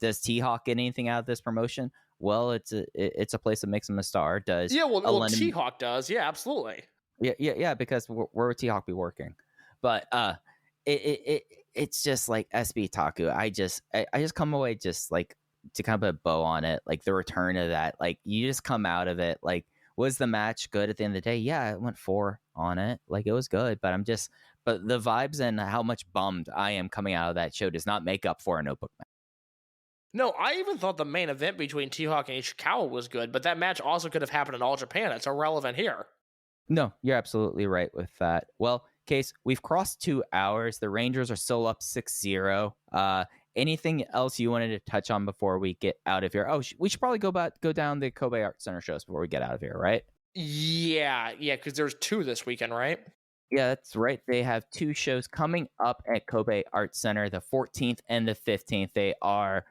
does T-Hawk get anything out of this promotion? Well, it's a place that makes him a star. Does T-Hawk does? Yeah, absolutely. Yeah, because where would T-Hawk be working? But it's just like SB Taku. I just come away just like to kind of put a bow on it, like the return of that. Like you just come out of it. Like, was the match good at the end of the day? Yeah, it went 4 on it. Like it was good, but but the vibes and how much bummed I am coming out of that show does not make up for a notebook match. No, I even thought the main event between T-Hawk and Ishikawa was good, but that match also could have happened in All Japan. It's irrelevant here. No, you're absolutely right with that. Well, Case, we've crossed 2 hours. The Rangers are still up 6-0. Anything else you wanted to touch on before we get out of here? Oh, we should probably go down the Kobe Art Center shows before we get out of here, right? Yeah, because there's 2 this weekend, right? Yeah, that's right. They have 2 shows coming up at Kobe Art Center, the 14th and the 15th. They are,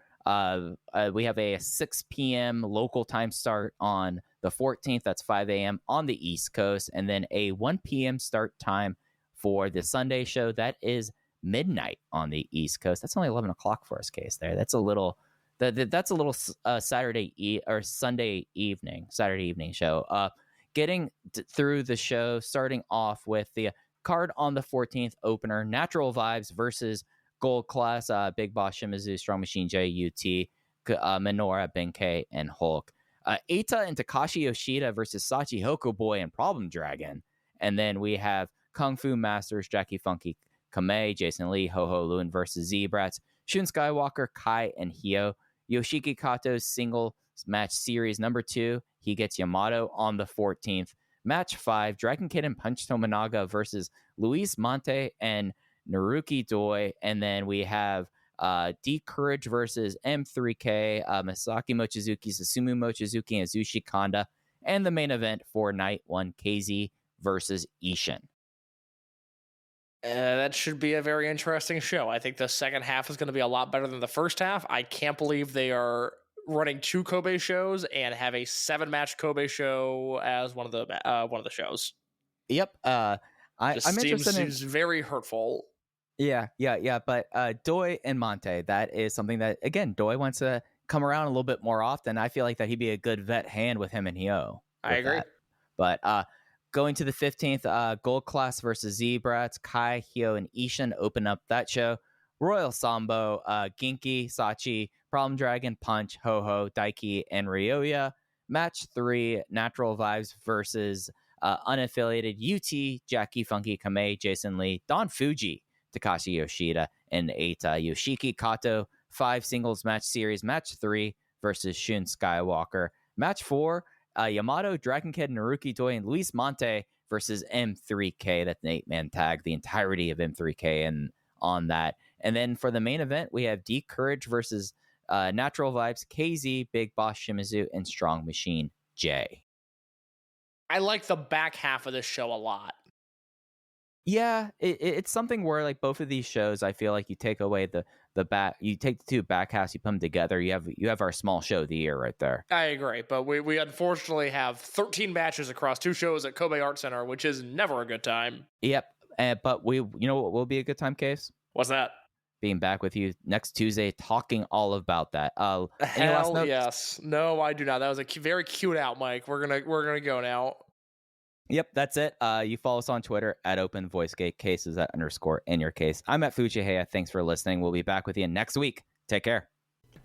we have a 6 p.m. local time start on the 14th. That's 5 a.m. on the East Coast. And then a 1 p.m. start time for the Sunday show. That is midnight on the East Coast. That's only 11 o'clock for us, Case. There, that's a little Sunday evening show. Getting through the show, starting off with the card on the 14th opener, Natural Vibes versus Gold Class, Big Boss Shimizu, Strong Machine J, UT, Minoura, Benkei, and Hulk. Eita and Takashi Yoshida versus Sachi Hokuboy and Problem Dragon. And then we have Kung Fu Masters, Jackie Funky Kamei, Jason Lee, Ho Ho Lun versus Z-Brats, Shun Skywalker, Kai, and Hyo. Yoshiki Kato's single match series number 2. He gets Yamato on the 14th. Match 5, Dragon Kid and Punch Tominaga versus Luis Mante and Naruki Doi. And then we have D Courage versus M3K, Masaki Mochizuki, Susumu Mochizuki, and Azushi Kanda. And the main event for night 1, KZ versus Ishin. That should be a very interesting show. I think the second half is going to be a lot better than the first half. I can't believe they are running 2 Kobe shows and have a 7-match Kobe show as one of the shows. Yep. I'm interested seems very hurtful. Yeah. But Doi and Mante, that is something that, again, Doi wants to come around a little bit more often. I feel like that he'd be a good vet hand with him and Hyo. I agree. That. But going to the 15th, Gold Class versus Z-Brats, Kai, Hyo, and Ishin open up that show. Royal Sambo, Ginki, Sachi, Problem Dragon, Punch, Ho-Ho, Daiki, and Ryoya. Match 3, Natural Vibes versus unaffiliated UT, Jackie Funky Kamei, Jason Lee, Don Fuji, Takashi Yoshida, and Eita. Yoshiki Kato, 5 singles match series. Match 3 versus Shun Skywalker. Match 4, Yamato, Dragon Kid, Naruki Doi, and Luis Mante versus M3K. That's an 8-man tag, the entirety of M3K and on that. And then for the main event, we have D Courage versus Natural Vibes, KZ, Big Boss Shimizu, and Strong Machine J. I like the back half of this show a lot. Yeah, it's something where like both of these shows, I feel like you take away the back, you take the 2 back halves, you put them together, you have our small show of the year right there. I agree, but we unfortunately have 13 matches across 2 shows at Kobe Art Center, which is never a good time. Yep, but you know what will be a good time, Case? What's that? Being back with you next Tuesday, talking all about that. Hell yes. No, I do not. That was a very cute out, Mike. We're gonna go now. Yep, that's it. You follow us on Twitter at OpenVoiceGate. Case is at _ in your case. I'm at Fujihaya. Thanks for listening. We'll be back with you next week. Take care.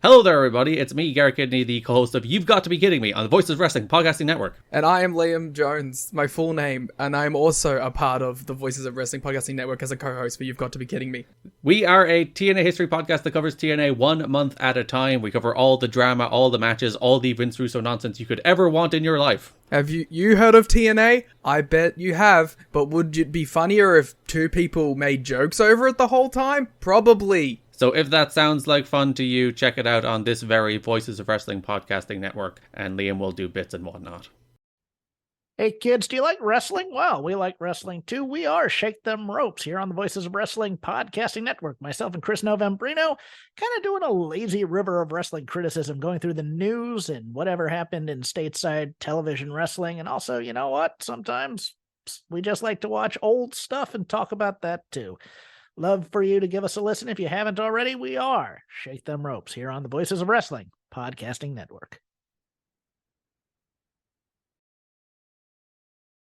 Hello there, everybody. It's me, Garrett Kidney, the co-host of You've Got to Be Kidding Me on the Voices of Wrestling Podcasting Network. And I am Liam Jones, my full name, and I'm also a part of the Voices of Wrestling Podcasting Network as a co-host for You've Got to Be Kidding Me. We are a TNA history podcast that covers TNA 1 month at a time. We cover all the drama, all the matches, all the Vince Russo nonsense you could ever want in your life. Have you heard of TNA? I bet you have, but would it be funnier if 2 people made jokes over it the whole time? Probably. So if that sounds like fun to you, check it out on this very Voices of Wrestling Podcasting Network, and Liam will do bits and whatnot. Hey kids, do you like wrestling? Well, we like wrestling too. We are Shake Them Ropes here on the Voices of Wrestling Podcasting Network. Myself and Chris Novembrino kind of doing a lazy river of wrestling criticism, going through the news and whatever happened in stateside television wrestling. And also, you know what? Sometimes we just like to watch old stuff and talk about that too. Love for you to give us a listen. If you haven't already, we are Shake Them Ropes here on the Voices of Wrestling Podcasting Network.